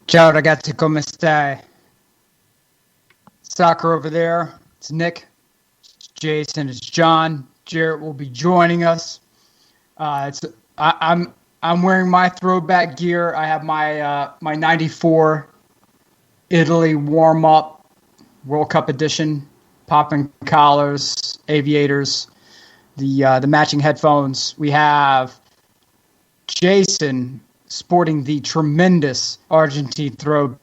Ciao ragazzi, come stai? Soccer over there. It's Nick, it's Jason, it's John. Jarrett will be joining us. I'm wearing my throwback gear. I have my my '94 Italy warm up World Cup edition, popping collars, aviators, the matching headphones. We have Jason sporting the tremendous Argentine throw.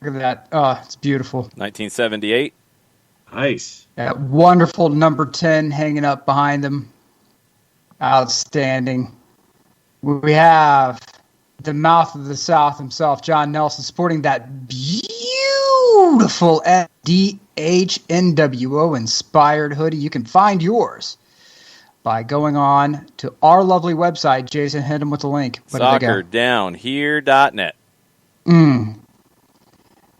Look at that. Oh, it's beautiful. 1978. Nice. That wonderful number 10 hanging up behind him. Outstanding. We have the mouth of the South himself, John Nelson, sporting that beautiful DHNWO inspired hoodie. You can find yours by going on to our lovely website. Jason, hit him with the link. SoccerDownHere.net.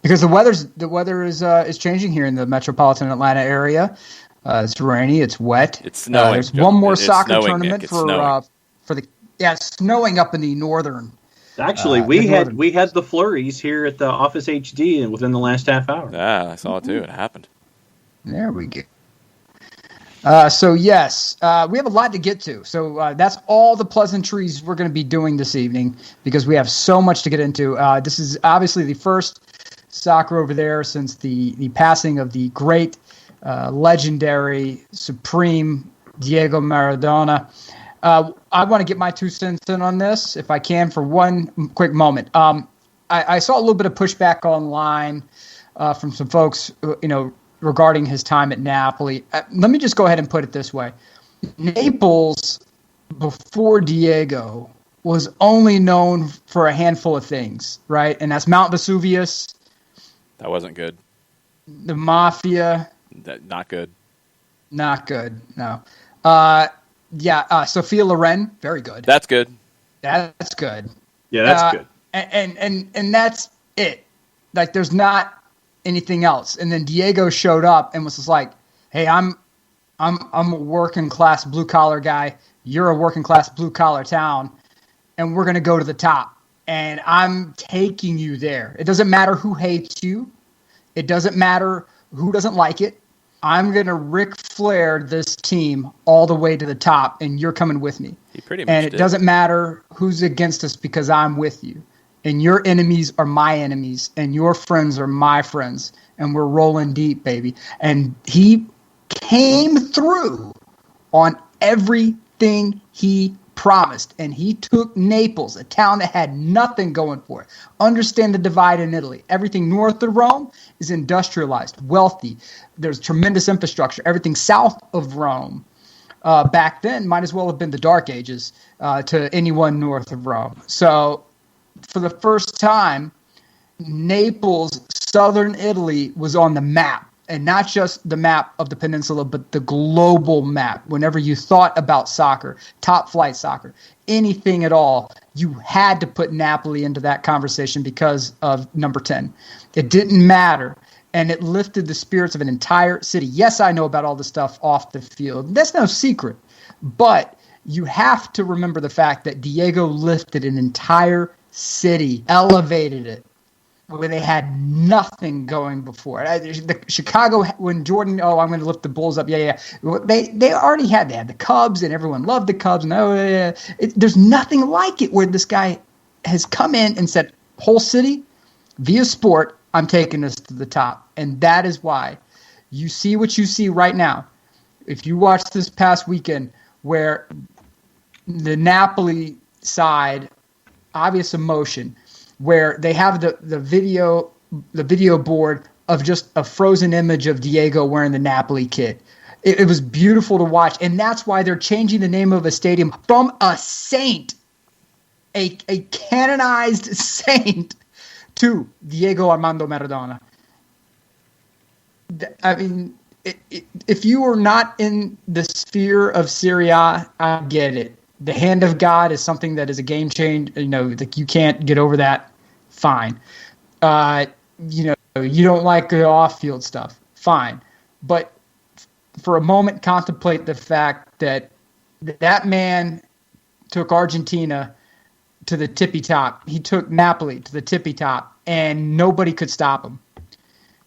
Because the weather is changing here in the metropolitan Atlanta area. It's rainy. It's wet. It's snowing. There's one more soccer snowing, tournament Nick. for the snowing up in the northern. Actually, we had the flurries here at the Office HD and within the last half hour. Yeah, I saw it too. It happened. There we go. So yes, we have a lot to get to. So that's all the pleasantries we're going to be doing this evening because we have so much to get into. This is obviously the first soccer over there since the passing of the great, legendary, supreme Diego Maradona. I want to get my 2 cents in on this, if I can, for one quick moment. I saw a little bit of pushback online from some folks, regarding his time at Napoli. Let me just go ahead and put it this way. Naples, before Diego, was only known for a handful of things, right? And that's Mount Vesuvius. That wasn't good. The Mafia. Not good. Not good, no. Sophia Loren, very good. That's good. That's good. Yeah, that's good. And that's it. Like, there's not anything else. And then Diego showed up and was just like, "Hey, I'm a working class blue collar guy. You're a working class blue collar town, and we're gonna go to the top. And I'm taking you there. It doesn't matter who hates you. It doesn't matter who doesn't like it. I'm gonna Ric Flair this team all the way to the top, and you're coming with me. He pretty much and it doesn't matter who's against us because I'm with you. And your enemies are my enemies, and your friends are my friends, and we're rolling deep, baby." And he came through on everything he promised, and he took Naples, a town that had nothing going for it. Understand the divide in Italy. Everything north of Rome is industrialized, wealthy. There's tremendous infrastructure. Everything south of Rome back then might as well have been the Dark Ages to anyone north of Rome. So for the first time, Naples, southern Italy, was on the map. And not just the map of the peninsula, but the global map. Whenever you thought about soccer, top flight soccer, anything at all, you had to put Napoli into that conversation because of number 10. It didn't matter. And it lifted the spirits of an entire city. Yes, I know about all the stuff off the field. That's no secret. But you have to remember the fact that Diego lifted an entire city, elevated it, where they had nothing going before. The Chicago, when Jordan, I'm going to lift the Bulls up. Yeah. They already had, they had the Cubs, and everyone loved the Cubs. And there's nothing like it where this guy has come in and said, whole city, via sport, I'm taking this to the top. And that is why you see what you see right now. If you watch this past weekend where the Napoli side, obvious emotion, where they have the video board of just a frozen image of Diego wearing the Napoli kit. It was beautiful to watch, and that's why they're changing the name of a stadium from a saint, a canonized saint, to Diego Armando Maradona. I mean, if you are not in the sphere of Serie A, I get it. The hand of God is something that is a game change. Like, you can't get over that. Fine. You don't like the off-field stuff. Fine. But for a moment, contemplate the fact that that man took Argentina to the tippy top. He took Napoli to the tippy top. and nobody could stop him.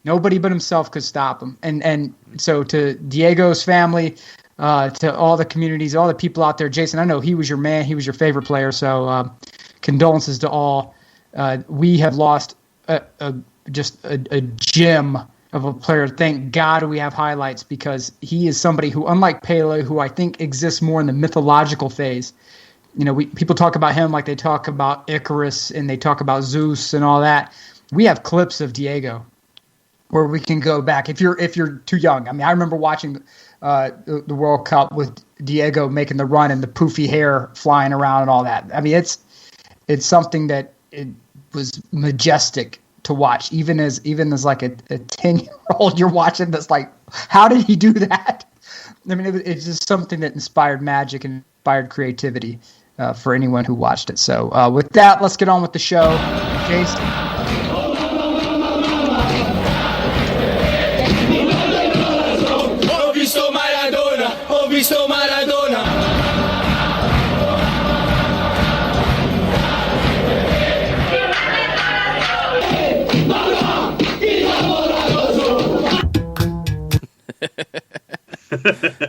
Nobody but himself could stop him. And so to Diego's family, to all the communities, all the people out there, Jason, I know he was your man. He was your favorite player. So condolences to all. We have lost just a gem of a player. Thank God we have highlights, because he is somebody who, unlike Pele, who I think exists more in the mythological phase. People talk about him like they talk about Icarus and they talk about Zeus and all that. We have clips of Diego where we can go back. If you're too young, I mean, I remember watching the World Cup with Diego making the run and the poofy hair flying around and all that. I mean, it's something that it was majestic to watch, even as like a 10-year-old you're watching that's like, how did he do that? I mean, it's just something that inspired magic and inspired creativity for anyone who watched it. So with that, let's get on with the show. Jason.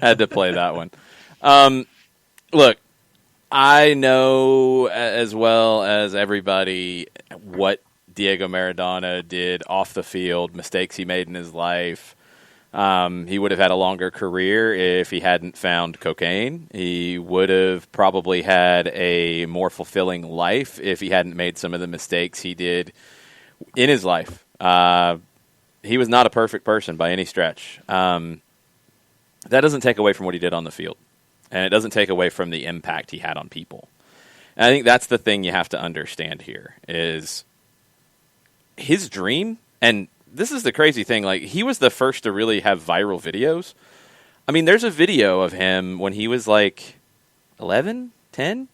Had to play that one. Look, I know as well as everybody what Diego Maradona did off the field, mistakes he made in his life. He would have had a longer career if he hadn't found cocaine. He would have probably had a more fulfilling life if he hadn't made some of the mistakes he did in his life. He was not a perfect person by any stretch. That doesn't take away from what he did on the field, and it doesn't take away from the impact he had on people. And I think that's the thing you have to understand here is his dream. And this is the crazy thing. Like, he was the first to really have viral videos. I mean, there's a video of him when he was like 11, 10.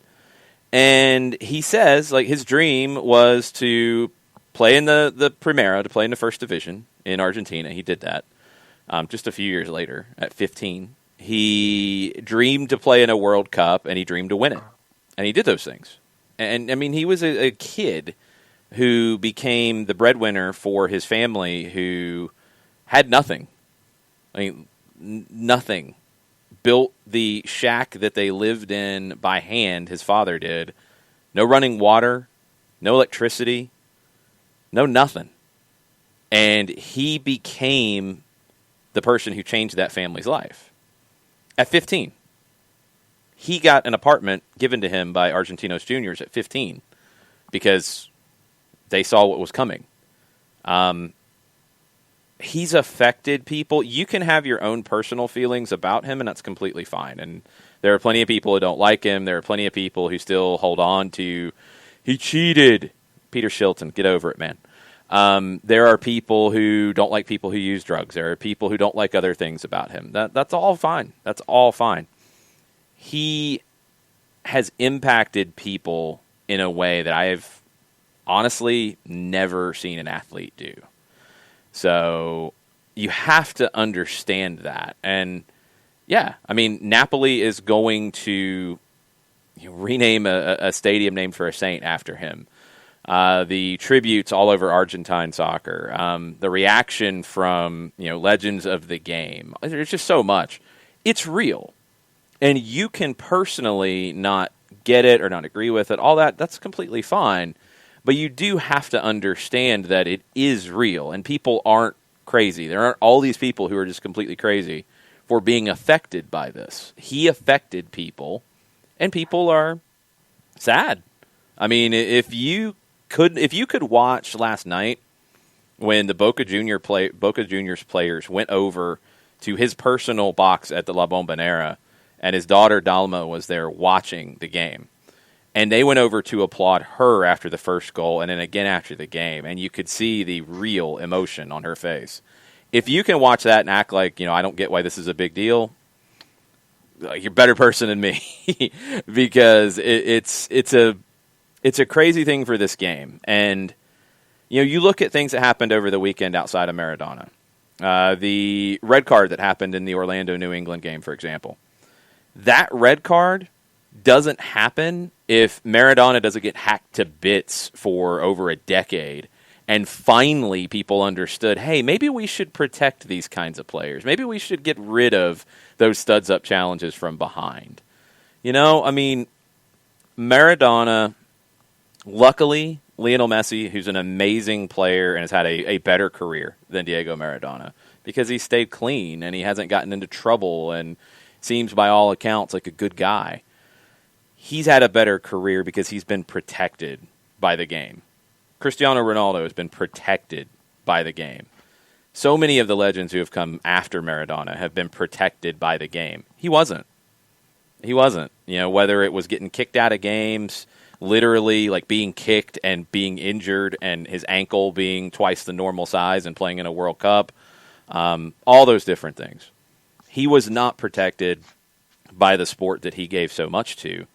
And he says, like, his dream was to play in the Primera, to play in the first division in Argentina. He did that. Just a few years later, at 15, he dreamed to play in a World Cup, and he dreamed to win it. And he did those things. And I mean, he was a kid who became the breadwinner for his family, who had nothing. I mean, nothing. Built the shack that they lived in by hand, his father did. No running water, no electricity, no nothing. And he became the person who changed that family's life. At 15, he got an apartment given to him by Argentinos Juniors at 15 because they saw what was coming. He's affected people. You can have your own personal feelings about him, and that's completely fine. And there are plenty of people who don't like him. There are plenty of people who still hold on to, he cheated. Peter Shilton, get over it, man. There are people who don't like people who use drugs. There are people who don't like other things about him. That's all fine. That's all fine. He has impacted people in a way that I've honestly never seen an athlete do. So you have to understand that. And yeah, I mean, Napoli is going to rename a stadium named for a saint after him. The tributes all over Argentine soccer, the reaction from legends of the game. There's just so much. It's real, and you can personally not get it or not agree with it. All that's completely fine, but you do have to understand that it is real, and people aren't crazy. There aren't all these people who are just completely crazy for being affected by this. He affected people, and people are sad. I mean, if you could watch last night when the Boca Juniors players went over to his personal box at the La Bombonera, and his daughter Dalma was there watching the game, and they went over to applaud her after the first goal and then again after the game, and you could see the real emotion on her face. If you can watch that and act like, I don't get why this is a big deal, you're a better person than me because it's a crazy thing for this game. And, you look at things that happened over the weekend outside of Maradona. The red card that happened in the Orlando-New England game, for example. That red card doesn't happen if Maradona doesn't get hacked to bits for over a decade And finally, people understood, hey, maybe we should protect these kinds of players. Maybe we should get rid of those studs-up challenges from behind. You know, I mean, Maradona, luckily, Lionel Messi, who's an amazing player and has had a better career than Diego Maradona because he stayed clean and he hasn't gotten into trouble and seems, by all accounts, like a good guy. He's had a better career because he's been protected by the game. Cristiano Ronaldo has been protected by the game. So many of the legends who have come after Maradona have been protected by the game. He wasn't. He wasn't. You know, whether it was getting kicked out of games, literally like being kicked and being injured and his ankle being twice the normal size and playing in a World Cup, all those different things. He was not protected by the sport that he gave so much to.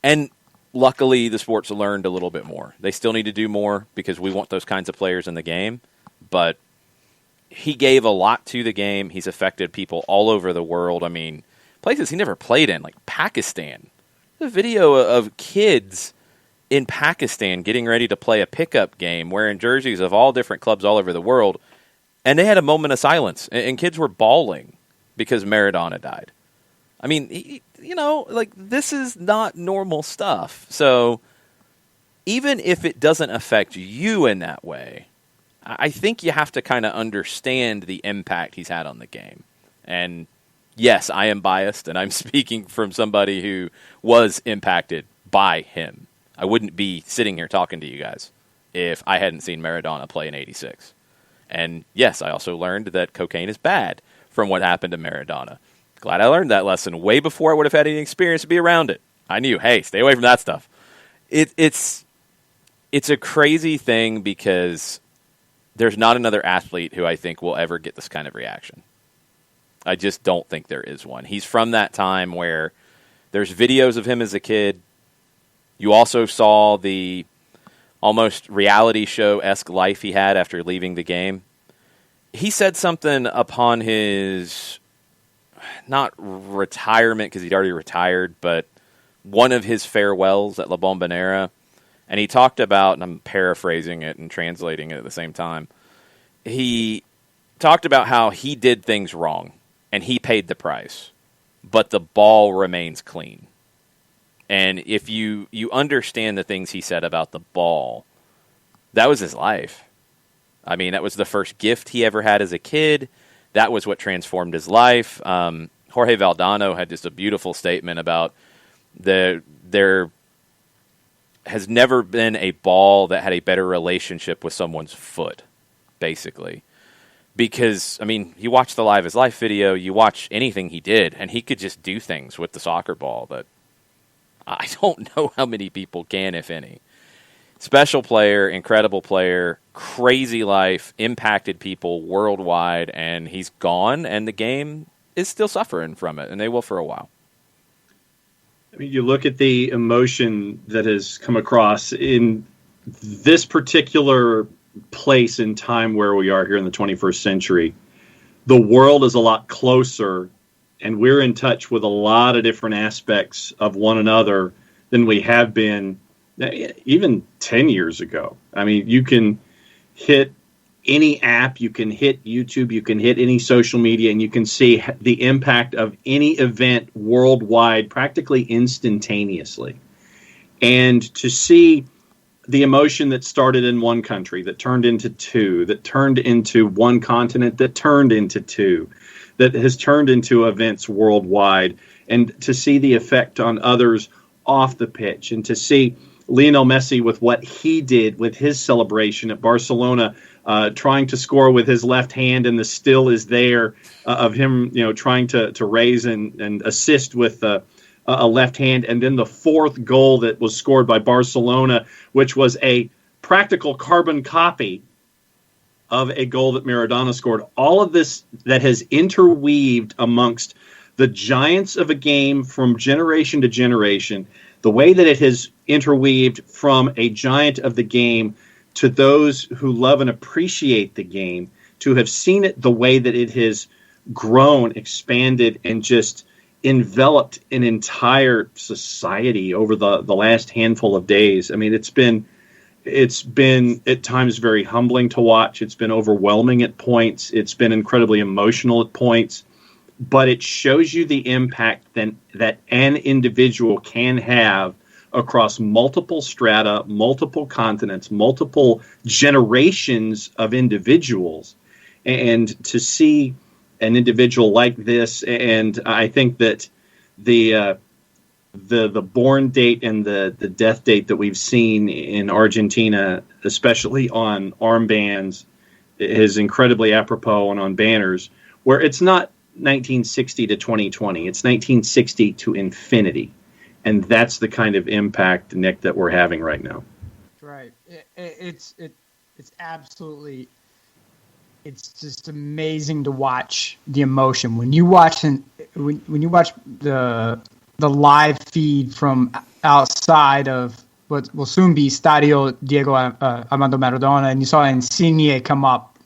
And luckily, the sport's learned a little bit more. They still need to do more because we want those kinds of players in the game. But he gave a lot to the game. He's affected people all over the world. I mean, places he never played in, like Pakistan. The video of kids in Pakistan getting ready to play a pickup game wearing jerseys of all different clubs all over the world. And they had a moment of silence. And kids were bawling because Maradona died. I mean, you know, like, this is not normal stuff. So even if it doesn't affect you in that way, I think you have to kind of understand the impact he's had on the game. And yes, I am biased, and I'm speaking from somebody who was impacted by him. I wouldn't be sitting here talking to you guys if I hadn't seen Maradona play in '86. And yes, I also learned that cocaine is bad from what happened to Maradona. Glad I learned that lesson way before I would have had any experience to be around it. I knew, hey, stay away from that stuff. It's a crazy thing because there's not another athlete who I think will ever get this kind of reaction. I just don't think there is one. He's from that time where there's videos of him as a kid. You also saw the almost reality show-esque life he had after leaving the game. He said something upon his, not retirement because he'd already retired, but one of his farewells at La Bombonera. And he talked about, and I'm paraphrasing it and translating it at the same time, he talked about how he did things wrong and he paid the price, but the ball remains clean. And if you understand the things he said about the ball, that was his life. I mean, that was the first gift he ever had as a kid. That was what transformed his life. Jorge Valdano had just a beautiful statement about there has never been a ball that had a better relationship with someone's foot, basically. Because, I mean, you watch the Live His Life video, you watch anything he did, and he could just do things with the soccer ball that I don't know how many people can, if any. Special player, incredible player, crazy life, impacted people worldwide, and he's gone, and the game is still suffering from it, and they will for a while. I mean, you look at the emotion that has come across in this particular place in time where we are here in the 21st century. The world is a lot closer, and we're in touch with a lot of different aspects of one another than we have been even 10 years ago. I mean, you can hit any app, you can hit YouTube, you can hit any social media, and you can see the impact of any event worldwide practically instantaneously. And to see the emotion that started in one country, that turned into two, that turned into one continent, that turned into two, that has turned into events worldwide, and to see the effect on others off the pitch, and to see Lionel Messi with what he did with his celebration at Barcelona, trying to score with his left hand, and the still is there of him, trying to raise and assist with a left hand, and then the fourth goal that was scored by Barcelona, which was a practical carbon copy of a goal that Maradona scored. All of this that has interweaved amongst the giants of a game from generation to generation, the way that it has interweaved from a giant of the game to those who love and appreciate the game, to have seen it the way that it has grown, expanded, and just enveloped an entire society over the last handful of days. I mean, it's been It's been at times very humbling to watch. It's been overwhelming at points. It's been incredibly emotional at points. But it shows you the impact that an individual can have across multiple strata, multiple continents, multiple generations of individuals. And to see an individual like this, and I think that the born date and the death date that we've seen in Argentina, especially on armbands, is incredibly apropos, and on banners, where it's not 1960 to 2020, it's 1960 to infinity. And that's the kind of impact, Nick, that we're having right now. Right. It's absolutely, it's just amazing to watch the emotion when you watch when you watch the live feed from outside of what will soon be Stadio Diego Armando Maradona, and you saw Insigne come up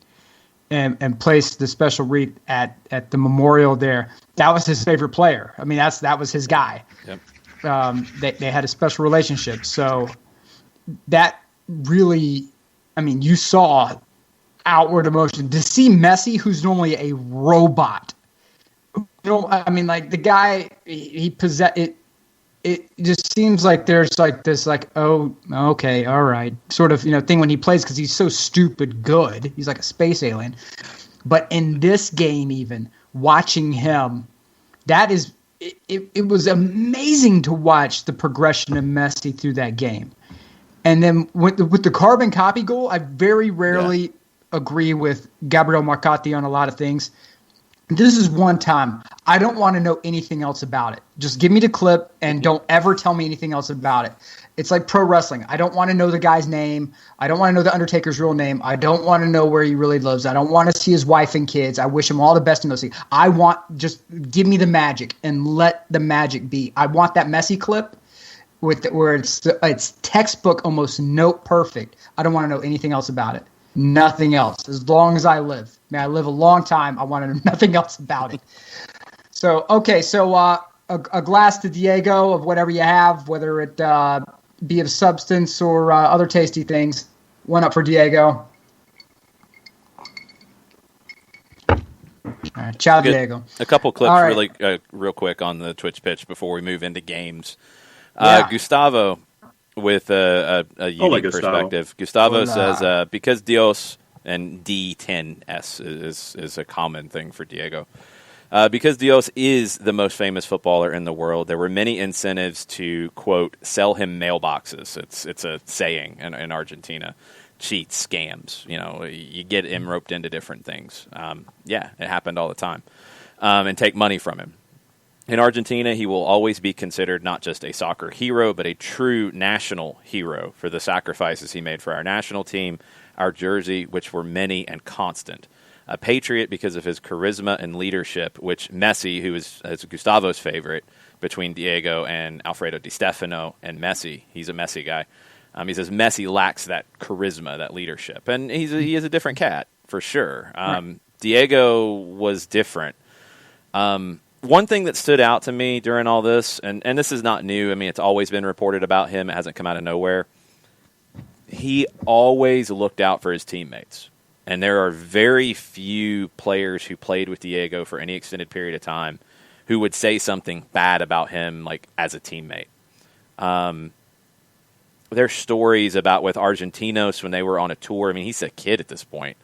and place the special wreath at the memorial there. That was his favorite player. I mean, that was his guy. Yep. They had a special relationship. So that really, I mean, you saw outward emotion. To see Messi, who's normally a robot, I mean, like the guy, he possess it. It just seems like there's like this, like, oh, okay, all right, sort of, thing when he plays, because he's so stupid good. He's like a space alien. But in this game, even watching him, it was amazing to watch the progression of Messi through that game. And then with the carbon copy goal, I very rarely agree with Gabriel Marcotti on a lot of things. This is one time. I don't want to know anything else about it. Just give me the clip and don't ever tell me anything else about it. It's like pro wrestling. I don't want to know the guy's name. I don't want to know the Undertaker's real name. I don't want to know where he really lives. I don't want to see his wife and kids. I wish him all the best in those things. I want, just give me the magic and let the magic be. I want that Messi clip where it's textbook, almost note perfect. I don't want to know anything else about it. Nothing else. As long as I live. May I live a long time. I want to know nothing else about it. So, okay. So a glass to Diego of whatever you have, whether it be of substance or other tasty things. One up for Diego. All right. Ciao, Diego. A couple clips right. real quick on the Twitch pitch before we move into games. Yeah. Gustavo, with a unique perspective. Gustavo says, because Dios, and D10S is a common thing for Diego. Because Dios is the most famous footballer in the world, there were many incentives to, quote, sell him mailboxes. It's a saying in Argentina. Cheats, scams. You get him roped into different things. It happened all the time. And take money from him. In Argentina, he will always be considered not just a soccer hero, but a true national hero for the sacrifices he made for our national team, our jersey, which were many and constant. A patriot because of his charisma and leadership, which Messi, who is Gustavo's favorite, between Diego and Alfredo Di Stefano and Messi, he's a Messi guy. He says Messi lacks that charisma, that leadership. And he is a different cat, for sure. Right. Diego was different. One thing that stood out to me during all this, and this is not new, I mean, it's always been reported about him, it hasn't come out of nowhere. He always looked out for his teammates. And there are very few players who played with Diego for any extended period of time who would say something bad about him, like, as a teammate. There's stories about with Argentinos when they were on a tour. I mean, he's a kid at this point.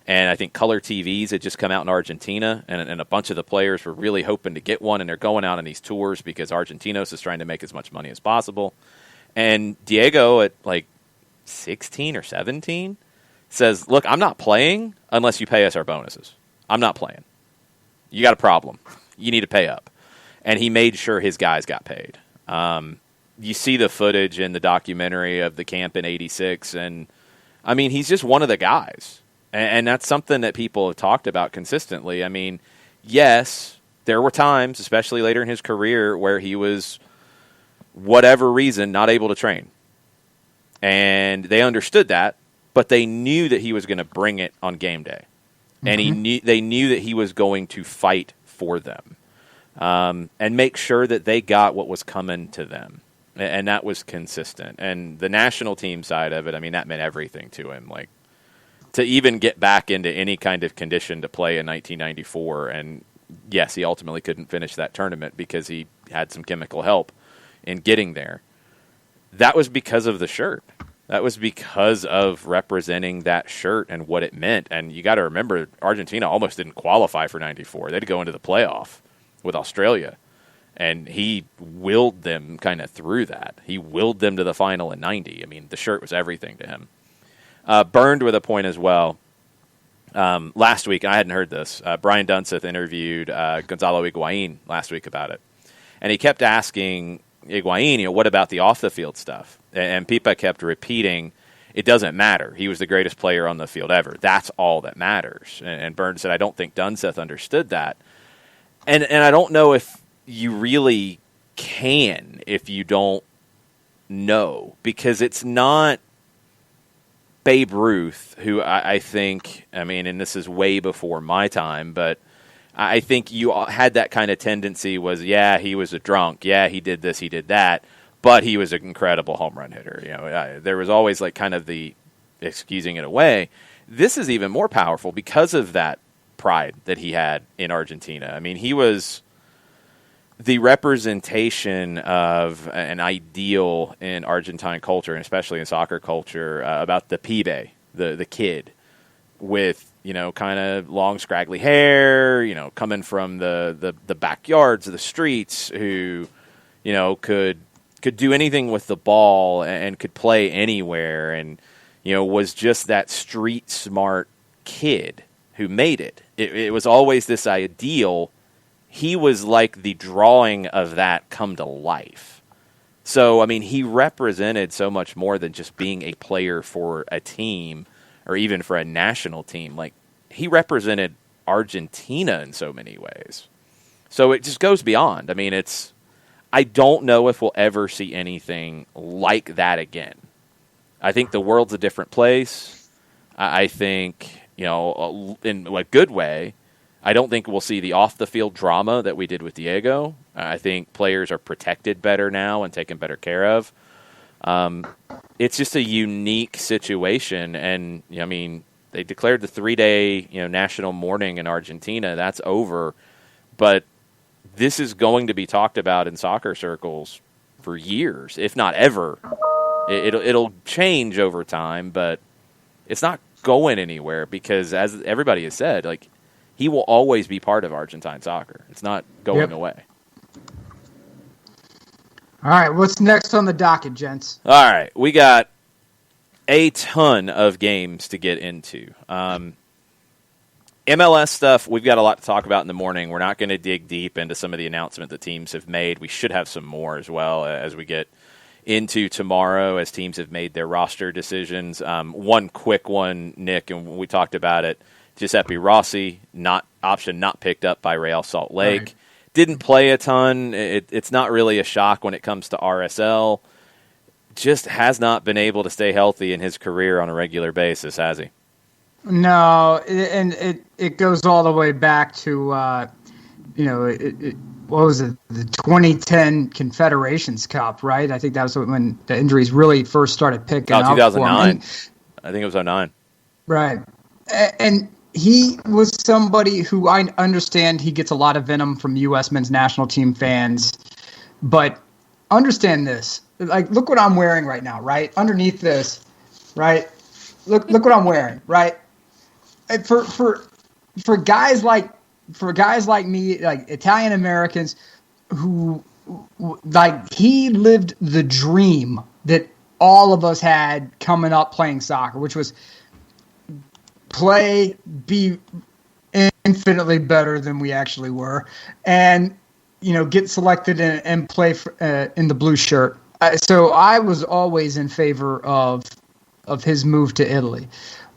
And I think color TVs had just come out in Argentina, and a bunch of the players were really hoping to get one, and they're going out on these tours because Argentinos is trying to make as much money as possible. And Diego, at like 16 or 17, says, look, I'm not playing unless you pay us our bonuses. I'm not playing. You got a problem. You need to pay up. And he made sure his guys got paid. You see the footage in the documentary of the camp in 86, and, I mean, he's just one of the guys. And that's something that people have talked about consistently. I mean, yes, there were times, especially later in his career, where he was, whatever reason, not able to train. And they understood that, but they knew that he was going to bring it on game day. And they knew that he was going to fight for them and make sure that they got what was coming to them. and that was consistent. And the national team side of it, I mean, that meant everything to him. Like, to even get back into any kind of condition to play in 1994, and yes, he ultimately couldn't finish that tournament because he had some chemical help in getting there. That was because of the shirt. That was because of representing that shirt and what it meant. And you got to remember, Argentina almost didn't qualify for 94. They had to go into the playoff with Australia. And he willed them kind of through that. He willed them to the final in 90. I mean, the shirt was everything to him. Burned with a point as well. Last week, I hadn't heard this, Brian Dunseth interviewed Gonzalo Higuain last week about it. And he kept asking Higuain, what about the off-the-field stuff? And Pipa kept repeating, it doesn't matter. He was the greatest player on the field ever. That's all that matters. And Burns said, I don't think Dunseth understood that. And I don't know if you really can if you don't know, because it's not Babe Ruth, who I think, I mean, and this is way before my time, but I think you had that kind of tendency was, yeah, he was a drunk. Yeah, he did this, he did that. But he was an incredible home run hitter. There was always like kind of the excusing it away. This is even more powerful because of that pride that he had in Argentina. I mean, he was the representation of an ideal in Argentine culture, and especially in soccer culture, about the pibe, the kid, with kind of long scraggly hair, coming from the backyards of the streets, who could do anything with the ball and could play anywhere, and was just that street smart kid who made it. It was always this ideal. He was like the drawing of that come to life. So, I mean, he represented so much more than just being a player for a team or even for a national team. Like, he represented Argentina in so many ways. So it just goes beyond. I mean, I don't know if we'll ever see anything like that again. I think the world's a different place. I think, in a good way, I don't think we'll see the off-the-field drama that we did with Diego. I think players are protected better now and taken better care of. It's just a unique situation, and I mean, they declared the 3-day national mourning in Argentina. That's over, but this is going to be talked about in soccer circles for years, if not ever. It'll change over time, but it's not going anywhere because, as everybody has said, like, he will always be part of Argentine soccer. It's not going away. All right, what's next on the docket, gents? All right, we got a ton of games to get into. MLS stuff, we've got a lot to talk about in the morning. We're not going to dig deep into some of the announcements that teams have made. We should have some more as well as we get into tomorrow as teams have made their roster decisions. One quick one, Nick, and we talked about it. Giuseppe Rossi, not picked up by Real Salt Lake. Right. Didn't play a ton. It's not really a shock when it comes to RSL. Just has not been able to stay healthy in his career on a regular basis, has he? No, and it goes all the way back to, what was it, the 2010 Confederations Cup, right? I think that was when the injuries really first started picking up. 2009. I think it was 2009. Right. And he was somebody who I understand he gets a lot of venom from U.S. men's national team fans, but understand this. Like, look what I'm wearing right now, right? Underneath this, right? Look what I'm wearing, right? For guys like me, like Italian Americans, who like he lived the dream that all of us had coming up playing soccer, which was be infinitely better than we actually were, and get selected and play in the blue shirt. So I was always in favor of his move to Italy,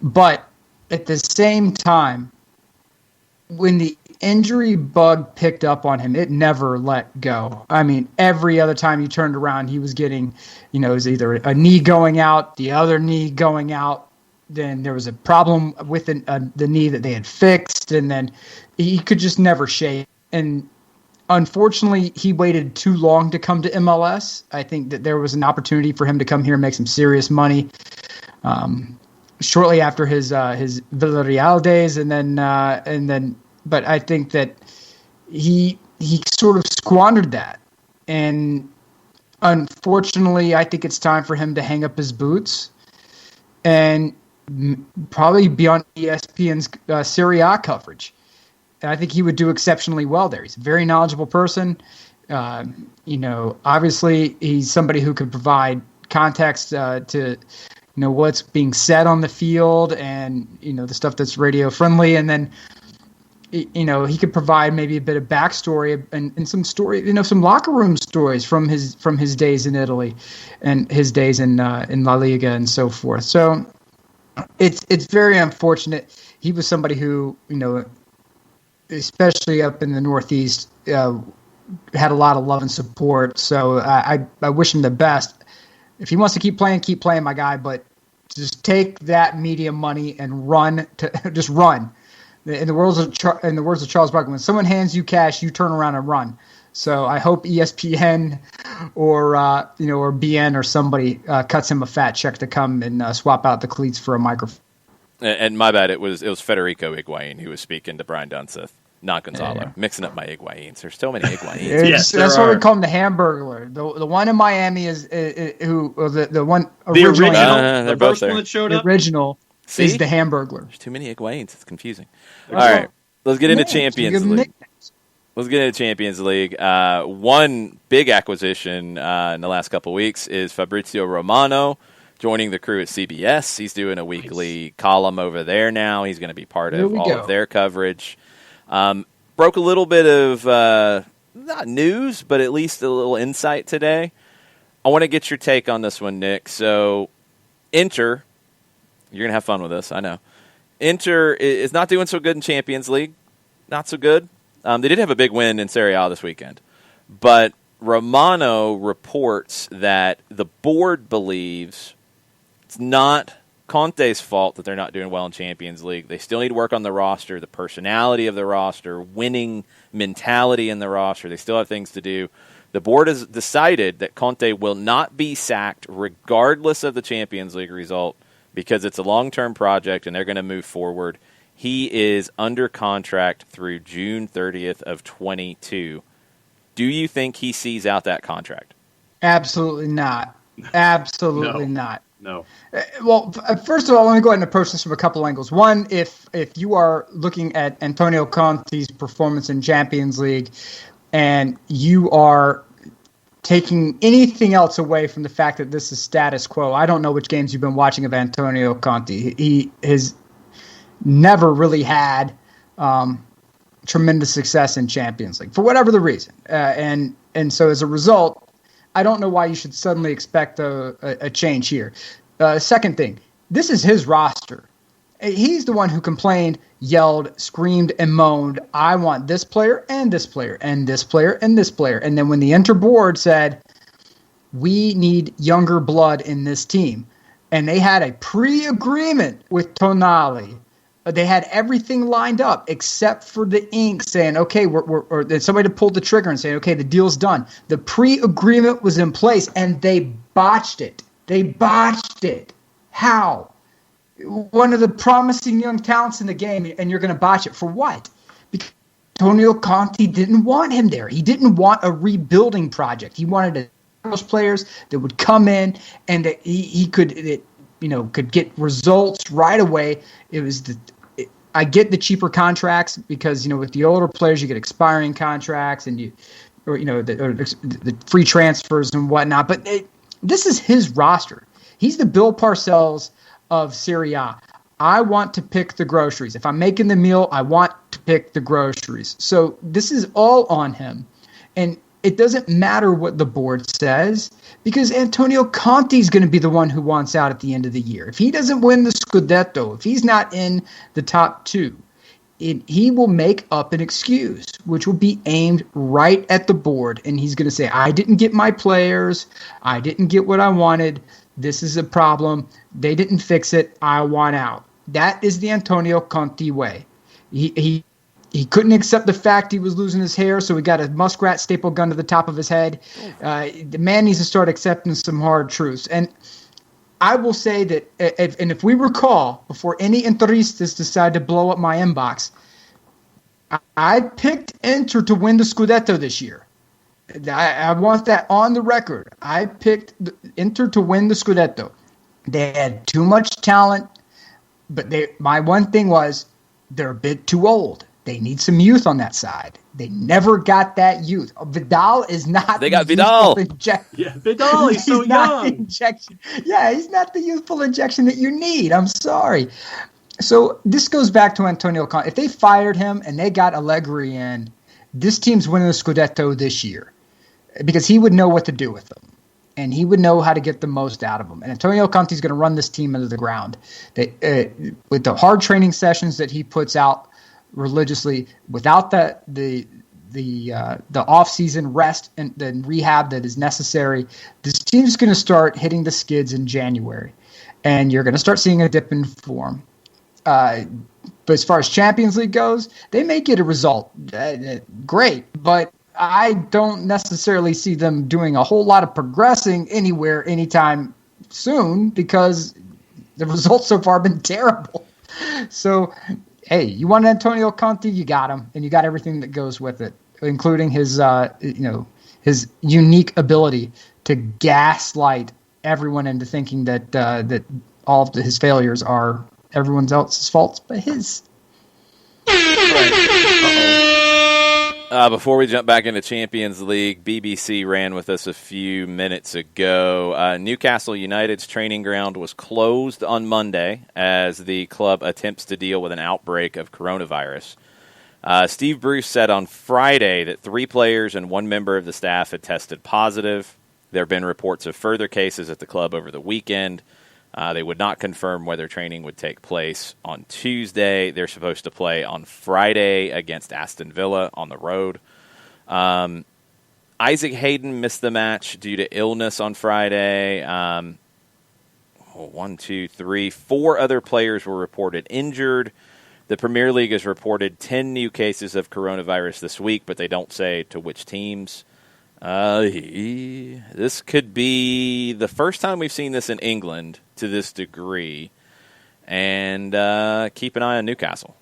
but at the same time, when the injury bug picked up on him, it never let go. I mean, every other time he turned around, he was getting, it was either a knee going out, the other knee going out. Then there was a problem with the knee that they had fixed, and then he could just never shake. And unfortunately, he waited too long to come to MLS. I think that there was an opportunity for him to come here and make some serious money shortly after his Villarreal days, and then. But I think that he sort of squandered that, and unfortunately, I think it's time for him to hang up his boots and probably be on ESPN's Serie A coverage. And I think he would do exceptionally well there. He's a very knowledgeable person. Obviously he's somebody who could provide context to what's being said on the field and the stuff that's radio friendly, and then he could provide maybe a bit of backstory and some story, some locker room stories from his days in Italy and his days in La Liga and so forth. So it's very unfortunate. He was somebody who, especially up in the Northeast, had a lot of love and support. So I wish him the best. If he wants to keep playing, my guy. But just take that media money and run. Just run. In the words of Charles Barkley, when someone hands you cash, you turn around and run. So I hope ESPN or BN or somebody cuts him a fat check to come and swap out the cleats for a microphone. And my bad, it was Federico Higuain who was speaking to Brian Dunseth, not Gonzalo. Yeah. Mixing up my Higuains. There's so many Higuains. Yes, that's why we call him the Hamburglar. The one in Miami is the one The original. they're The both first there. one that showed the up. original See? is the Hamburglar. There's too many Higuains. It's confusing. All right, let's get into Champions League. Let's get into Champions League. One big acquisition in the last couple of weeks is Fabrizio Romano joining the crew at CBS. He's doing a weekly column over there now. He's going to be part of all of their coverage. Broke a little bit of, not news, but at least a little insight today. I want to get your take on this one, Nick. So, Inter, you're going to have fun with this, I know. Inter is not doing so good in Champions League. Not so good. They did have a big win in Serie A this weekend. But Romano reports that the board believes it's not Conte's fault that they're not doing well in Champions League. They still need to work on the roster, the personality of the roster, winning mentality in the roster. They still have things to do. The board has decided that Conte will not be sacked regardless of the Champions League result because it's a long-term project and they're going to move forward. He is under contract through June 30th of 22. Do you think he sees out that contract? Absolutely not. Absolutely not. No. Well, first of all, let me go ahead and approach this from a couple angles. One, if you are looking at Antonio Conte's performance in Champions League and you are taking anything else away from the fact that this is status quo, I don't know which games you've been watching of Antonio Conte. He has never really had tremendous success in Champions League for whatever the reason. And so as a result, I don't know why you should suddenly expect a change here. Second thing, this is his roster. He's the one who complained, yelled, screamed, and moaned, I want this player and this player and this player and this player. And then when the Inter board said, we need younger blood in this team, and they had a pre-agreement with Tonali, they had everything lined up except for the ink saying, okay, or somebody pulled the trigger and saying, okay, the deal's done. The pre-agreement was in place, and they botched it. They botched it. How? One of the promising young talents in the game, and you're going to botch it for what? Because Antonio Conte didn't want him there. He didn't want a rebuilding project. He wanted those players that would come in and that he could get results right away. I get the cheaper contracts because with the older players you get expiring contracts and the free transfers and whatnot. But this is his roster. He's the Bill Parcells of Serie A. I want to pick the groceries. If I'm making the meal, I want to pick the groceries. So this is all on him. And it doesn't matter what the board says because Antonio Conte is going to be the one who wants out at the end of the year. If he doesn't win the Scudetto, if he's not in the top two, he will make up an excuse, which will be aimed right at the board. And he's going to say, I didn't get my players. I didn't get what I wanted. This is a problem. They didn't fix it. I want out. That is the Antonio Conte way. He He couldn't accept the fact he was losing his hair, so he got a muskrat staple gun to the top of his head. The man needs to start accepting some hard truths. And I will say that, if we recall, before any Interistas decide to blow up my inbox, I picked Inter to win the Scudetto this year. I want that on the record. I picked Inter to win the Scudetto. They had too much talent, but my one thing was they're a bit too old. They need some youth on that side. They never got that youth. Vidal is not. They got Vidal. Yeah, Vidal. He's so young. Injection. Yeah, he's not the youthful injection that you need. I'm sorry. So this goes back to Antonio Conte. If they fired him and they got Allegri in, this team's winning the Scudetto this year because he would know what to do with them. And he would know how to get the most out of them. And Antonio Conte is going to run this team into the ground. With the hard training sessions that he puts out religiously, without the off-season rest and the rehab that is necessary, this team's going to start hitting the skids in January. And you're going to start seeing a dip in form. But as far as Champions League goes, they may get a result. Great. But I don't necessarily see them doing a whole lot of progressing anywhere anytime soon because the results so far have been terrible. So, hey, you want Antonio Conte, you got him, and you got everything that goes with it, including his his unique ability to gaslight everyone into thinking that all of his failures are everyone else's faults but his. Before we jump back into Champions League, BBC ran with us a few minutes ago. Newcastle United's training ground was closed on Monday as the club attempts to deal with an outbreak of coronavirus. Steve Bruce said on Friday that 3 players and 1 member of the staff had tested positive. There have been reports of further cases at the club over the weekend. They would not confirm whether training would take place on Tuesday. They're supposed to play on Friday against Aston Villa on the road. Isaac Hayden missed the match due to illness on Friday. 4 other players were reported injured. The Premier League has reported 10 new cases of coronavirus this week, but they don't say to which teams. This could be the first time we've seen this in England to this degree. And keep an eye on Newcastle.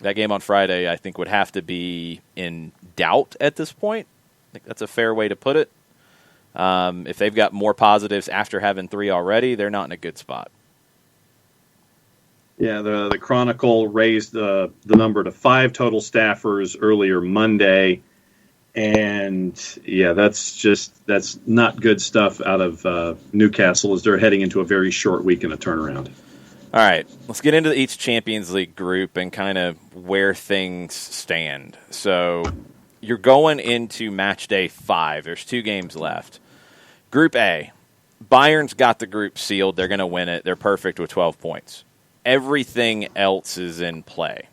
That game on Friday, I think, would have to be in doubt at this point. I think that's a fair way to put it. If they've got more positives after having 3 already, they're not in a good spot. Yeah, the Chronicle raised the number to 5 total staffers earlier Monday. And, yeah, that's not good stuff out of Newcastle as they're heading into a very short week and a turnaround. All right, let's get into each Champions League group and kind of where things stand. So you're going into Matchday 5. There's 2 games left. Group A, Bayern's got the group sealed. They're going to win it. They're perfect with 12 points. Everything else is in play.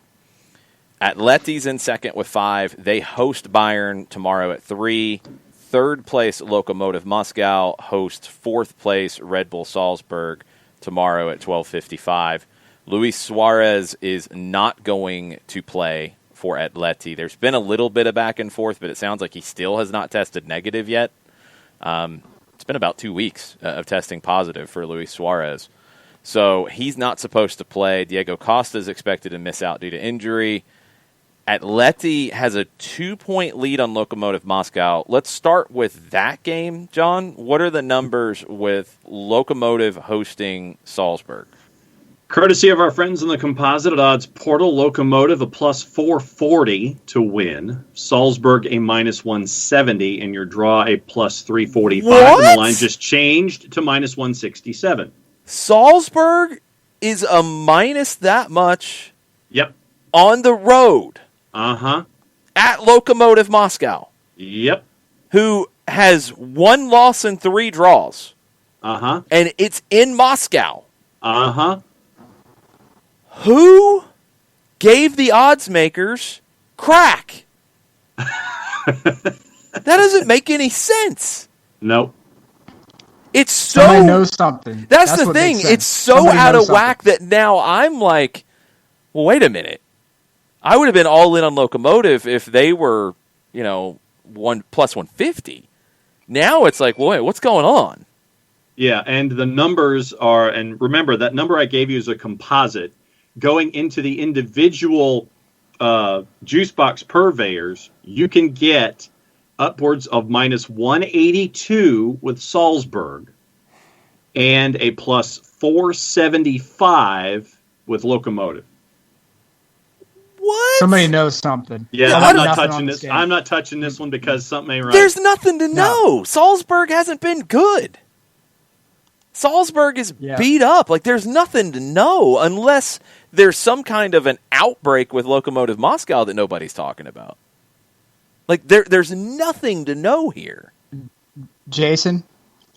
Atleti's in second with 5. They host Bayern tomorrow at 3. Third place Lokomotiv Moscow hosts 4th place Red Bull Salzburg tomorrow at 12:55. Luis Suarez is not going to play for Atleti. There's been a little bit of back and forth, but it sounds like he still has not tested negative yet. It's been about 2 weeks of testing positive for Luis Suarez. So he's not supposed to play. Diego Costa is expected to miss out due to injury. Atleti has a 2-point lead on Lokomotiv Moscow. Let's start with that game, John. What are the numbers with Lokomotiv hosting Salzburg? Courtesy of our friends in the composite at odds portal, Lokomotiv a plus 440 to win. Salzburg a minus 170, and your draw a plus 345. What? And the line just changed to minus 167. Salzburg is a minus that much. Yep. On the road. Uh-huh. At Lokomotiv Moscow. Yep. Who has 1 loss and 3 draws. Uh-huh. And it's in Moscow. Uh-huh. Who gave the odds makers crack? That doesn't make any sense. Nope. It's so... Somebody knows something. That's the thing. It's so out of whack that now I'm like, well, wait a minute. I would have been all in on Locomotive if they were, plus 150. Now it's like, wait, what's going on? Yeah, and the numbers are, and remember, that number I gave you is a composite. Going into the individual juice box purveyors, you can get upwards of minus 182 with Salzburg and a plus 475 with Locomotive. What? Somebody knows something. Yeah, I'm not touching this. I'm not touching this one because something ain't right. There's nothing to know. Salzburg hasn't been good. Salzburg is beat up. Like, there's nothing to know unless there's some kind of an outbreak with Lokomotiv Moscow that nobody's talking about. Like, there's nothing to know here. Jason,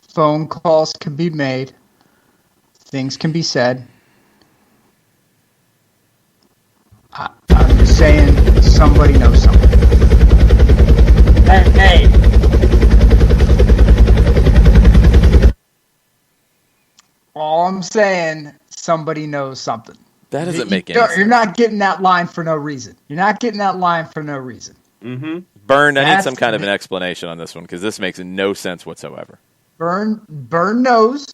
phone calls can be made. Things can be said. I'm just saying somebody knows something. Hey. All I'm saying, somebody knows something. That doesn't make any sense. You're not getting that line for no reason. Mm-hmm. Burn, I need some kind of an explanation on this one because this makes no sense whatsoever. Burn knows.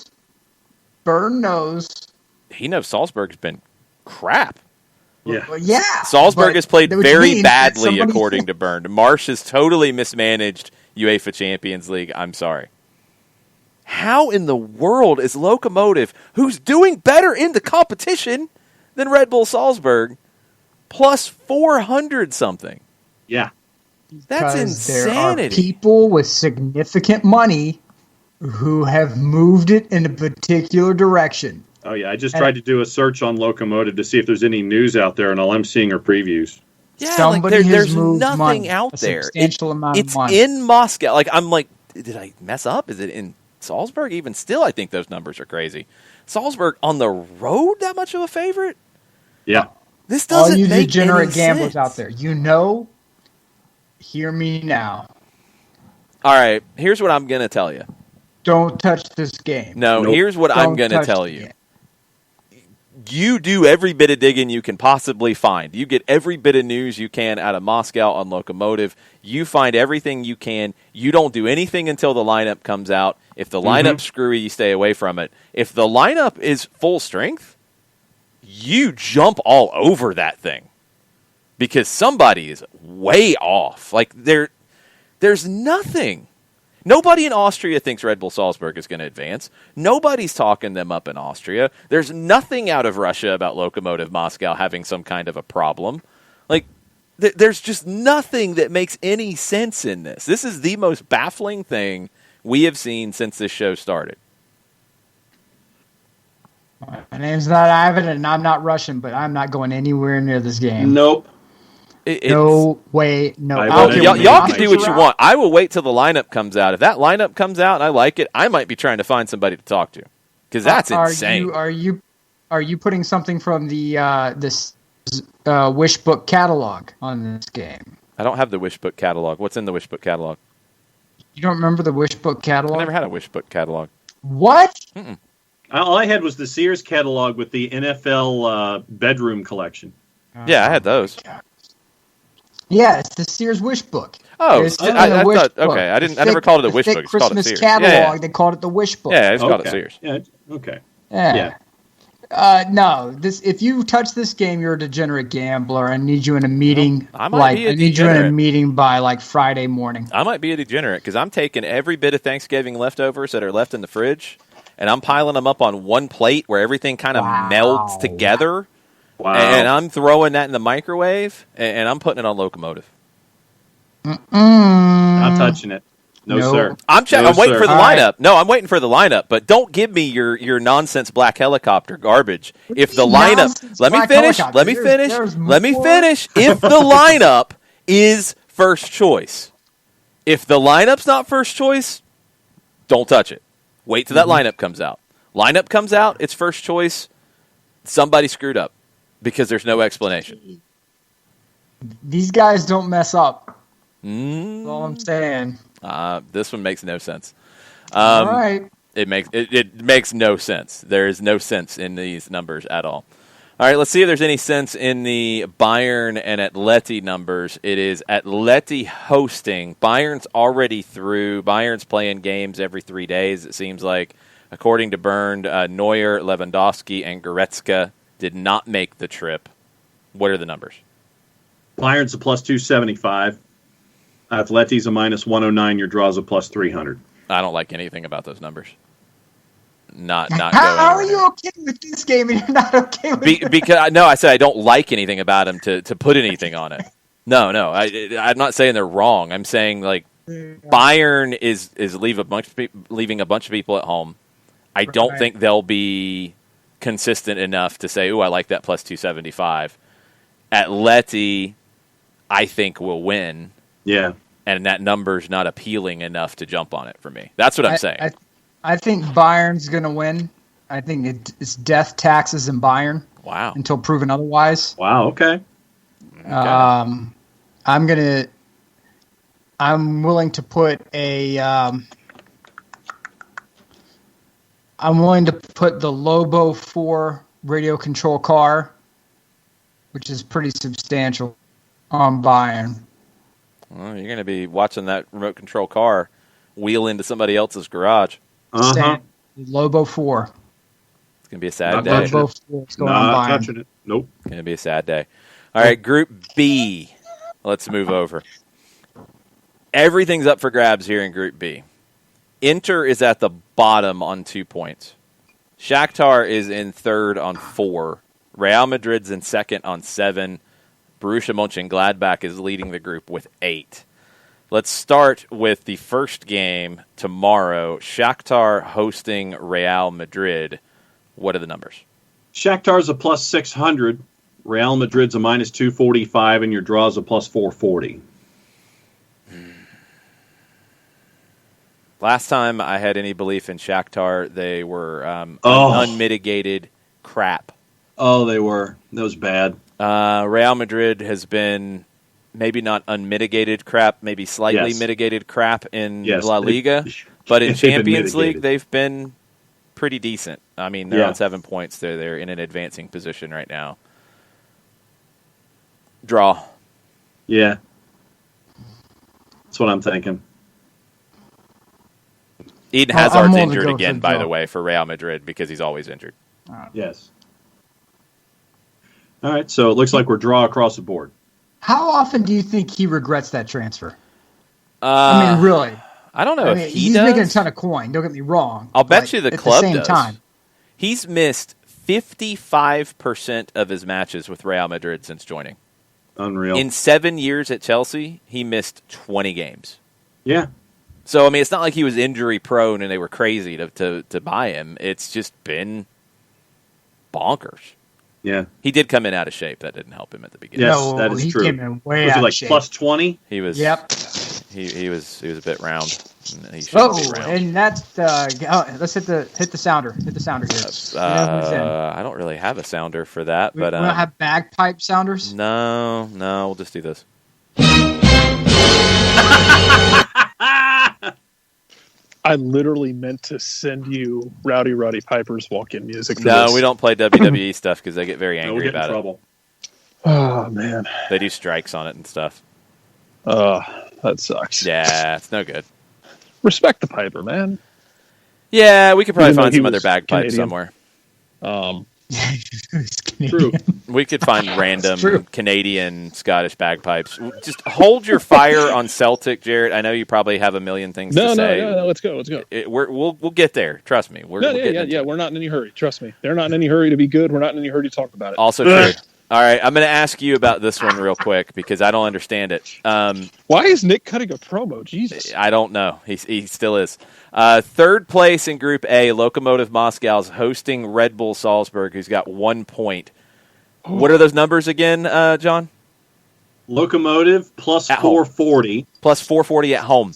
He knows Salzburg's been crap. Yeah. Well, yeah. Salzburg has played very badly, according to Byrne. Marsh has totally mismanaged UEFA Champions League. I'm sorry. How in the world is Lokomotiv, who's doing better in the competition than Red Bull Salzburg, plus 400 something? Yeah. That's insanity. There are people with significant money who have moved it in a particular direction. Oh, yeah. I just tried to do a search on Locomotive to see if there's any news out there, and all I'm seeing are previews. Yeah, like there's nothing out there. Substantial amount of money. It's in Moscow. Like, I'm like, did I mess up? Is it in Salzburg? Even still, I think those numbers are crazy. Salzburg on the road, that much of a favorite? Yeah. This doesn't make any sense. All you degenerate gamblers out there, hear me now. All right, here's what I'm going to tell you. Don't touch this game. No, here's what I'm going to tell you. You do every bit of digging you can possibly find. You get every bit of news you can out of Moscow on Lokomotiv. You find everything you can. You don't do anything until the lineup comes out. If the lineup's screwy, you stay away from it. If the lineup is full strength, you jump all over that thing because somebody is way off. Like, there's nothing. Nobody in Austria thinks Red Bull Salzburg is going to advance. Nobody's talking them up in Austria. There's nothing out of Russia about Lokomotiv Moscow having some kind of a problem. Like, there's just nothing that makes any sense in this. This is the most baffling thing we have seen since this show started. My name's not Ivan, and I'm not Russian, but I'm not going anywhere near this game. Nope. No way, no. Y'all can do what you want. I will wait till the lineup comes out. If that lineup comes out and I like it, I might be trying to find somebody to talk to because that's insane. Are you putting something from the this wish book catalog on this game? I don't have the wish book catalog. What's in the wish book catalog? You don't remember the wish book catalog? I never had a wish book catalog. What? Mm-mm. All I had was the Sears catalog with the NFL bedroom collection. Yeah, I had those. Yeah, it's the Sears Wish Book. Oh, I thought. Okay, I never called it a Wish Book. It's called it Christmas Sears. catalog. Yeah. They called it the Wish Book. Yeah, it's called it Sears. Yeah. Okay. Yeah. No, if you touch this game, you're a degenerate gambler. I need you in a meeting. I need you in a meeting by like Friday morning. I might be a degenerate because I'm taking every bit of Thanksgiving leftovers that are left in the fridge, and I'm piling them up on one plate where everything kind of melds together. Wow. And I'm throwing that in the microwave, and I'm putting it on Lokomotiv. Not touching it. No, sir. I'm waiting for the lineup. No, I'm waiting for the lineup. But don't give me your nonsense black helicopter garbage. If the lineup, let me finish. If the lineup is first choice, if the lineup's not first choice, don't touch it. Wait till that lineup comes out. Lineup comes out, it's first choice. Somebody screwed up because there's no explanation. These guys don't mess up. That's all I'm saying. This one makes no sense. All right. It makes no sense. There is no sense in these numbers at all. All right, let's see if there's any sense in the Bayern and Atleti numbers. It is Atleti hosting. Bayern's already through. Bayern's playing games every 3 days, it seems like. According to Bernd, Neuer, Lewandowski, and Goretzka did not make the trip. What are the numbers? Bayern's a plus 275. Atleti's a minus 109. Your draw's a plus 300. I don't like anything about those numbers. Not How are you okay with this game and you're not okay with it? Because no, I said I don't like anything about them to put anything on it. No, I'm not saying they're wrong. I'm saying like Bayern is leaving a bunch of people at home. I don't think they'll be consistent enough to say, "Ooh, I like that plus 275." Atleti, I think, will win. Yeah, and that number's not appealing enough to jump on it for me. That's what I'm saying. I think Bayern's going to win. I think it's death taxes in Bayern. Wow. Until proven otherwise. Wow. Okay. I'm willing to put the Lobo 4 radio control car, which is pretty substantial, on Bayern. Well, you're going to be watching that remote control car wheel into somebody else's garage. Lobo 4. It's going to be a sad day. Lobo 4 is going on Bayern. Not touching it. Nope. It's going to be a sad day. All right, Group B. Let's move over. Everything's up for grabs here in Group B. Inter is at the bottom on 2 points. Shakhtar is in third on 4. Real Madrid's in second on 7. Borussia Mönchengladbach is leading the group with 8. Let's start with the first game tomorrow. Shakhtar hosting Real Madrid. What are the numbers? Shakhtar's a plus 600. Real Madrid's a minus 245, and your draw's a plus 440. Last time I had any belief in Shakhtar, they were unmitigated crap. Oh, they were. That was bad. Real Madrid has been maybe not unmitigated crap, maybe slightly mitigated crap in La Liga. But in Champions League, they've been pretty decent. I mean, they're on 7 points. They're in an advancing position right now. Draw. Yeah. That's what I'm thinking. Eden Hazard's injured again, by the way, for Real Madrid because he's always injured. Yes. All right, so it looks like we're draw across the board. How often do you think he regrets that transfer? I mean, really. I don't know if he's making a ton of coin. Don't get me wrong. I'll bet you the club does. At the same time, he's missed 55% of his matches with Real Madrid since joining. Unreal. In 7 years at Chelsea, he missed 20 games. Yeah. So, I mean, it's not like he was injury prone and they were crazy to buy him. It's just been bonkers. Yeah. He did come in out of shape. That didn't help him at the beginning. Yes, that is true. He came in way out of shape. Plus 20? He was. Yep. He was a bit round. He be round. And that's let's hit the sounder. Hit the sounder here. I don't really have a sounder for that, but we don't have bagpipe sounders. No, we'll just do this. I literally meant to send you Rowdy Roddy Piper's walk-in music. No, we don't play WWE stuff because they get very angry about it. Oh man, they do strikes on it and stuff. That sucks. Yeah, it's no good. Respect the Piper, man. Yeah, we could probably find some other bagpipes somewhere. True. We could find random Canadian, Scottish bagpipes. Just hold your fire on Celtic, Jarrett. I know you probably have a million things to say. No, let's go. We'll get there. Trust me. We're not in any hurry. Trust me. They're not in any hurry to be good. We're not in any hurry to talk about it. Also true. All right, I'm going to ask you about this one real quick because I don't understand it. Why is Nick cutting a promo? Jesus. I don't know. He still is. Third place in Group A, Lokomotiv Moscow's hosting Red Bull Salzburg, who's got 1 point. What are those numbers again, John? Lokomotiv plus at 440. Home. Plus 440 at home.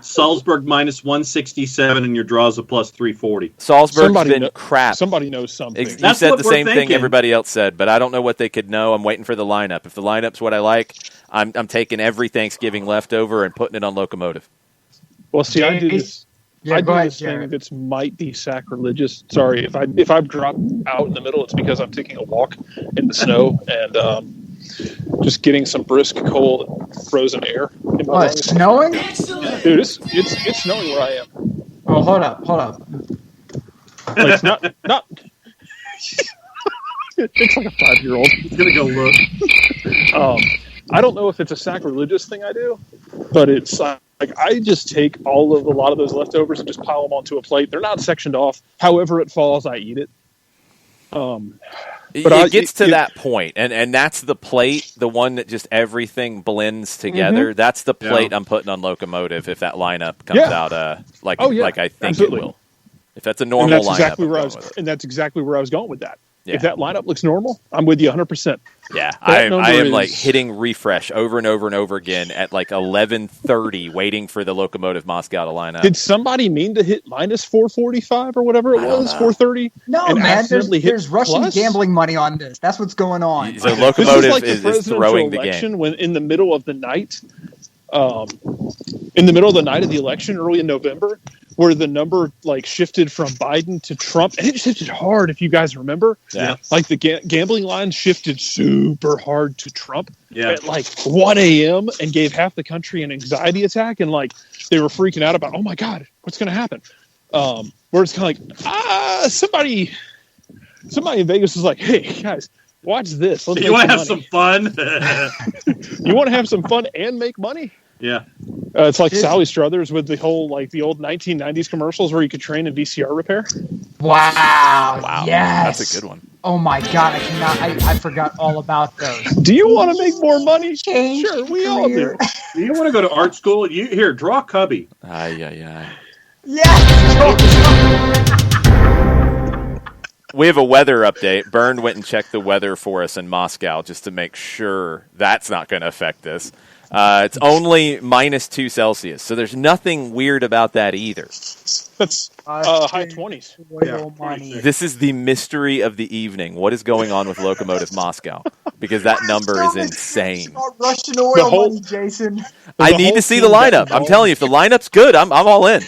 Salzburg minus 167, and your draw's a plus 340. Salzburg's been crap. Somebody knows something. You said the same thing everybody else said, but I don't know what they could know. I'm waiting for the lineup. If the lineup's what I like, I'm taking every Thanksgiving leftover and putting it on Lokomotiv. Well, see, I do this. Yeah, I go do ahead, this thing Jared. that might be sacrilegious. Sorry, if I've dropped out in the middle, it's because I'm taking a walk in the snow and just getting some brisk, cold, frozen air in my Oh, it's lungs. snowing? Dude, it's snowing where I am. Oh, hold up. Like, it's not. It's like a 5-year-old. He's gonna go look. I don't know if it's a sacrilegious thing I do, but it's like I just take a lot of those leftovers and just pile them onto a plate. They're not sectioned off. However it falls, I eat it. It gets to that point, and that's the plate, the one that just everything blends together. Mm-hmm. That's the plate I'm putting on Locomotive if that lineup comes out like I think absolutely. it will. If that's a normal and that's lineup, exactly I'm where I going was, with it. and that's exactly where I was going with that. Yeah. If that lineup looks normal, I'm with you 100%. Yeah, That I number am is- like hitting refresh over and over and over again at like 11:30, waiting for the Locomotive Moscow to line up. Did somebody mean to hit minus 445 or whatever it I don't was, know. 430? No, and man. accidentally hit There's Russian plus? gambling money on this. That's what's going on. So This Locomotive is like the is presidential throwing the election game. when in the middle of the night, in the middle of the night of the election, early in November, where the number like shifted from Biden to Trump, and it shifted hard. If you guys remember, Yeah. like the gambling line shifted super hard to Trump Yeah. at like 1 a.m. and gave half the country an anxiety attack, and like they were freaking out about, oh my god, what's going to happen? Where it's kind of like somebody in Vegas was like, hey guys, watch this. Let's You want to have money. some fun? You want to have some fun and make money? Yeah. It's like Sally Struthers with the whole like the old 1990s commercials where you could train in VCR repair. Wow. Wow, Yes. that's a good one. Oh my god, I forgot all about those. Do you want to make more money? Change Sure, we all do. career. You want to go to art school? Here, draw Cubby. Ay. Yes. We have a weather update. Byrne went and checked the weather for us in Moscow just to make sure that's not going to affect this. It's only -2 Celsius, so there's nothing weird about that either. That's high 20s. Oil money. This is the mystery of the evening. What is going on with Locomotive Moscow? Because that number is insane. Russian oil The whole- money, Jason. I The need whole to see the team got lineup. I'm involved. telling you, if the lineup's good, I'm all in.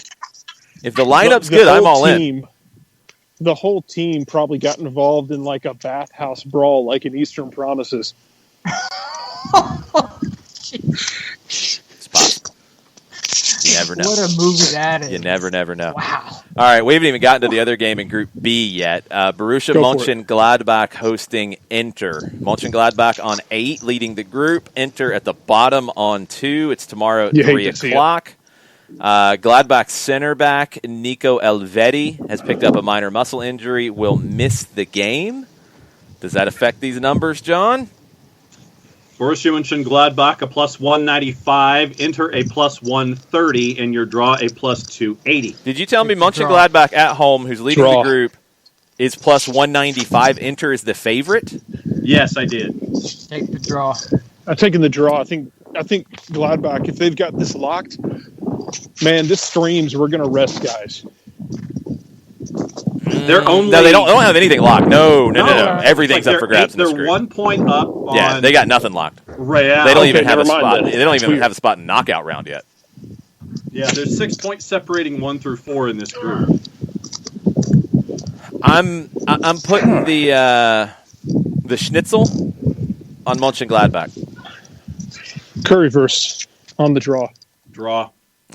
If the lineup's good, I'm all in. The whole team probably got involved in like a bathhouse brawl, like in Eastern Promises. It's possible. You never know. What a movie that is. You never know. Wow. All right, we haven't even gotten to the other game in Group B yet. Borussia Go for it. Mönchengladbach hosting Inter. Mönchengladbach on 8, leading the group. Inter at the bottom on 2. It's tomorrow at You hate 3 to see it. o'clock. Gladbach center back Nico Elvedi has picked up a minor muscle injury, will miss the game. Does that affect these numbers, John? Borussia Mönchengladbach a +195, Inter a +130, and your draw a +280. Did you tell me It's a draw. Mönchengladbach at home, who's leading Draw. the group, is +195? Inter is the favorite? Yes, I did. Take the draw. I'm taking the draw. I think Gladbach, if they've got this locked, man, this screams we're going to rest guys. They're only No, they don't have anything locked. No. Everything's Like up for grabs in this They're group. 1 point up on Yeah, they got nothing locked. Real. They don't Okay, even have a never mind spot. then. They don't That's even weird. have a spot in knockout round yet. Yeah, there's 6 points separating 1 through 4 in this group. I'm putting the schnitzel on Mönchengladbach. Curryverse on the draw. Draw.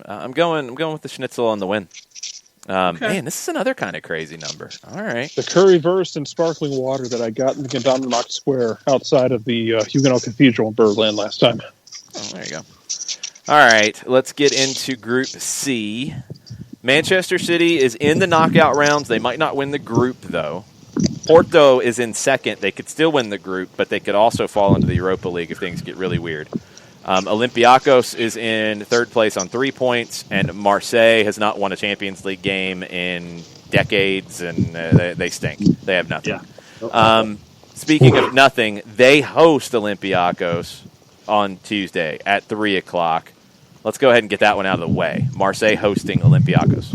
I'm going with the schnitzel on the win. Man, this is another kind of crazy number. All right. The Curryverse and sparkling water that I got in the Gendarmenmarkt Square outside of the Huguenot Cathedral in Berlin last time. Oh, there you go. All right, let's get into Group C. Manchester City is in the knockout rounds. They might not win the group, though. Porto is in second. They could still win the group, but they could also fall into the Europa League if things get really weird. Olympiacos is in third place on 3 points, and Marseille has not won a Champions League game in decades, and they stink. They have nothing. Yeah. Speaking of nothing, they host Olympiacos on Tuesday at 3 o'clock. Let's go ahead and get that one out of the way. Marseille hosting Olympiacos.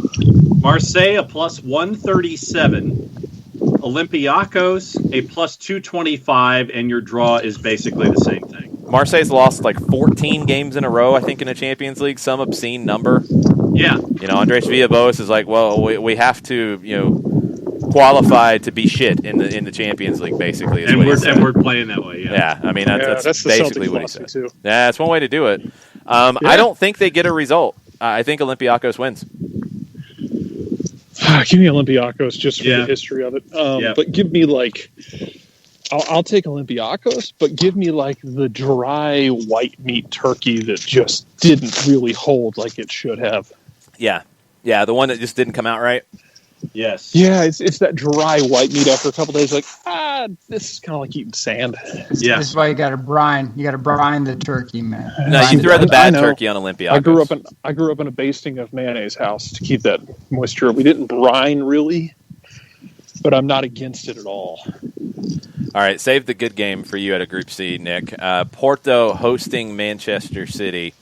Marseille a +137, Olympiacos a +225, and your draw is basically the same thing. Marseille's lost like 14 games in a row, I think, in the Champions League. Some obscene number. Yeah. Andres Villalobos is like, well, we have to, qualify to be shit in the Champions League, basically. And we're playing that way. Yeah. I mean, that's basically what he said. Too. Yeah, that's one way to do it. I don't think they get a result. I think Olympiacos wins. Give me Olympiacos just for the history of it. But give me I'll take Olympiacos, but give me the dry white meat turkey that just didn't really hold like it should have. Yeah, the one that just didn't come out right. Yes. Yeah, it's that dry white meat after a couple days. This is kind of like eating sand. Yeah, this is why you got to brine. You got to brine the turkey, man. No, you throw the bad turkey on Olympiacos. I grew up in a basting of mayonnaise house to keep that moisture. We didn't brine really, but I'm not against it at all. All right, save the good game for you at a Group C, Nick. Porto hosting Manchester City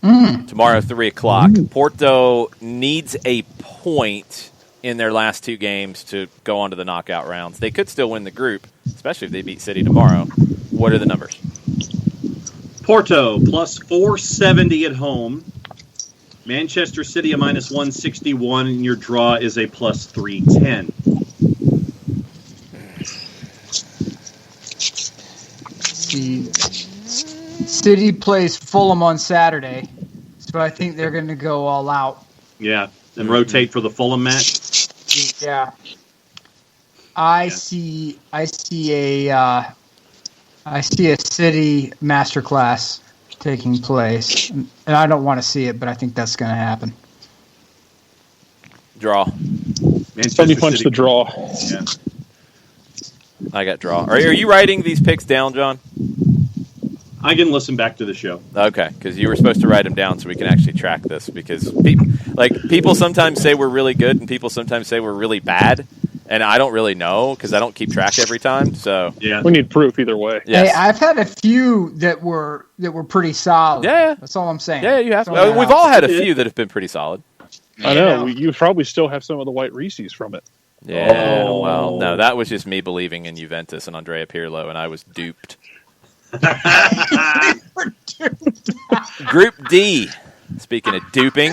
tomorrow, 3:00. Porto needs a point in their last two games to go on to the knockout rounds. They could still win the group, especially if they beat City tomorrow. What are the numbers? Porto plus 470 at home. Manchester City a minus 161, and your draw is a plus 310. City plays Fulham on Saturday, so I think they're going to go all out. Yeah, and rotate for the Fulham match. Yeah, I see a City masterclass taking place, and I don't want to see it, but I think that's going to happen. Draw. Somebody punch the draw. Yeah. I got draw. Are you writing these picks down, John? I can listen back to the show. Okay, because you were supposed to write them down so we can actually track this. Because people sometimes say we're really good, and people sometimes say we're really bad, and I don't really know because I don't keep track every time. So yeah, we need proof either way. Yes. Hey, I've had a few that were pretty solid. Yeah, that's all I'm saying. Yeah, you have. We've all had a few that have been pretty solid. I know. You probably still have some of the white Reese's from it. Yeah. Well, no, that was just me believing in Juventus and Andrea Pirlo, and I was duped. Group D. Speaking of duping,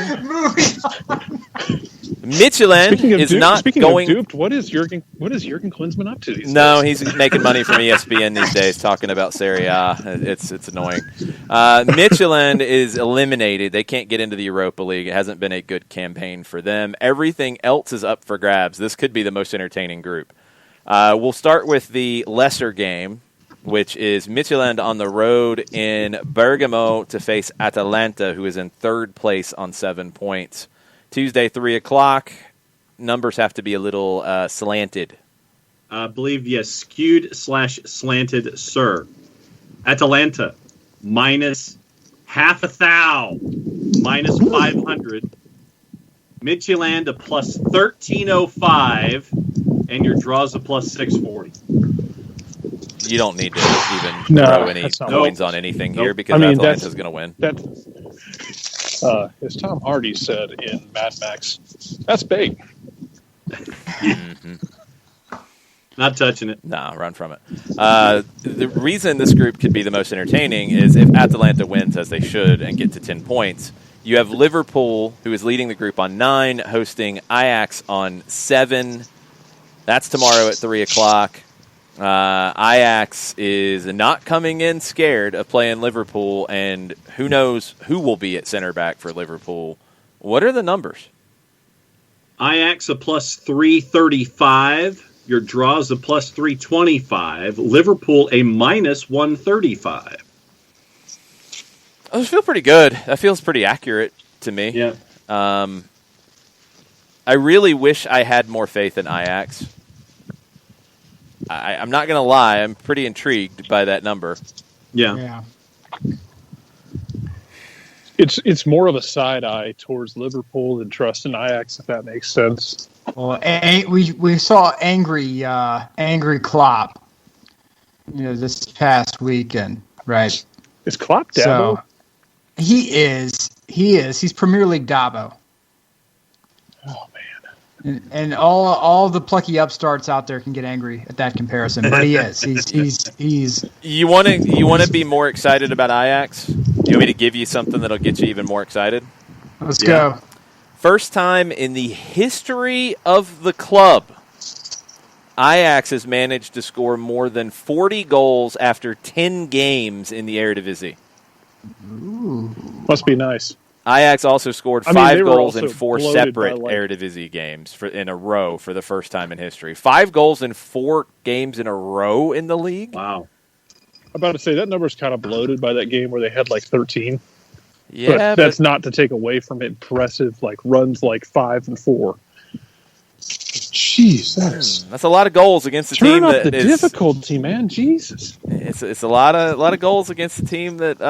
Michelin is not going. Of duped, what is Jurgen Klinsmann up to these days? No, he's making money from ESPN these days, talking about Serie A. It's annoying. Michelin is eliminated. They can't get into the Europa League. It hasn't been a good campaign for them. Everything else is up for grabs. This could be the most entertaining group. We'll start with the lesser game, which is Michelin on the road in Bergamo to face Atalanta, who is in third place on 7 points. Tuesday, 3:00. Numbers have to be a little slanted. I believe, yes, skewed/slanted, sir. Atalanta, minus half a thou, minus 500. Michelin to plus 1305, and your draw's a plus 640. You don't need to even throw any coins on anything here because Atalanta's going to win. As Tom Hardy said in Mad Max, that's big. Mm-hmm. Not touching it. Nah, run from it. The reason this group could be the most entertaining is if Atalanta wins, as they should, and get to 10 points. You have Liverpool, who is leading the group on 9, hosting Ajax on 7. That's tomorrow at 3:00. Ajax is not coming in scared of playing Liverpool, and who knows who will be at center back for Liverpool. What are the numbers? Ajax a plus 335. Your draw's a plus 325. Liverpool a minus 135. Those feel pretty good. That feels pretty accurate to me. Yeah. I really wish I had more faith in Ajax. I'm not going to lie. I'm pretty intrigued by that number. Yeah. It's more of a side eye towards Liverpool than trust in Ajax, if that makes sense. Well, we saw angry Klopp, this past weekend, right? Is Klopp Dabo? So, he is. He's Premier League Dabo. Oh man! And all the plucky upstarts out there can get angry at that comparison, but he is. He's. You want to be more excited about Ajax? You want me to give you something that'll get you even more excited? Let's go. First time in the history of the club, Ajax has managed to score more than 40 goals after 10 games in the Eredivisie. Ooh. Must be nice. Ajax also scored 5 goals in 4 bloated separate Eredivisie games in a row for the first time in history. 5 goals in 4 games in a row in the league? Wow. I'm about to say that number's kind of bloated by that game where they had like 13. Yeah, but that's not to take away from impressive runs like 5 and 4. Jeez, that's a lot of goals against a team turn up that the is difficulty, man. Jesus, it's a lot of goals against a team that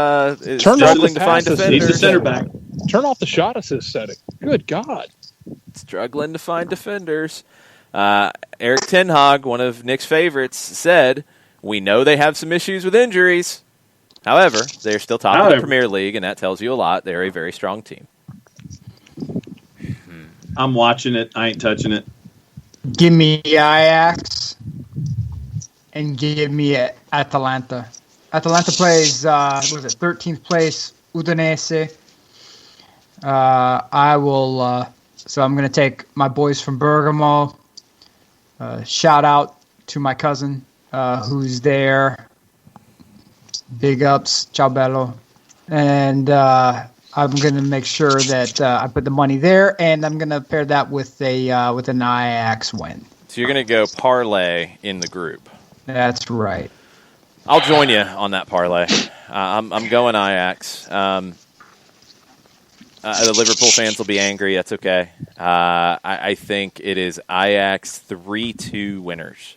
is Turn struggling to off the find passes. defenders. Needs a center back. Turn off the shot assist setting. Good God, Struggling to find defenders. Eric Ten Hag, one of Nick's favorites, said, "We know they have some issues with injuries. However, they're still top of the Premier League, and that tells you a lot. They're a very strong team." I'm watching it. I ain't touching it. Give me Ajax and give me Atalanta. Atalanta plays, 13th place, Udinese. I will, so I'm going to take my boys from Bergamo. Shout out to my cousin who's there. Big ups, ciao bello. And I'm going to make sure that I put the money there, and I'm going to pair that with an Ajax win. So you're going to go parlay in the group. That's right. I'll join you on that parlay. I'm going Ajax. The Liverpool fans will be angry. That's okay. I think it is Ajax 3-2 winners.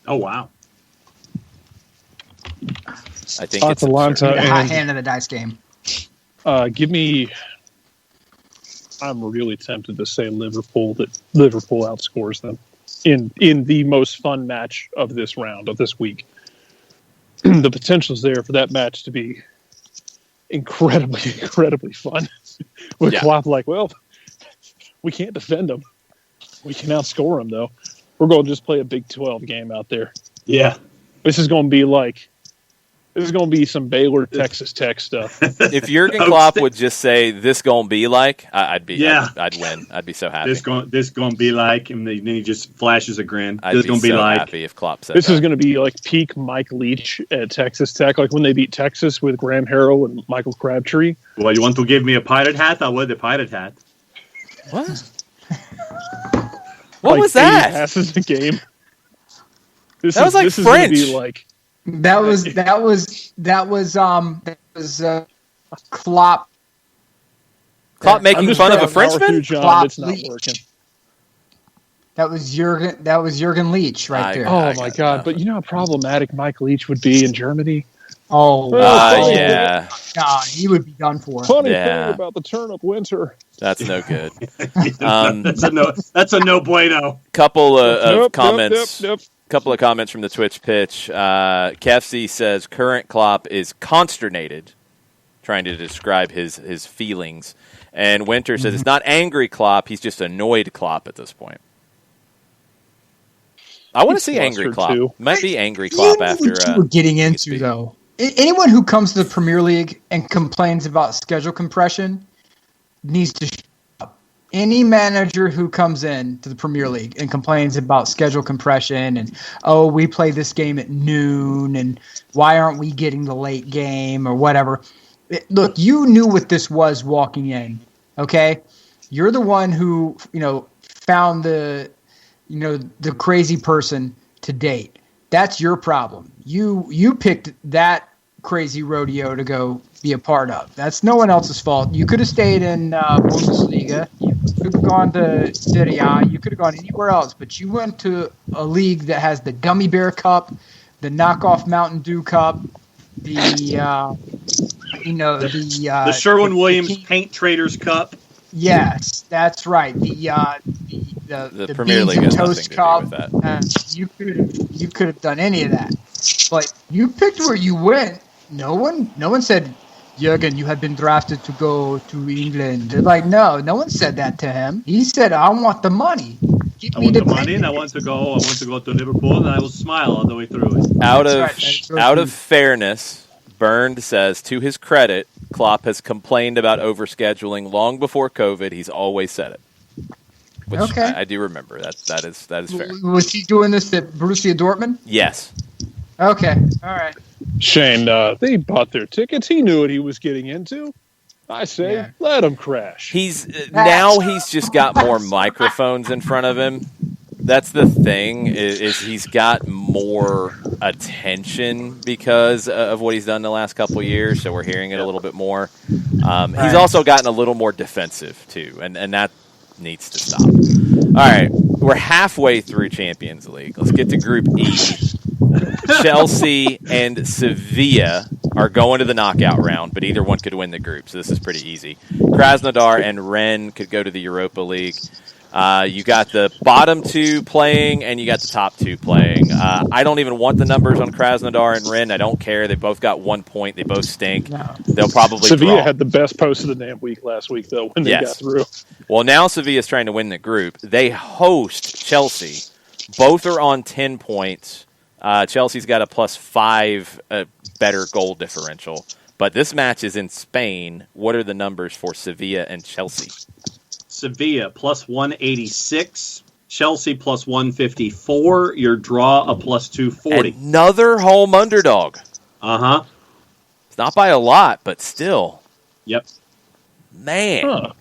Oh, wow. I think it's Atalanta The hot hand of the dice game. give me. I'm really tempted to say Liverpool outscores them in the most fun match of this round of this week. The potential's there for that match to be incredibly fun. With Klopp well, we can't defend them. We can outscore them though. We're going to just play a Big 12 game out there. Yeah. This is going to be some Baylor Texas Tech stuff. If Jurgen Klopp would just say this gonna be like, I'd win. I'd be so happy. This gonna be like, and then he just flashes a grin. I'd be so happy if Klopp said this that. is going to be like peak Mike Leach at Texas Tech, like when they beat Texas with Graham Harrell and Michael Crabtree. Well, you want to give me a pirate hat? I wear the pirate hat. What? What was that? Passes a game. That was like French. Is be like, That was Klopp. Klopp making fun of a Frenchman? John, it's not working. That was Jurgen Leach right there. Oh my God! But you know how problematic Mike Leach would be in Germany. Yeah. Nah, he would be done for. Funny thing about the turnip winter. That's no good. That's a no bueno. Couple of comments. Couple of comments from the Twitch pitch. Kefsey says current Klopp is consternated, trying to describe his feelings. And Winter says it's not angry Klopp, he's just annoyed Klopp at this point. I want to see angry Klopp. Too. Might be angry Klopp after. What you were getting into though. Anyone who comes to the Premier League and complains about schedule compression needs to shut up. Any manager who comes in to the Premier League and complains about schedule compression and, we play this game at noon and why aren't we getting the late game or whatever. Look, you knew what this was walking in, okay? You're the one who, found the crazy person to date. That's your problem. You picked that crazy rodeo to go be a part of. That's no one else's fault. You could have stayed in Bundesliga. You could have gone to Serie A. You could have gone anywhere else, but you went to a league that has the Gummy Bear Cup, the knockoff Mountain Dew Cup, the Sherwin-Williams Paint Traders Cup. Yes, that's right. The Premier Beans League and has Toast nothing to do Cup. with that. You could have done any of that, but you picked where you went. No one said, Jurgen, you have been drafted to go to England. They're like, no one said that to him. He said, I want the money. I want the money, and I want to go to Liverpool, and I will smile all the way through it. Out of fairness, Bernd says, to his credit, Klopp has complained about overscheduling long before COVID. He's always said it. Which Okay. I do remember. That is fair. Was he doing this at Borussia Dortmund? Yes. Okay. All right. Shane, they bought their tickets. He knew what he was getting into. I say, let him crash. He's just got more microphones in front of him. That's the thing, is he's got more attention because of what he's done the last couple of years, so we're hearing it a little bit more. He's also gotten a little more defensive, too, and that needs to stop. All right, we're halfway through Champions League. Let's get to Group E. Chelsea and Sevilla are going to the knockout round, but either one could win the group, so this is pretty easy. Krasnodar and Rennes could go to the Europa League. You got the bottom two playing, and you got the top two playing. I don't even want the numbers on Krasnodar and Rennes. I don't care. They both got 1 point. They both stink. No. They'll probably Sevilla draw. had the best post of the damn week last week, though, when they got through. Well, now Sevilla's trying to win the group. They host Chelsea. Both are on 10 points. Chelsea's got a +5 better goal differential. But this match is in Spain. What are the numbers for Sevilla and Chelsea? Sevilla +186, Chelsea +154, your draw a +240. Another home underdog. Uh-huh. It's not by a lot, but still. Yep. Man. Huh.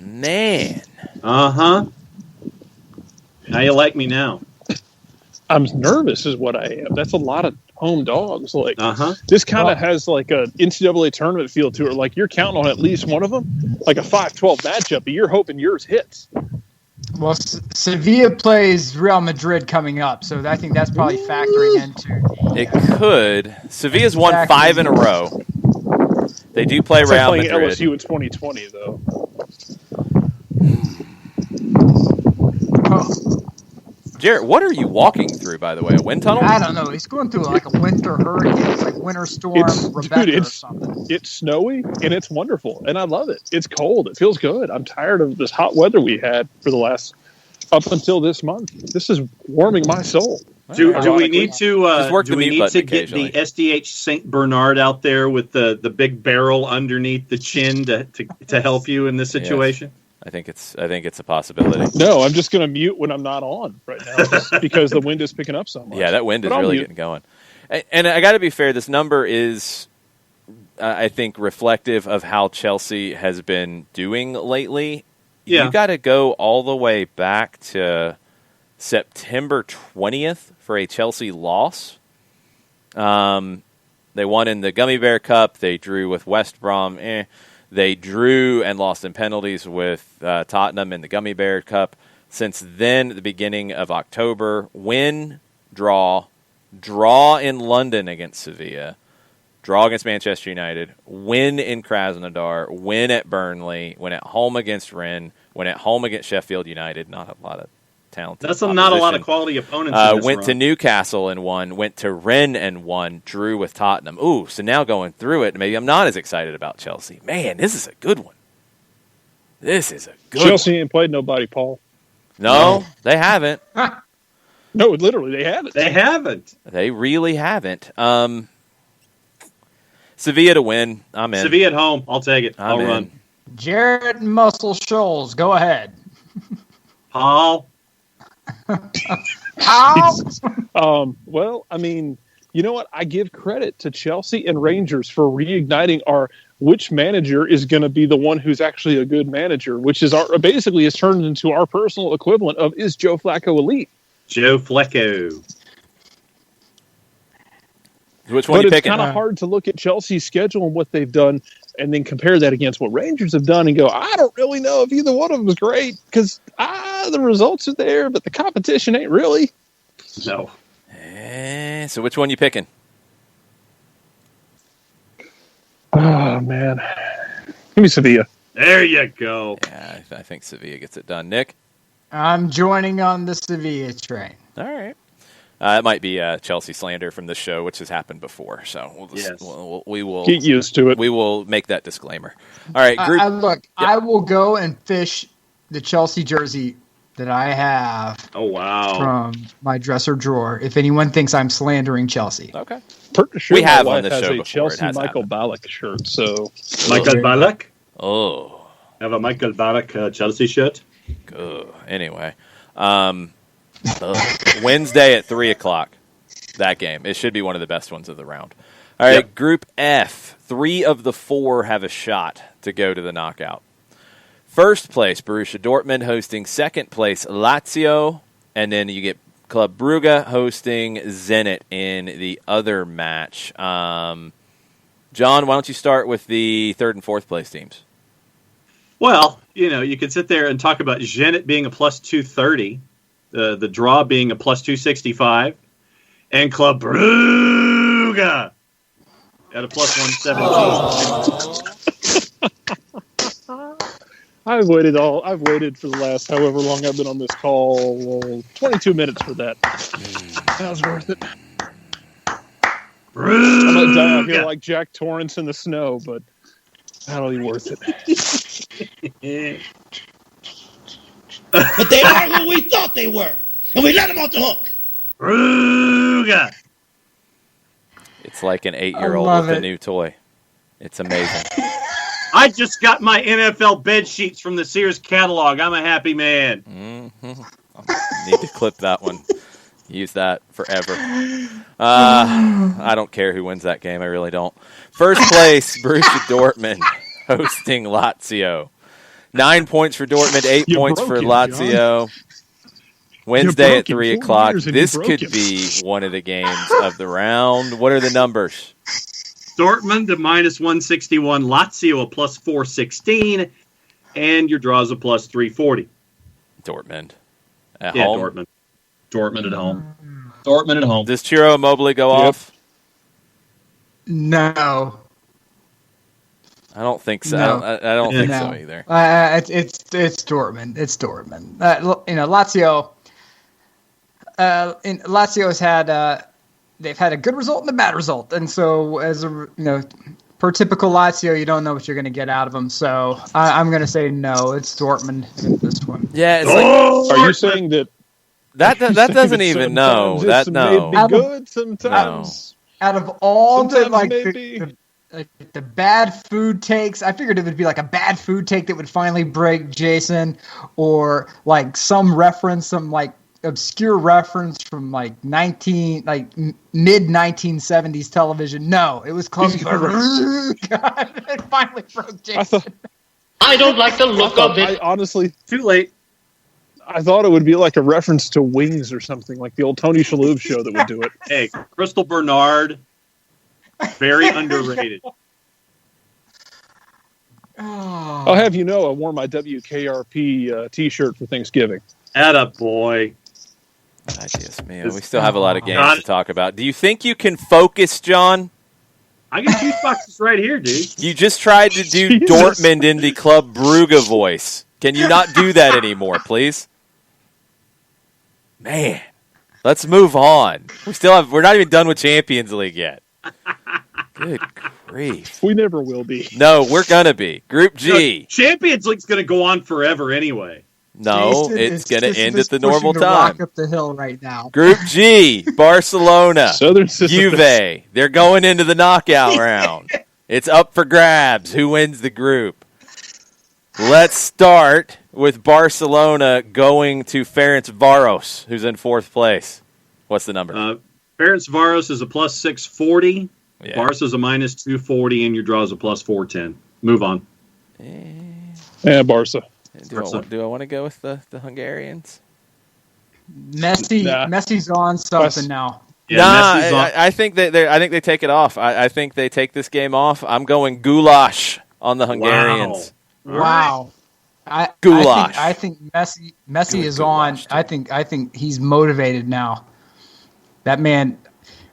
Man. Uh-huh. How you like me now? I'm nervous is what I am. That's a lot of home dogs. Like This kind of has like a NCAA tournament feel to it. Like you're counting on at least one of them, like a 5-12 matchup, but you're hoping yours hits. Well, Sevilla plays Real Madrid coming up, so I think that's probably factoring into. It could. Sevilla's won 5 in a row. They do play It's Real like playing Madrid. LSU in 2020, though. Jarrett, what are you walking through, by the way? A wind tunnel? I don't know. He's going through like a winter hurricane. It's like winter storm Rebecca or something. It's snowy, and it's wonderful, and I love it. It's cold. It feels good. I'm tired of this hot weather we had for the last up until this month. This is warming my soul. Do we need to get the SDH St. Bernard out there with the big barrel underneath the chin to help you in this situation? Yes. I think it's a possibility. No, I'm just going to mute when I'm not on right now, just because the wind is picking up so much. Yeah, that wind is really getting going. And I got to be fair, this number is, I think, reflective of how Chelsea has been doing lately. Yeah. You got to go all the way back to September 20th for a Chelsea loss. They won in the Gummy Bear Cup. They drew with West Brom. They drew and lost in penalties with Tottenham in the Gummy Bear Cup. Since then, at the beginning of October, win, draw in London against Sevilla, draw against Manchester United, win in Krasnodar, win at Burnley, win at home against Rennes, win at home against Sheffield United. Not a lot of talented That's not a lot of quality opponents. Went to Newcastle and won, went to Rennes and won, drew with Tottenham. Ooh, so now going through it, maybe I'm not as excited about Chelsea. Man, this is a good one. Chelsea ain't played nobody, Paul. No, they haven't. No, literally, they haven't. They haven't. They really haven't. Sevilla to win. I'm in. Sevilla at home. I'll take it. I'll run. Jarrett Muscle Shoals, go ahead. Paul. Well, I mean, you know what? I give credit to Chelsea and Rangers for reigniting our which manager is going to be the one who's actually a good manager, which is basically has turned into our personal equivalent of is Joe Flacco elite? Joe Flacco. Which one? But it's kind of hard to look at Chelsea's schedule and what they've done, and then compare that against what Rangers have done, and go, I don't really know if either one of them is great because the results are there, but the competition ain't really. No. So which one you picking? Oh man, give me Sevilla. There you go. Yeah, I think Sevilla gets it done. Nick, I'm joining on the Sevilla train. All right. It might be Chelsea slander from this show, which has happened before. So we will get used to it. We will make that disclaimer. All right, group. I will go and fish the Chelsea jersey that I have Oh, wow. from my dresser drawer. If anyone thinks I'm slandering Chelsea. Okay. Pretty sure We my have on wife this has show a before. Chelsea It has Michael happened. Ballack shirt, so Michael Ballack? Oh. Have a Michael Ballack Chelsea shirt? Anyway. Wednesday at 3 o'clock. That game. It should be one of the best ones of the round. All right, Yep. Group F. 3 of the 4 have a shot to go to the knockout. First place, Borussia Dortmund hosting second place, Lazio. And then you get Club Brugge hosting Zenit in the other match. John, why don't you start with the third and fourth place teams? Well, you could sit there and talk about Zenit being a plus 230, the draw being a plus 265, and Club Brugge at a plus 117. I've waited for the last however long I've been on this call, 22 minutes for that. That was worth it. I might die out here like Jack Torrance in the snow, but that'll be worth it. But they are who we thought they were, and we let them off the hook. Brugge. It's like an 8-year-old love with a it. new toy. It's amazing. I just got my NFL bed sheets from the Sears catalog. I'm a happy man. Need to clip that one. Use that forever. I don't care who wins that game. I really don't. First place, Borussia Dortmund hosting Lazio. 9 points for Dortmund, 8 You're points for broken, Lazio. Wednesday at broken. 3 4 o'clock. years and This you're could broken. be one of the games of the round. What are the numbers? Dortmund a minus 161, Lazio a plus 416, and your draw's a plus 340. Dortmund at Yeah, home. Dortmund. Dortmund at home. Dortmund at home. Does Ciro Immobile go off? No. I don't think so. No. I don't think so No. either. It's Dortmund. It's Dortmund. Lazio. Lazio's had they've had a good result and a bad result, and so per typical Lazio, you don't know what you're going to get out of them. So I'm going to say no. It's Dortmund in this one. Yeah, it's Are you saying that? that doesn't even know. Sometimes That it's no. maybe good sometimes. Out of all the Sometimes maybe. the bad food takes, I figured it would be like a bad food take that would finally break Jason, or like some reference, some like obscure reference from like mid 1970s television. No, it was Club Brugge. God, it finally broke Jason. I don't like the look of I it. honestly, Too late. I thought it would be like a reference to Wings or something, like the old Tony Shalhoub show that would do it. Hey, Crystal Bernard, very underrated. I'll have you know, I wore my WKRP T-shirt for Thanksgiving. Atta boy. Yes, man. We still have a lot of games God. to talk about. Do you think you can focus, John? I got juice boxes right here, dude. You just tried to do Jesus. Dortmund in the Club Brugge voice. Can you not do that anymore, please? Man, let's move on. We're not even done with Champions League yet. Good grief. We never will be. No, we're gonna be. Group G. Champions League's going to go on forever anyway. No, Jason it's gonna Jason end is at the normal pushing the time. rock up the hill right now. Group G, Barcelona, Southern Sisters. Juve. They're going into the knockout round. It's up for grabs. Who wins the group? Let's start with Barcelona going to Ferencváros, who's in fourth place. What's the number? Ferencváros is a plus 640. Yeah. Barca's a minus 240, and your draw's a plus 410. Move on. Yeah, Barca. Do I want to go with the Hungarians? Messi, Nah. Messi's on something now. Yeah, Nah, Messi's on. I think I think they take it off. I think they take this game off. I'm going goulash on the Hungarians. Wow. Goulash. I think Messi Good is on. goulash, too. I think he's motivated now. That man,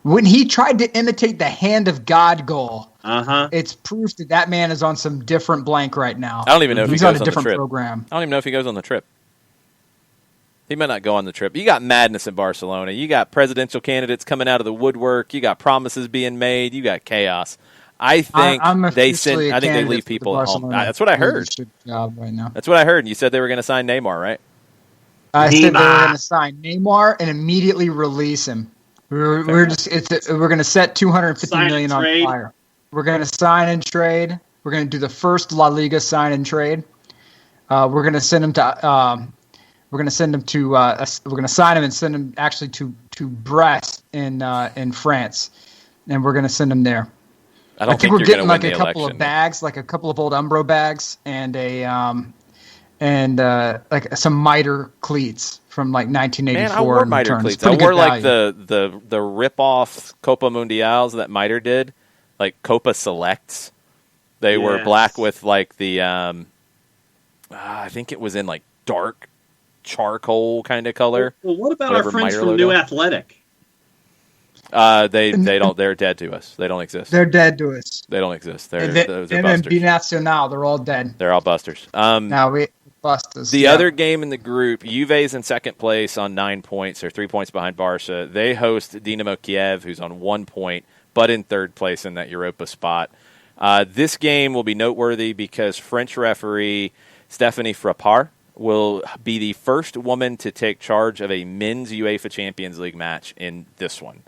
when he tried to imitate the hand of God goal, it's proof that man is on some different blank right now. I don't even know if he's he on goes a on the different trip. program. I don't even know if he goes on the trip. He might not go on the trip. You got madness in Barcelona. You got presidential candidates coming out of the woodwork. You got promises being made. You got chaos. I think I'm they officially a I think they candidate leave for the people at home. Barcelona That's what I heard. leadership job right now. That's what I heard. You said they were going to sign Neymar, right? I said they were Neymar. going to sign Neymar and immediately release him. We're going to set 250 Sign and million on trade. fire. We're going to sign and trade. We're going to do the first La Liga sign and trade. We're going to send him to. We're going to send him to. We're going to sign him and send him actually to Brest in France, and we're going to send him there. I think we're getting like a couple election. of bags, like a couple of old Umbro bags, and like some miter cleats from like 1984. Man, I wore miter returns. cleats. I Pretty wore good like value. the rip-off Copa Mundials that Miter did, like Copa Selects. They were Yes. black with like the, I think it was in like dark charcoal kind of color. Well, what about Whatever our friends Miter from logo. New Athletic? They don't. They're dead to us. They don't exist. They're dead to us. They don't exist. They're And then busters. Binacional, they're all dead. They're all busters. Now we bust us. The Yeah. other game in the group, Juve's in second place on 9 points, or 3 points behind Barca. They host Dinamo Kiev, who's on 1 point, but in third place in that Europa spot. This game will be noteworthy because French referee Stephanie Frappart will be the first woman to take charge of a men's UEFA Champions League match in this one.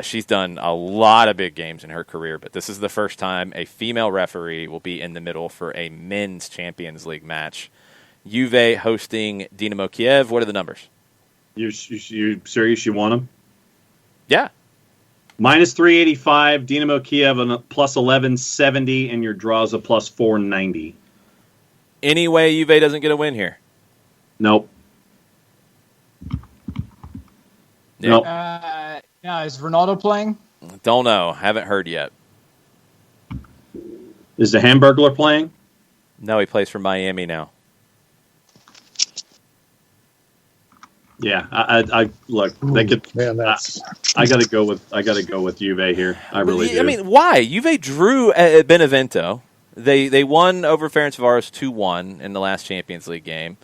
She's done a lot of big games in her career, but this is the first time a female referee will be in the middle for a men's Champions League match. Juve hosting Dinamo Kiev. What are the numbers? You serious? You want them? Yeah. Minus 385. Dinamo Kiev on a plus 1170, and your draw's a plus 490. Any way Juve doesn't get a win here? Nope. Yeah. Nope. Yeah, is Ronaldo playing? Don't know. Haven't heard yet. Is the Hamburglar playing? No, he plays for Miami now. Yeah, I look. They could. Man, that's I got to go with Juve here. I really do. I mean, why? Juve drew at Benevento. They won over Ferencváros 2-1 in the last Champions League game.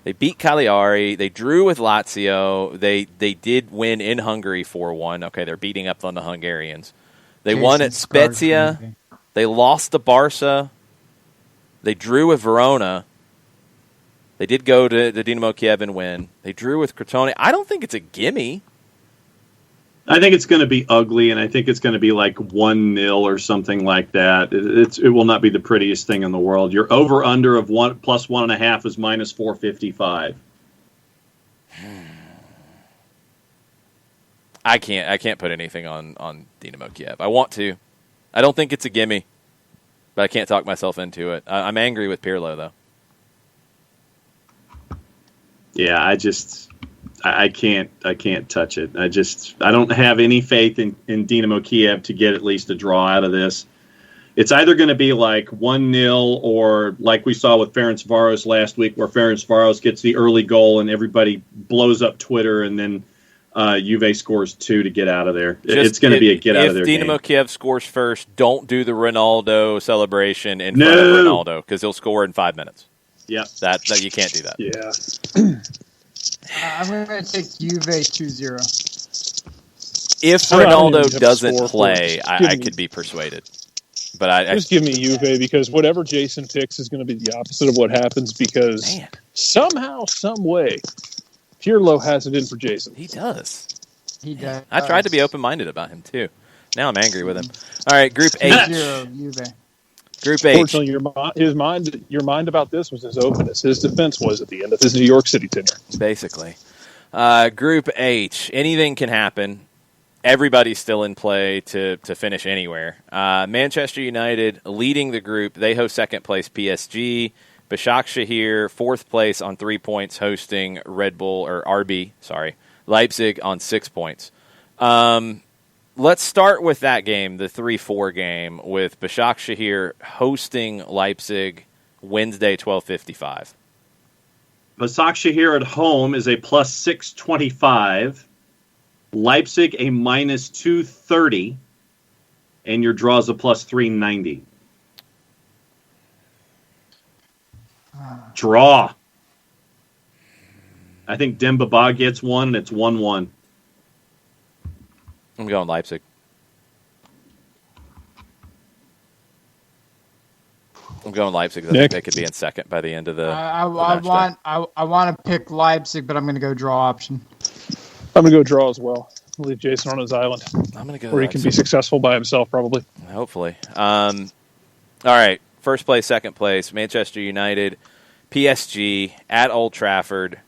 They beat Cagliari. They drew with Lazio. They did win in Hungary 4-1. Okay, they're beating up on the Hungarians. They won at Spezia. They lost to Barca. They drew with Verona. They did go to Dinamo Kiev and win. They drew with Crotone. I don't think it's a gimme. I think it's going to be ugly, and I think it's going to be like 1-0 or something like that. It will not be the prettiest thing in the world. Your over/under of one plus 1.5 is minus 455. I can't put anything on Dinamo Kiev. I want to. I don't think it's a gimme, but I can't talk myself into it. I'm angry with Pirlo though. Yeah, I can't touch it. I don't have any faith in Dinamo Kiev to get at least a draw out of this. It's either going to be like 1-0 or like we saw with Ferencváros last week, where Ferencváros gets the early goal and everybody blows up Twitter, and then Juve scores 2 to get out of there. It's going to be a get out of there game. If Dinamo Kiev scores first, don't do the Ronaldo celebration in front of Ronaldo because he'll score in 5 minutes. Yeah, that you can't do that. yeah. I'm going to take Juve 2-0. If I don't even Ronaldo have a doesn't score play, for it. I could be persuaded. But I Just give me Juve, because whatever Jason picks is going to be the opposite of what happens, because Man. somehow, some way, Pirlo has it in for Jason. he does. He does. I tried to be open-minded about him too. Now I'm angry with him. All right, Group H. 2-0 Juve. Group H. Fortunately, your mind about this was as open as his defense was at the end of his New York City tenure. Basically. Group H. Anything can happen. Everybody's still in play to finish anywhere. Manchester United leading the group. They host second place PSG. Başakşehir, fourth place on 3 points, hosting Red Bull, or RB, sorry, Leipzig on 6 points. Let's start with that game, the 3-4 game, with Başakşehir hosting Leipzig Wednesday, 12:55. Başakşehir at home is a plus 625. Leipzig a minus 230. And your draw's a plus 390. Draw. I think Demba Ba gets one, and it's 1-1. I'm going Leipzig. I'm going Leipzig. I think they could be in second by the end of the match day. I want to pick Leipzig, but I'm going to go draw option. I'm going to go draw as well. I'll leave Jason on his island. I'm going to go where he can be successful by himself, probably. Hopefully. All right. First place, second place, Manchester United, PSG at Old Trafford.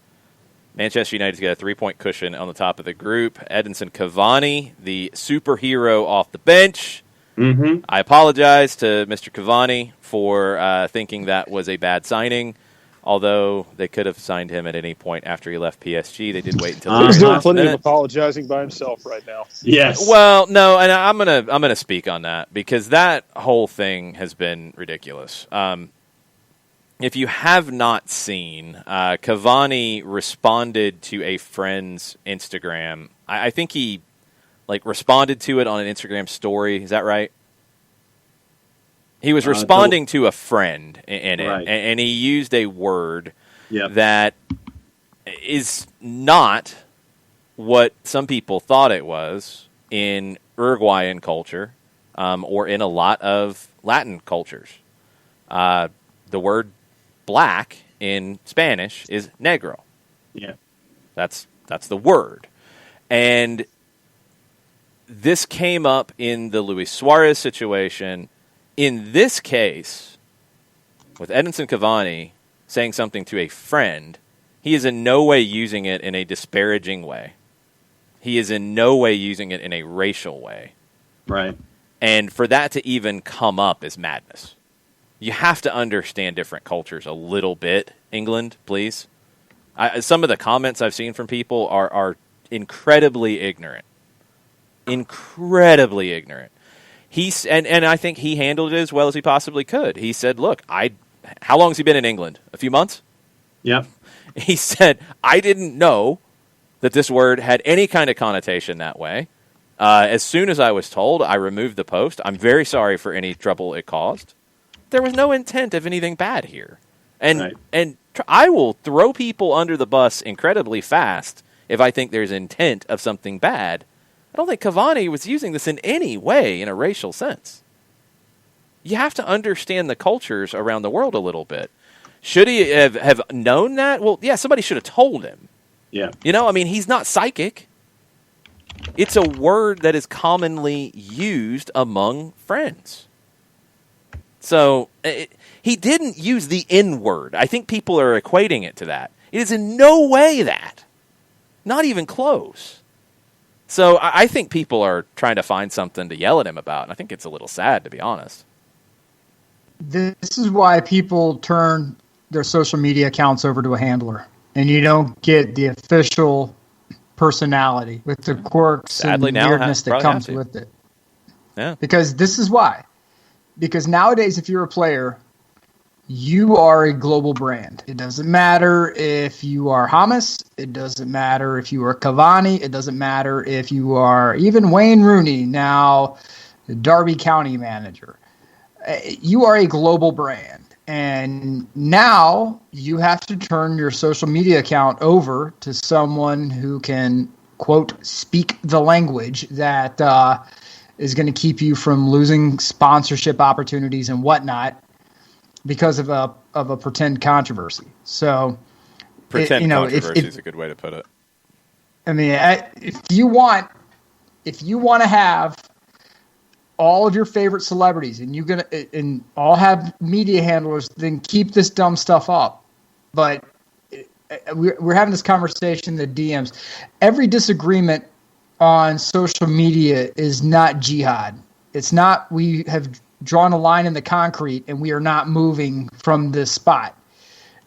Manchester United's got a 3-point cushion on the top of the group. Edinson Cavani, the superhero off the bench. Mm-hmm. I apologize to Mr. Cavani for thinking that was a bad signing, although they could have signed him at any point after he left PSG. They did wait until he's the doing last plenty minute. of apologizing by himself right now. Yes. Well, no, and I'm gonna speak on that because that whole thing has been ridiculous. If you have not seen, Cavani responded to a friend's Instagram. I think he responded to it on an Instagram story. Is that right? He was responding to a friend in it, right. and he used a word Yep. that is not what some people thought it was in Uruguayan culture or in a lot of Latin cultures. The word black in Spanish is negro. Yeah. That's the word. And this came up in the Luis Suarez situation. In this case, with Edinson Cavani saying something to a friend, he is in no way using it in a disparaging way. He is in no way using it in a racial way. Right. And for that to even come up is madness. You have to understand different cultures a little bit, England, please. Some of the comments I've seen from people are incredibly ignorant. Incredibly ignorant. And I think he handled it as well as he possibly could. He said, look, how long has he been in England? A few months? Yep. He said, I didn't know that this word had any kind of connotation that way. As soon as I was told, I removed the post. I'm very sorry for any trouble it caused. There was no intent of anything bad here. And I will throw people under the bus incredibly fast if I think there's intent of something bad. I don't think Cavani was using this in any way in a racial sense. You have to understand the cultures around the world a little bit. Should he have known that? Well, yeah, somebody should have told him. Yeah. He's not psychic. It's a word that is commonly used among friends. So he didn't use the N-word. I think people are equating it to that. It is in no way that. Not even close. So I think people are trying to find something to yell at him about, and I think it's a little sad, to be honest. This is why people turn their social media accounts over to a handler, and you don't get the official personality with the quirks and weirdness that comes with it. Yeah. Because this is why. Because nowadays, if you're a player, you are a global brand. It doesn't matter if you are James. It doesn't matter if you are Cavani. It doesn't matter if you are even Wayne Rooney, now the Derby County manager. You are a global brand. And now you have to turn your social media account over to someone who can, quote, speak the language that is going to keep you from losing sponsorship opportunities and whatnot because of a pretend controversy. So, pretend controversy is a good way to put it. I mean, if you want to have all of your favorite celebrities and all have media handlers, then keep this dumb stuff up. But we're having this conversation in the DMs. Every disagreement on social media is not jihad. It's not we have drawn a line in the concrete and we are not moving from this spot.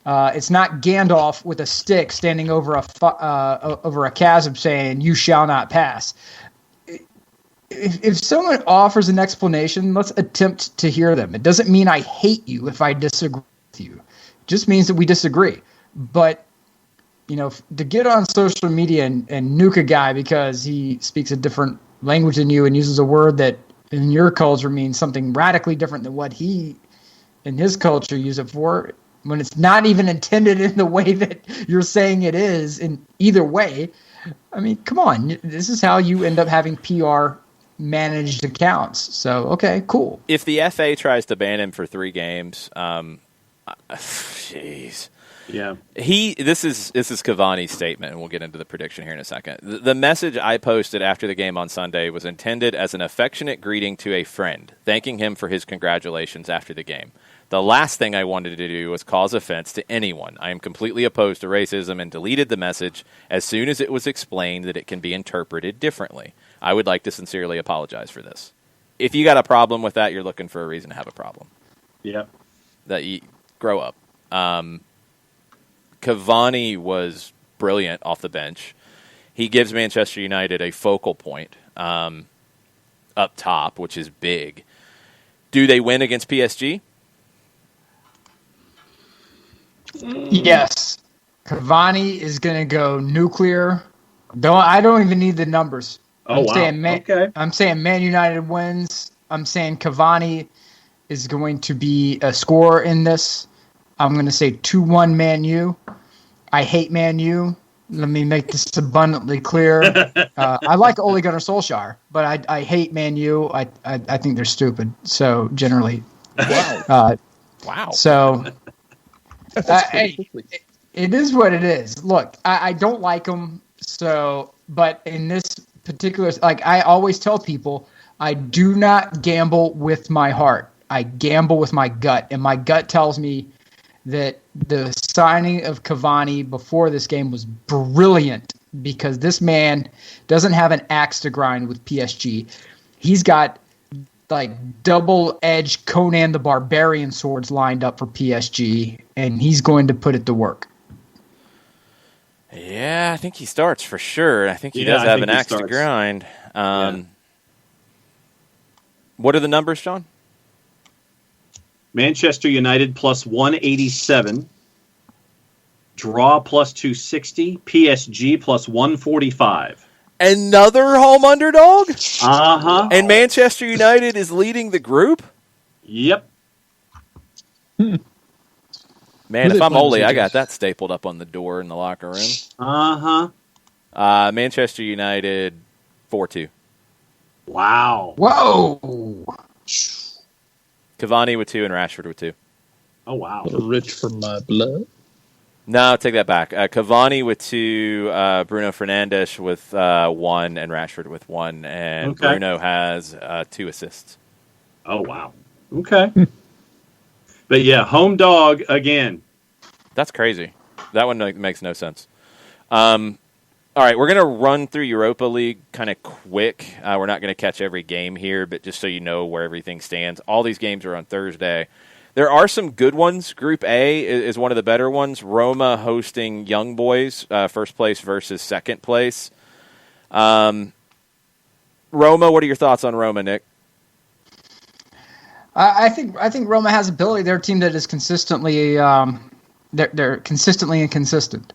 It's not Gandalf with a stick standing over a chasm saying, "You shall not pass." If someone offers an explanation, let's attempt to hear them. It doesn't mean I hate you if I disagree with you. It just means that we disagree. But, to get on social media and nuke a guy because he speaks a different language than you and uses a word that in your culture means something radically different than what he in his culture use it for, when it's not even intended in the way that you're saying it is in either way. I mean, come on. This is how you end up having PR managed accounts. So, okay, cool. If the FA tries to ban him for 3 games, jeez. Yeah. This is Cavani's statement, and we'll get into the prediction here in a second. The message I posted after the game on Sunday was intended as an affectionate greeting to a friend, thanking him for his congratulations after the game. The last thing I wanted to do was cause offense to anyone. I am completely opposed to racism and deleted the message as soon as it was explained that it can be interpreted differently. I would like to sincerely apologize for this. If you got a problem with that, you're looking for a reason to have a problem. Yeah. That you grow up. Cavani was brilliant off the bench. He gives Manchester United a focal point up top, which is big. Do they win against PSG? Yes. Cavani is going to go nuclear. I don't even need the numbers. Oh, wow. Okay. I'm saying Man United wins. I'm saying Cavani is going to be a scorer in this. I'm going to say 2-1 Man U. I hate Man U. Let me make this abundantly clear. I like Ole Gunnar Solskjaer, but I hate Man U. I think they're stupid. So generally, Wow. Wow. So it is what it is. Look, I don't like them. So, but in this particular, like I always tell people, I do not gamble with my heart. I gamble with my gut, and my gut tells me that the signing of Cavani before this game was brilliant because this man doesn't have an axe to grind with PSG. He's got like double-edged Conan the Barbarian swords lined up for PSG, and he's going to put it to work. Yeah, I think he starts for sure. I think he does have an axe to grind. What are the numbers, John? Manchester United plus 187. Draw plus 260. PSG plus 145. Another home underdog? Uh-huh. And Manchester United is leading the group? Yep. Man, if I'm Ole, I got that stapled up on the door in the locker room. Uh-huh. Manchester United 4-2. Wow. Whoa. Cavani with 2 and Rashford with 2. Oh, wow. Rich for my blood. No, take that back. Cavani with 2, Bruno Fernandes with 1, and Rashford with 1. And Bruno has 2 assists. Oh, wow. Okay. But, yeah, home dog again. That's crazy. That one makes no sense. All right, we're going to run through Europa League kind of quick. We're not going to catch every game here, but just so you know where everything stands. All these games are on Thursday. There are some good ones. Group A is one of the better ones. Roma hosting Young Boys, first place versus second place. Roma, what are your thoughts on Roma, Nick? I think Roma has ability. They're a team that is consistently they're consistently inconsistent.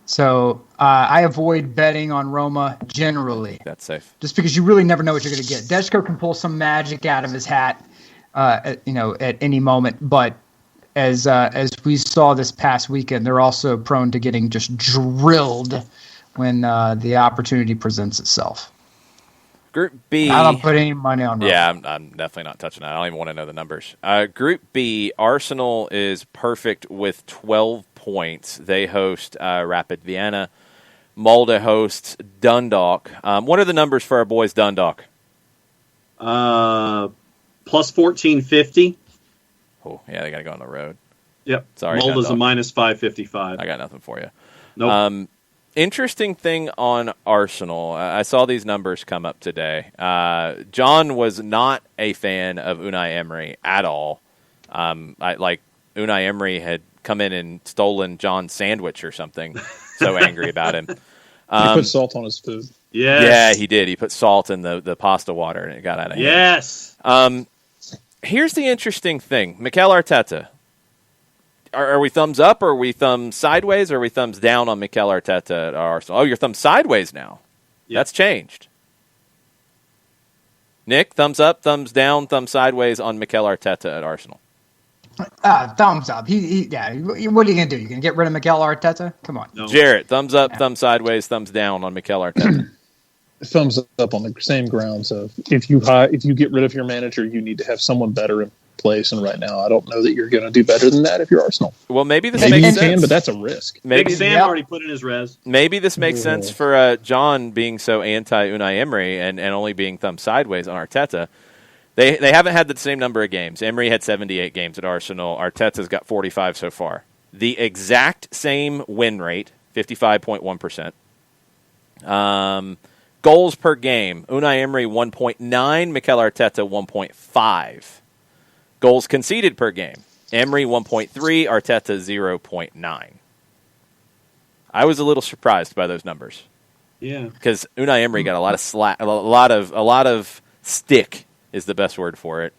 So I avoid betting on Roma generally. That's safe. Just because you really never know what you're going to get. Deschko can pull some magic out of his hat, at any moment. But as we saw this past weekend, they're also prone to getting just drilled when the opportunity presents itself. Group B. I don't put any money on Roma. Yeah, I'm definitely not touching that. I don't even want to know the numbers. Group B, Arsenal is perfect with 12 points. They host Rapid Vienna. Molde hosts Dundalk. What are the numbers for our boys Dundalk? Plus 1450. Oh, yeah, they got to go on the road. Yep. Sorry, Molde's Dundalk. a minus 555. I got nothing for you. Nope. Interesting thing on Arsenal. I saw these numbers come up today. John was not a fan of Unai Emery at all. Unai Emery had come in and stolen John's sandwich or something. So angry about him. He put salt on his food. Yes. Yeah, he did. He put salt in the pasta water and it got out of hand. Yes. Here's the interesting thing. Mikel Arteta. Are we thumbs up, or are we thumbs sideways, or are we thumbs down on Mikel Arteta at Arsenal? Oh, you're thumbs sideways now. Yep. That's changed. Nick, thumbs up, thumbs down, thumbs sideways on Mikel Arteta at Arsenal. Thumbs up. What are you going to do? You going to get rid of Mikel Arteta? Come on. No. Jarrett, thumbs up, thumbs sideways, thumbs down on Mikel Arteta. thumbs up on the same grounds of if you get rid of your manager, you need to have someone better in place. And right now, I don't know that you're going to do better than that if you're Arsenal. Well, maybe this Maybe makes you sense. can, but that's a risk. Maybe Big Sam already put in his res. Maybe this makes sense for John being so anti Unai Emery and only being thumb sideways on Arteta. They haven't had the same number of games. Emery had 78 games at Arsenal. Arteta's got 45 so far. The exact same win rate, 55.1%. Goals per game, Unai Emery 1.9, Mikel Arteta 1.5. Goals conceded per game, Emery 1.3, Arteta 0.9. I was a little surprised by those numbers. Yeah, because Unai Emery got a lot of slack, a lot of stick is the best word for it,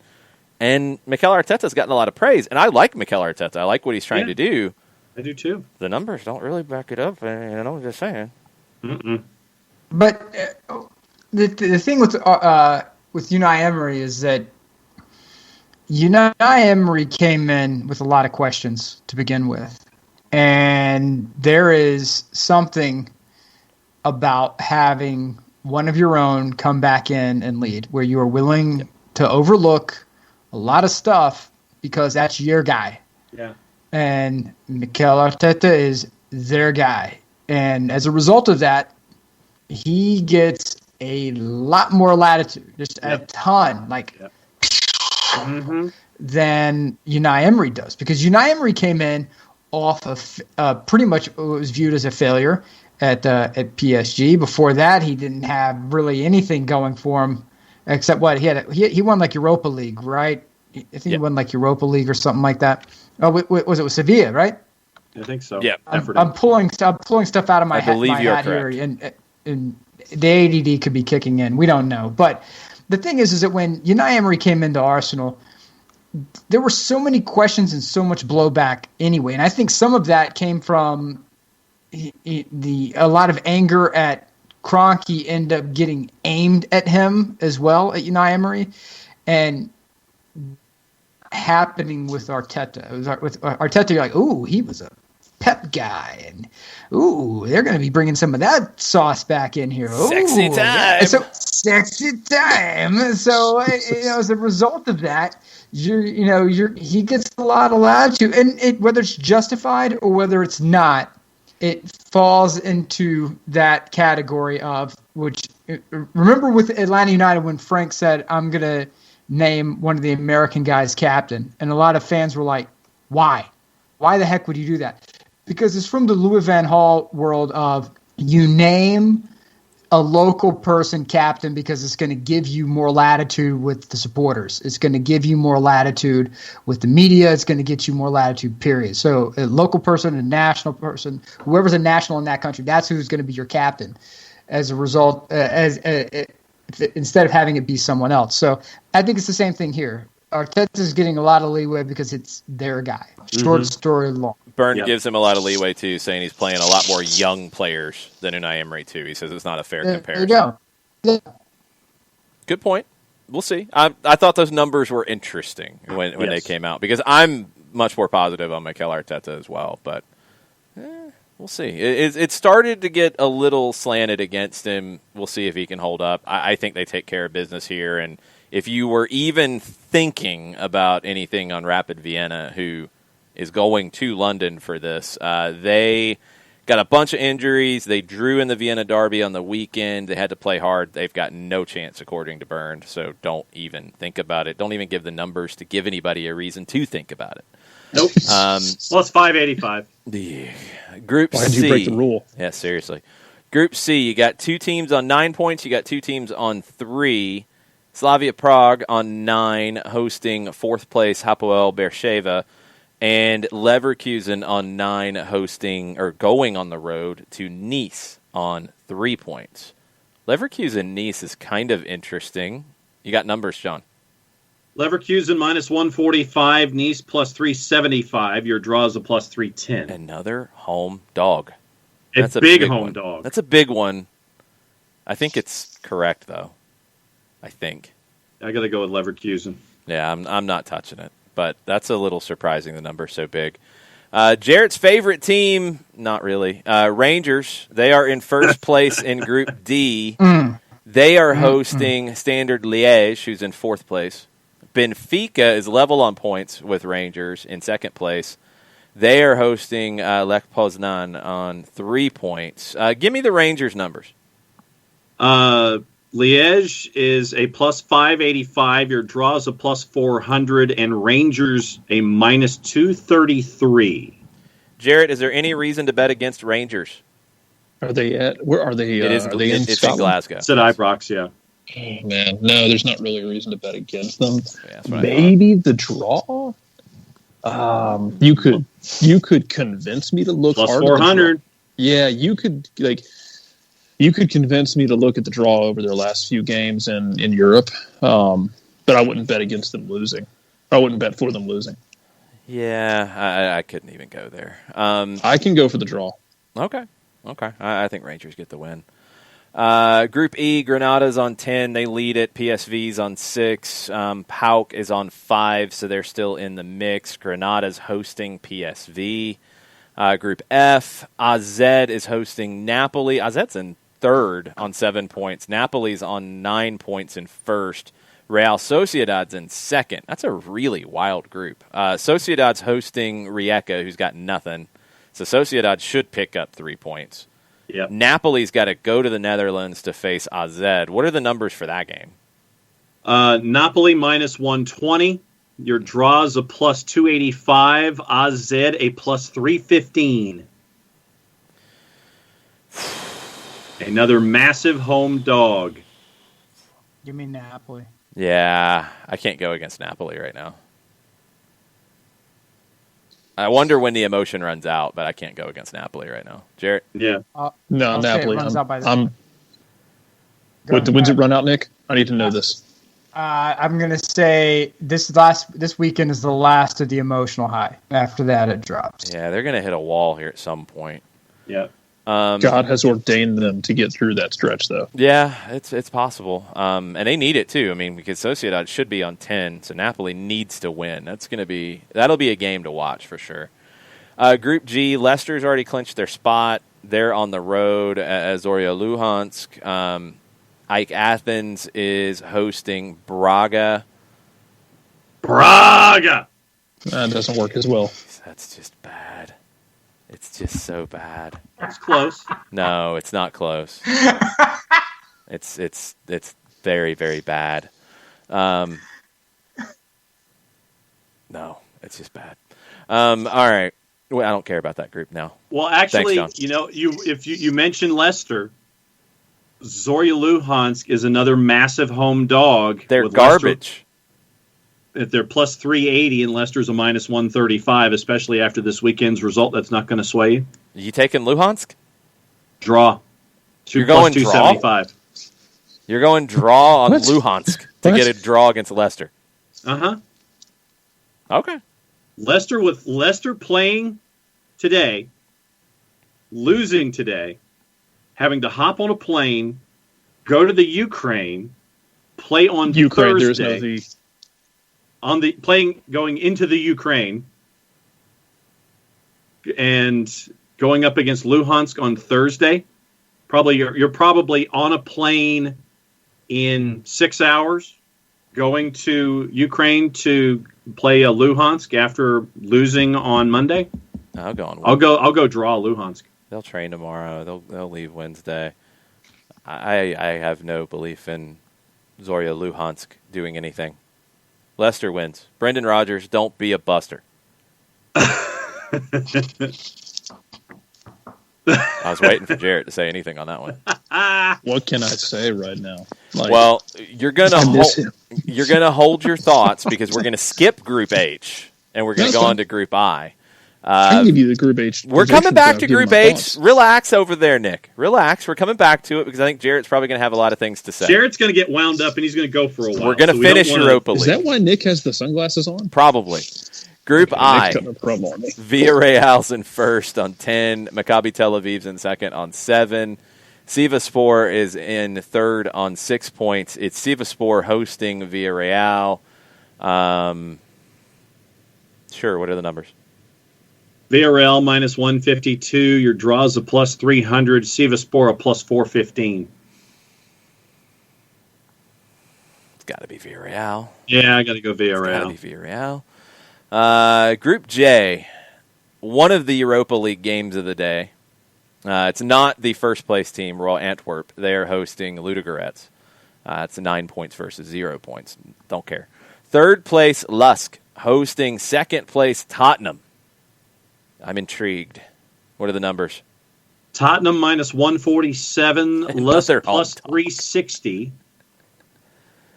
and Mikel Arteta's gotten a lot of praise, and I like Mikel Arteta. I like what he's trying to do. I do too. The numbers don't really back it up, and I'm just saying. Mm-mm. But the thing with Unai Emery is that Unai Emery came in with a lot of questions to begin with, and there is something about having one of your own come back in and lead, where you are willing to overlook a lot of stuff because that's your guy. Yeah. And Mikel Arteta is their guy. And as a result of that, he gets a lot more latitude, just a ton, than Unai Emery does. Because Unai Emery came in off of pretty much what was viewed as a failure at PSG. Before that, he didn't have really anything going for him except what he won like Europa League, right? I think he won like Europa League or something like that. Oh, was it with Sevilla, right? I think so. Yeah, I'm pulling stuff out of my hat here, and the ADD could be kicking in. We don't know, but the thing is that when Unai Emery came into Arsenal, there were so many questions and so much blowback anyway, and I think some of that came from a lot of anger at Kroenke ended up getting aimed at him as well at Unai Emery, and happening with Arteta. With Arteta, you're like, ooh, he was a Pep guy, and ooh, they're going to be bringing some of that sauce back in here. Ooh, sexy time. Yeah. So sexy time. So as a result of that, he gets a lot of latitude, and whether it's justified or whether it's not, it falls into that category of which. Remember with Atlanta United when Frank said, "I'm going to name one of the American guys captain," and a lot of fans were like, "Why? Why the heck would you do that?" Because it's from the Louis van Gaal world of you name a local person captain because it's going to give you more latitude with the supporters. It's going to give you more latitude with the media. It's going to get you more latitude, period. So a local person, a national person, whoever's a national in that country, that's who's going to be your captain as a result, instead of having it be someone else. So I think it's the same thing here. Arteta's getting a lot of leeway because it's their guy. Short story long. Byrne gives him a lot of leeway, too, saying he's playing a lot more young players than Unai Emery, too. He says it's not a fair comparison. There you go. Yeah. Good point. We'll see. I thought those numbers were interesting when they came out because I'm much more positive on Mikel Arteta as well, but we'll see. It started to get a little slanted against him. We'll see if he can hold up. I think they take care of business here, and if you were even thinking about anything on Rapid Vienna, who is going to London for this, they got a bunch of injuries. They drew in the Vienna Derby on the weekend. They had to play hard. They've got no chance, according to Byrne, so don't even think about it. Don't even give the numbers to give anybody a reason to think about it. Nope. Plus 585. Group C. Why'd you break the rule? Yeah, seriously. Group C, you got two teams on 9 points. You got two teams on 3. Slavia Prague on 9, hosting 4th place Hapoel Beersheva, and Leverkusen on 9, hosting or going on the road to Nice on 3 points. Leverkusen-Nice is kind of interesting. You got numbers, John. Leverkusen minus 145, Nice plus 375. Your draw is a plus 310. Another home dog. That's a big home dog. That's a big one. I think it's correct, though. I think. I got to go with Leverkusen. Yeah, I'm not touching it, but that's a little surprising. The number's so big. Jarrett's favorite team, not really. Rangers. They are in first place in Group D. They are hosting Standard Liège, who's in 4th place. Benfica is level on points with Rangers in 2nd place. They are hosting Lech Poznan on 3 points. Give me the Rangers numbers. Liège is a plus 585. Your draw is a plus 400, and Rangers a minus 233. Jarrett, is there any reason to bet against Rangers? Are they at? Where are they? It's in Scotland? Glasgow. It's at Ibrox, yeah. Oh, man, no, there's not really a reason to bet against them. Yeah, that's what I Maybe the draw. You could convince me to look Plus hard 400. Yeah, you could convince me to look at the draw over their last few games in Europe, but I wouldn't bet against them losing. I wouldn't bet for them losing. Yeah, I couldn't even go there. I can go for the draw. Okay. I think Rangers get the win. Group E, Granada's on 10. They lead it. PSV's on 6. PAOK is on 5, so they're still in the mix. Granada's hosting PSV. Group F, AZ is hosting Napoli. AZ's in 3rd on 7 points. Napoli's on 9 points in 1st. Real Sociedad's in 2nd. That's a really wild group. Sociedad's hosting Rijeka, who's got nothing. So Sociedad should pick up 3 points. Yep. Napoli's got to go to the Netherlands to face AZ. What are the numbers for that game? Napoli minus 120. Your draw is a plus 285. AZ a plus 315. Another massive home dog. Give me Napoli. Yeah, I can't go against Napoli right now. I wonder when the emotion runs out, but I can't go against Napoli right now. Jarrett? Yeah. No, I'll Napoli. Runs out by when's it run out, Nick? I need to know this. I'm going to say this weekend is the last of the emotional high. After that, it drops. Yeah, they're going to hit a wall here at some point. Yeah. God has ordained them to get through that stretch, though. Yeah, it's possible. And they need it, too. I mean, because Sociedad should be on 10, so Napoli needs to win. That'll be a game to watch for sure. Group G, Leicester's already clinched their spot. They're on the road at Zorya Luhansk. Ike Athens is hosting Braga. Braga! That doesn't work as well. That's just bad. It's just so bad. That's close. No, it's not close. It's very, very bad. No, it's just bad. All right. Well, I don't care about that group now. Well, actually, Thanks, if you mentioned Leicester, Zorya Luhansk is another massive home dog. They're garbage. If they're plus 380 and Leicester's a minus 135, especially after this weekend's result, that's not going to sway you. You taking Luhansk? Draw. You're going plus draw? 275. You're going draw on What? Luhansk to get a draw against Leicester. Uh-huh. Okay. Leicester playing today, losing today, having to hop on a plane, go to the Ukraine, play on Ukraine, there's Thursday. no the. Going into the Ukraine and going up against Luhansk on Thursday. You're probably on a plane in 6 hours going to Ukraine to play a Luhansk after losing on Monday. I'll go draw Luhansk. They'll train tomorrow. They'll leave Wednesday. I have no belief in Zorya Luhansk doing anything. Leicester wins. Brendan Rodgers, don't be a buster. I was waiting for Jarrett to say anything on that one. What can I say right now? Well, you're gonna hold your thoughts because we're gonna skip Group H and we're gonna go on to Group I. I can give you the Group H. We're coming back to Group H. Relax over there, Nick. Relax. We're coming back to it because I think Jarrett's probably going to have a lot of things to say. Jarrett's going to get wound up and he's going to go for a while. We're going to finish Europa League. Is that why Nick has the sunglasses on? Probably. Group I. Villarreal's in 1st on 10. Maccabi Tel Aviv's in 2nd on 7. Sivasspor is in 3rd on 6 points. It's Sivasspor hosting Villarreal. Sure, what are the numbers? Villarreal minus 152. Your draws a plus 300. Sivasspor a plus 415. got to be Villarreal. Yeah, I got to go Got to Villarreal. be Villarreal. Group J, one of the Europa League games of the day. It's not the first place team, Royal Antwerp. They are hosting Ludogorets. It's 9 points versus 0 points. Don't care. Third place, Lusk, hosting second place, Tottenham. I'm intrigued. What are the numbers? Tottenham minus 147, Lusk plus 360,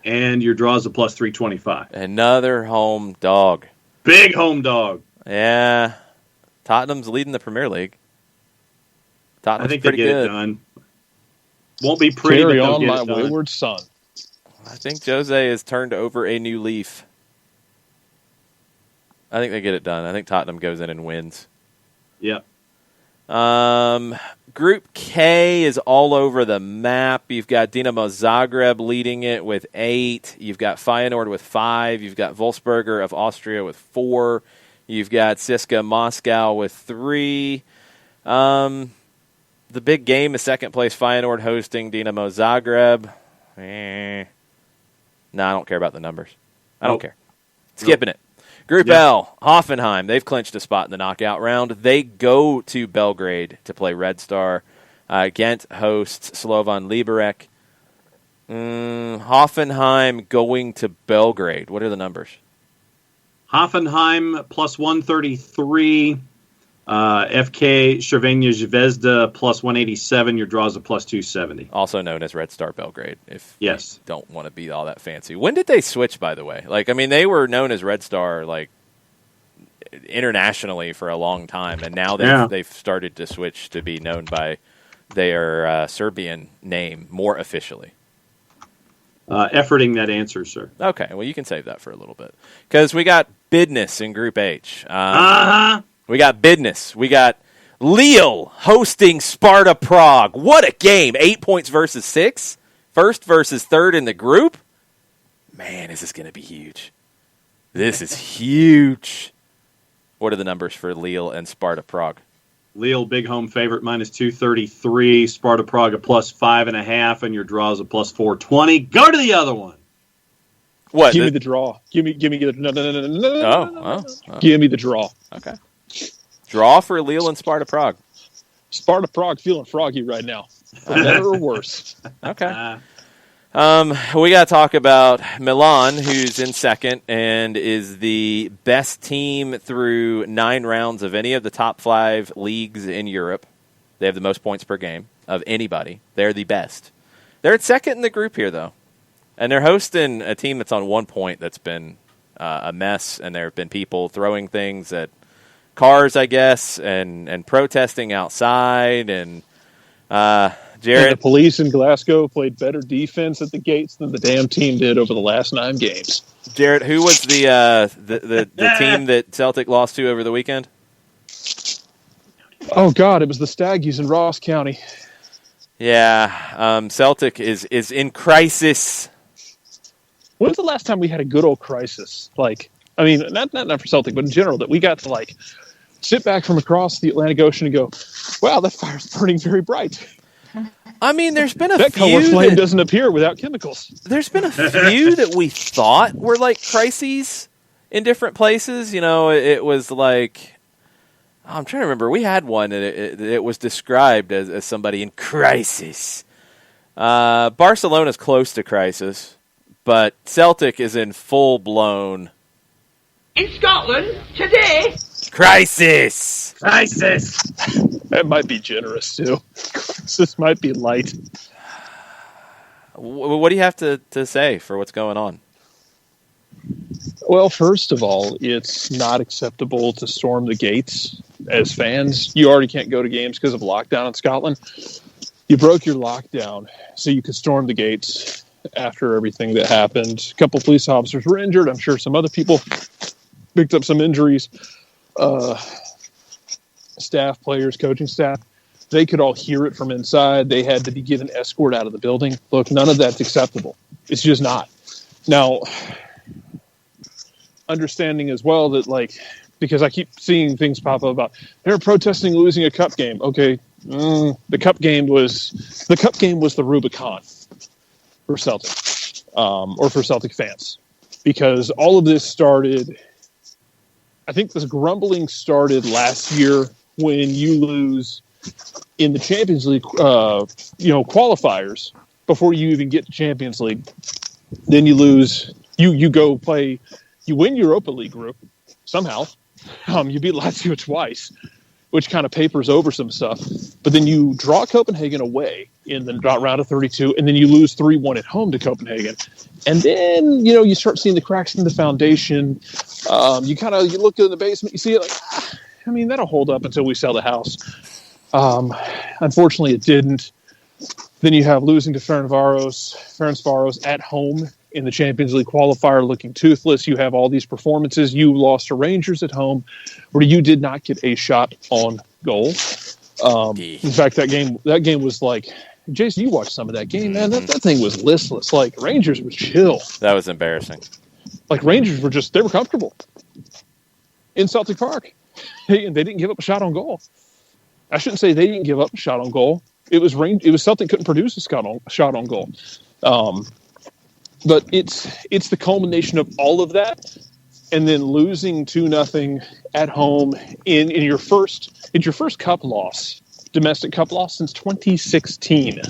and your draws a plus 325. Another home dog. Big home dog. Yeah. Tottenham's leading the Premier League. Tottenham's I think pretty they get good. it done. Won't be pretty, Carry but they'll on, get my it done. wayward son. I think Jose has turned over a new leaf. I think they get it done. I think Tottenham goes in and wins. Yep. Group K is all over the map. You've got Dinamo Zagreb leading it with 8. You've got Feyenoord with 5. You've got Wolfsberger of Austria with 4. You've got CSKA Moscow with 3. The big game is second place Feyenoord hosting Dinamo Zagreb. No, I don't care about the numbers. I don't care. Skipping it. Group L, Hoffenheim. They've clinched a spot in the knockout round. They go to Belgrade to play Red Star. Ghent hosts Slovan Liberec. Hoffenheim going to Belgrade. What are the numbers? Hoffenheim plus 133. FK Cervenia Zvezda plus 187. Your draws a plus 270. Also known as Red Star Belgrade, if you Yes. don't want to be all that fancy. When did they switch, by the way? They were known as Red Star, internationally for a long time, and now they've started to switch to be known by their Serbian name more officially. Efforting that answer, sir. Okay, well, you can save that for a little bit. Because we got Bidness in Group H. We got Bidness. We got Lille hosting Sparta Prague. What a game. 8 points versus 6. First versus third in the group. Man, is this going to be huge. This is huge. What are the numbers for Lille and Sparta Prague? Lille, big home favorite, minus 233. Sparta Prague, a plus 5.5, and your draws a plus 420. Go to the other one. What? Give me the draw. Give me the no. Give me the draw. Okay. Draw for Lille and Sparta Prague. Sparta Prague feeling froggy right now. Better or worse? Okay. We got to talk about Milan, who's in second and is the best team through 9 rounds of any of the top 5 leagues in Europe. They have the most points per game of anybody. They're the best. They're at second in the group here, though. And they're hosting a team that's on 1 point that's been a mess, and there have been people throwing things at cars, I guess, and protesting outside. And Jared, And the police in Glasgow played better defense at the gates than the damn team did over the last 9 games. Jared, who was the team that Celtic lost to over the weekend? Oh, God, it was the Staggies in Ross County. Yeah, Celtic is in crisis. When's the last time we had a good old crisis? Not for Celtic, but in general, that we got to, sit back from across the Atlantic Ocean and go, wow, that fire's burning very bright. I mean, there's been a that few color flame doesn't appear without chemicals. There's been a few that we thought were crises in different places. It was I'm trying to remember. We had one, and it was described as somebody in crisis. Barcelona's close to crisis, but Celtic is in full-blown... In Scotland, today... Crisis! That might be generous, too. This might be light. What do you have to say for what's going on? Well, first of all, it's not acceptable to storm the gates as fans. You already can't go to games because of lockdown in Scotland. You broke your lockdown so you could storm the gates after everything that happened. A couple police officers were injured. I'm sure some other people picked up some injuries. Staff, players, coaching staff, they could all hear it from inside. They had to be given escort out of the building. Look, none of that's acceptable. It's just not. Now, understanding as well that, because I keep seeing things pop up about they're protesting losing a cup game. Okay, the cup game was the Rubicon for Celtic. or for Celtic fans, because all of this started. I think this grumbling started last year when you lose in the Champions League, qualifiers before you even get to Champions League. Then you lose. You go play. You win Europa League group somehow. You beat Lazio twice, which kind of papers over some stuff. But then you draw Copenhagen away in the round of 32, and then you lose 3-1 at home to Copenhagen. And then, you start seeing the cracks in the foundation. You look in the basement, you see it like, that'll hold up until we sell the house. Unfortunately, it didn't. Then you have losing to Ferencváros at home in the Champions League qualifier, looking toothless. You have all these performances. You lost to Rangers at home, where you did not get a shot on goal. In fact, that game was like, Jason, you watched some of that game, man. That thing was listless. Like, Rangers was chill. That was embarrassing. Like, Rangers they were comfortable in Celtic Park. They didn't give up a shot on goal. I shouldn't say they didn't give up a shot on goal. It was Celtic couldn't produce a shot on goal. But it's the culmination of all of that, and then losing 2-0 at home in your first cup loss, domestic cup loss since 2016.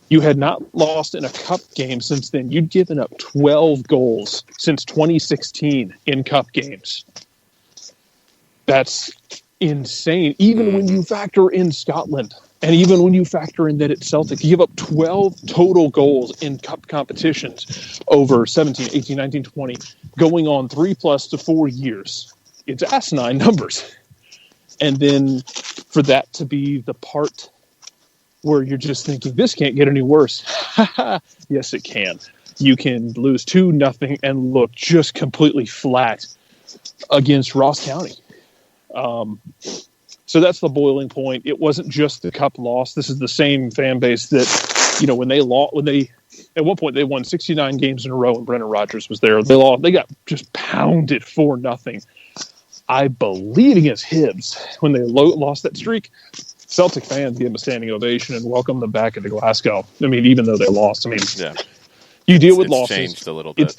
You had not lost in a cup game since then. You'd given up 12 goals since 2016 in cup games. That's insane. Even when you factor in Scotland. And even when you factor in that it's Celtic, you give up 12 total goals in cup competitions over 17, 18, 19, 20, going on 3+ to 4 years. It's asinine numbers. And then for that to be the part where you're just thinking, this can't get any worse. Yes, it can. You can lose 2-0 and look just completely flat against Ross County. So that's the boiling point. It wasn't just the cup loss. This is the same fan base that, when they at one point they won 69 games in a row and Brendan Rodgers was there. They got just pounded 4-0. I believe against Hibs when they lost that streak. Celtic fans gave them a standing ovation and welcomed them back into Glasgow. Even though they lost. Yeah. You deal with losses. Changed a little bit. It's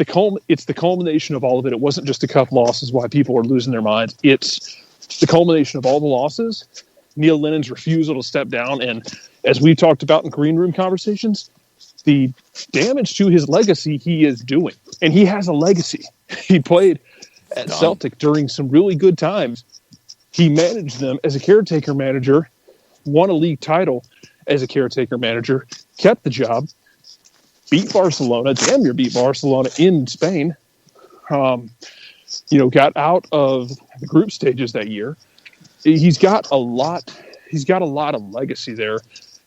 the culmination of all of it. It wasn't just a cup loss is why people are losing their minds. It's the culmination of all the losses, Neil Lennon's refusal to step down, and as we've talked about in green room conversations, the damage to his legacy he is doing. And he has a legacy. He played at Celtic during some really good times. He managed them as a caretaker manager, won a league title as a caretaker manager, kept the job, beat Barcelona, damn near beat Barcelona in Spain, got out of the group stages that year. He's got a lot of legacy there,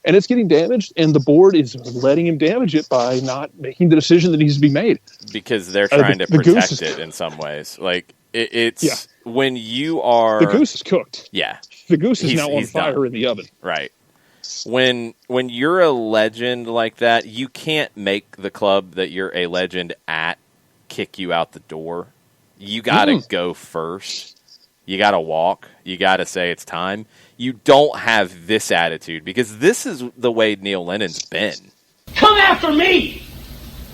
and it's getting damaged, and the board is letting him damage it by not making the decision that needs to be made. Because they're trying to protect it in some ways. Like, it's when you are... The goose is cooked. Yeah. The goose is now on fire done. In the oven. Right. When you're a legend like that, you can't make the club that you're a legend at kick you out the door. You got to go first. You got to walk. You got to say it's time. You don't have this attitude because this is the way Neil Lennon's been. Come after me!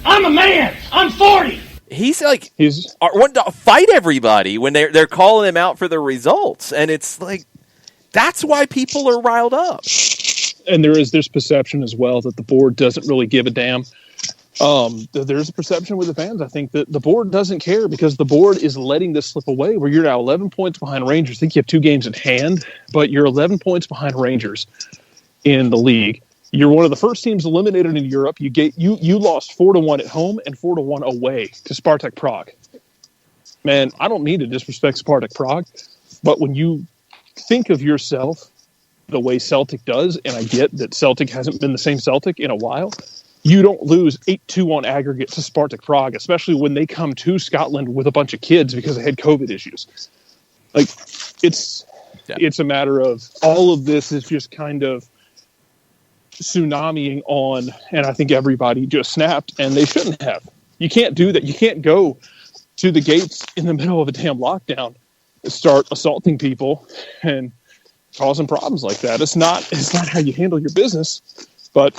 I'm a man! I'm 40! He's like, want to fight everybody when they're calling him out for the results. And it's like, that's why people are riled up. And there's perception as well that the board doesn't really give a damn. There's a perception with the fans, I think, that the board doesn't care because the board is letting this slip away where you're now 11 points behind Rangers. I think you have 2 games in hand, but you're 11 points behind Rangers in the league. You're one of the first teams eliminated in Europe. You lost 4-1 at home and 4-1 away to Spartak Prague. Man, I don't mean to disrespect Spartak Prague, but when you think of yourself the way Celtic does, and I get that Celtic hasn't been the same Celtic in a while, you don't lose 8-2 on aggregate to Spartak Prague, especially when they come to Scotland with a bunch of kids because they had COVID issues. Like, it's a matter of all of this is just kind of tsunamiing on, and I think everybody just snapped, and they shouldn't have. You can't do that. You can't go to the gates in the middle of a damn lockdown and start assaulting people and causing problems like that. It's not how you handle your business. But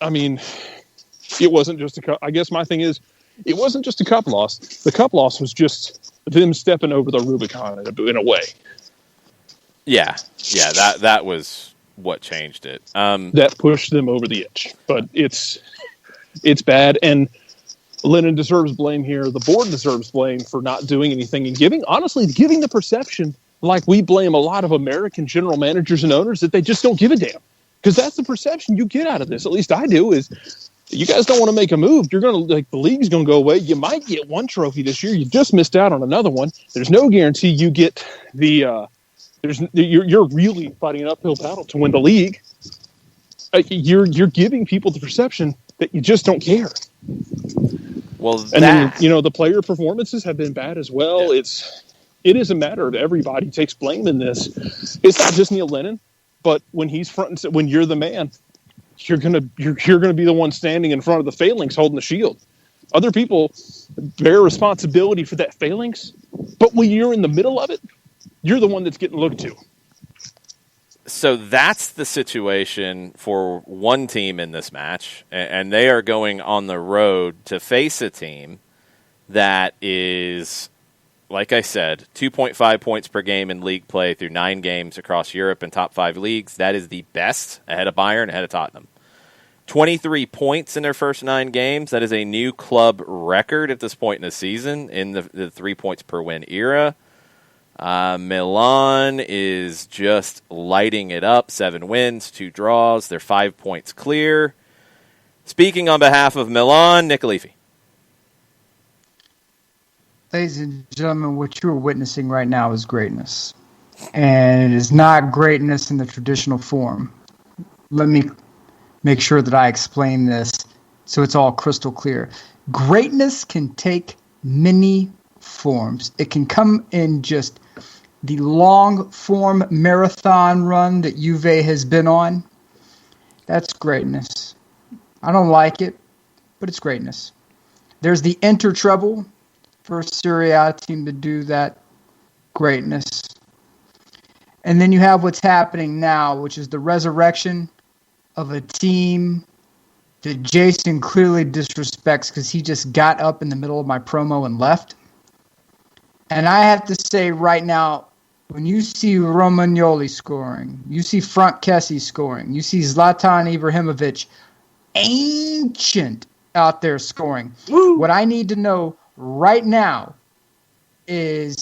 I mean, it wasn't just a cup. I guess my thing is, it wasn't just a cup loss. The cup loss was just them stepping over the Rubicon in a way. Yeah. That was what changed it. That pushed them over the edge. But it's bad, and Lennon deserves blame here. The board deserves blame for not doing anything and giving the perception, like we blame a lot of American general managers and owners, that they just don't give a damn. Because that's the perception you get out of this. At least I do. Is you guys don't want to make a move. You're going to, the league's going to go away. You might get one trophy this year. You just missed out on another one. There's no guarantee you get the. You're really fighting an uphill battle to win the league. You're giving people the perception that you just don't care. Well, and then the player performances have been bad as well. Yeah. It is a matter of everybody takes blame in this. It's not just Neil Lennon, but when he's when you're the man, you're gonna be the one standing in front of the phalanx holding the shield. Other people bear responsibility for that phalanx, but when you're in the middle of it, you're the one that's getting looked to. So that's the situation for one team in this match, and they are going on the road to face a team that is, like I said, 2.5 points per game in league play through 9 games across Europe and top 5 leagues. That is the best, ahead of Bayern, ahead of Tottenham. 23 points in their first 9 games. That is a new club record at this point in the season in the 3 points per win era. Milan is just lighting it up. 7 wins, 2 draws. They're 5 points clear. Speaking on behalf of Milan, Nick Alifi. Ladies and gentlemen, what you are witnessing right now is greatness. And it is not greatness in the traditional form. Let me make sure that I explain this so it's all crystal clear. Greatness can take many forms. It can come in just the long form marathon run that Juve has been on. That's greatness. I don't like it, but it's greatness. There's the enter treble. First Serie A team to do that. Greatness. And then you have what's happening now, which is the resurrection of a team that Jason clearly disrespects because he just got up in the middle of my promo and left. And I have to say right now, when you see Romagnoli scoring, you see Frank Kessie scoring, you see Zlatan Ibrahimovic, ancient out there scoring. Woo! What I need to know right now is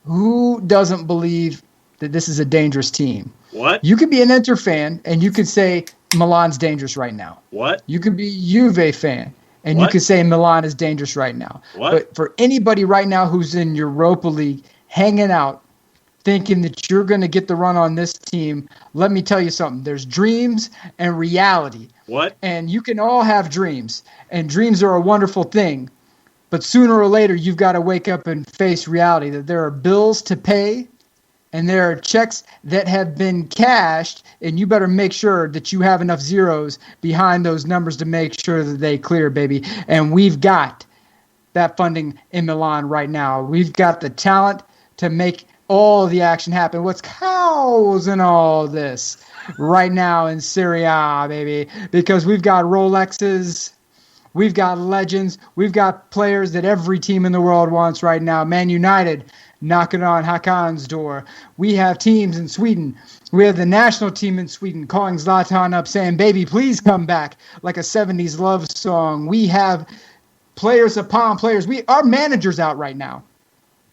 who doesn't believe that this is a dangerous team. What? You could be an Inter fan, and you could say Milan's dangerous right now. What? You could be a Juve fan, and What? you could say Milan is dangerous right now. What? But for anybody right now who's in Europa League hanging out, thinking that you're going to get the run on this team, let me tell you something. There's dreams and reality. What? And you can all have dreams, and dreams are a wonderful thing. But sooner or later, you've got to wake up and face reality that there are bills to pay, and there are checks that have been cashed, and you better make sure that you have enough zeros behind those numbers to make sure that they clear, baby. And we've got that funding in Milan right now. We've got the talent to make all the action happen. What's causing all this right now in Serie A, baby? Because we've got Rolexes, we've got legends, we've got players that every team in the world wants right now. Man United knocking on Hakan's door. We have teams in Sweden. We have the national team in Sweden calling Zlatan up saying, baby, please come back, like a 70s love song. We have players upon players. Our manager's out right now.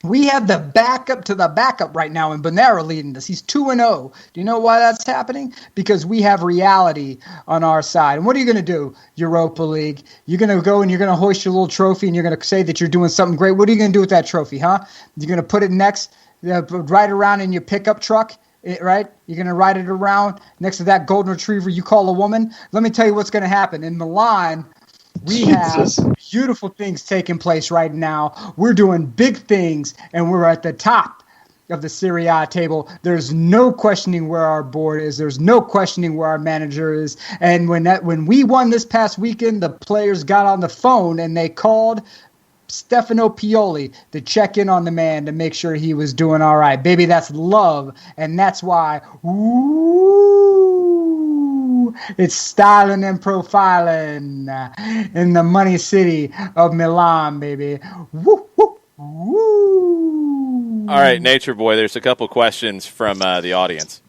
We have the backup to the backup right now, and Bonera leading us. He's 2-0. Do you know why that's happening? Because we have reality on our side. And what are you going to do, Europa League? You're going to go and you're going to hoist your little trophy, and you're going to say that you're doing something great. What are you going to do with that trophy, huh? You're going to put it ride around in your pickup truck, right? You're going to ride it around next to that golden retriever you call a woman? Let me tell you what's going to happen. In Milan, we have beautiful things taking place right now. We're doing big things, and we're at the top of the Serie A table. There's no questioning where our board is. There's no questioning where our manager is. And when we won this past weekend, the players got on the phone, and they called Stefano Pioli to check in on the man to make sure he was doing all right. Baby, that's love, and that's why It's styling and profiling in the money city of Milan, baby. Woo, woo, woo. All right, Nature Boy, there's a couple questions from the audience.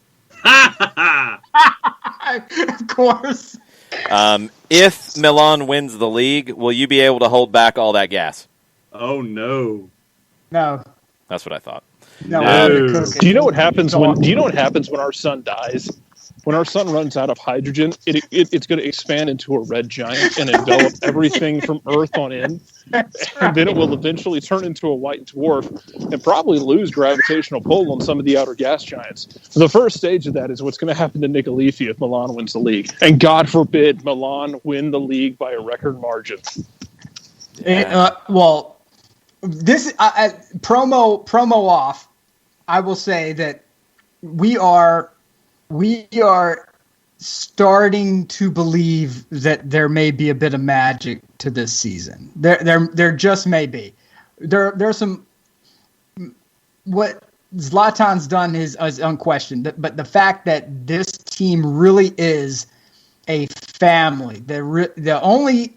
Of course. If Milan wins the league, will you be able to hold back all that gas? Oh, no. No. That's what I thought. No. Do you know what happens when our sun dies? When our sun runs out of hydrogen, it's going to expand into a red giant and envelop everything from Earth on in. And then it will eventually turn into a white dwarf and probably lose gravitational pull on some of the outer gas giants. The first stage of that is what's going to happen to Nicolifi if Milan wins the league. And God forbid Milan win the league by a record margin. Well, this promo off, I will say that we are starting to believe that there may be a bit of magic to this season. There just may be. There's some. What Zlatan's done is unquestioned, but the fact that this team really is a family. The only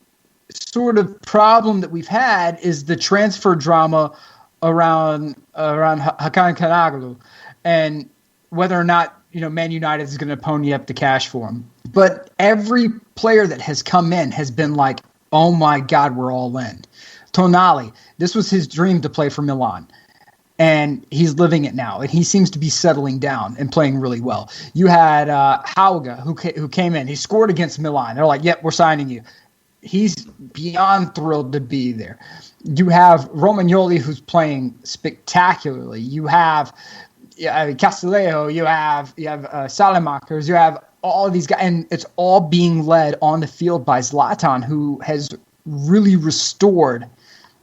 sort of problem that we've had is the transfer drama around Hakan Kanaglu, and whether or not Man United is going to pony up the cash for him. But every player that has come in has been like, oh my God, we're all in. Tonali, this was his dream to play for Milan. And he's living it now. And he seems to be settling down and playing really well. You had Hauga, who came in. He scored against Milan. They're like, yep, we're signing you. He's beyond thrilled to be there. You have Romagnoli, who's playing spectacularly. You have Castillejo, you have Salamakers, you have all of these guys, and it's all being led on the field by Zlatan, who has really restored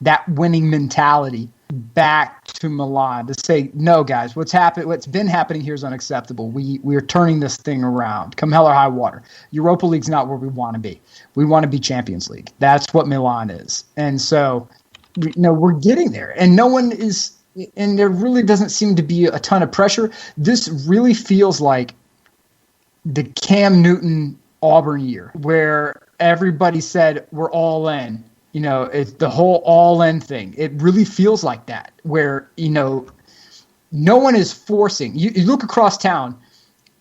that winning mentality back to Milan to say, no, guys, what's been happening here is unacceptable. We're turning this thing around. Come hell or high water. Europa League's not where we want to be. We want to be Champions League. That's what Milan is. And so, we're getting there. And no one is. And there really doesn't seem to be a ton of pressure. This really feels like the Cam Newton Auburn year, where everybody said we're all in. It's the whole all in thing. It really feels like that, where no one is forcing. You look across town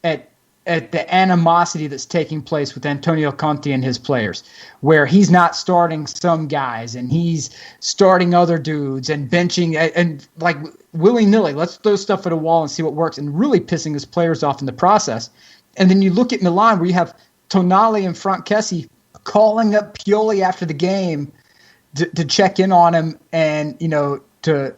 at the animosity that's taking place with Antonio Conte and his players, where he's not starting some guys and he's starting other dudes and benching and like willy-nilly, let's throw stuff at a wall and see what works, and really pissing his players off in the process. And then you look at Milan, where you have Tonali and Frank Kessie calling up Pioli after the game to check in on him and, to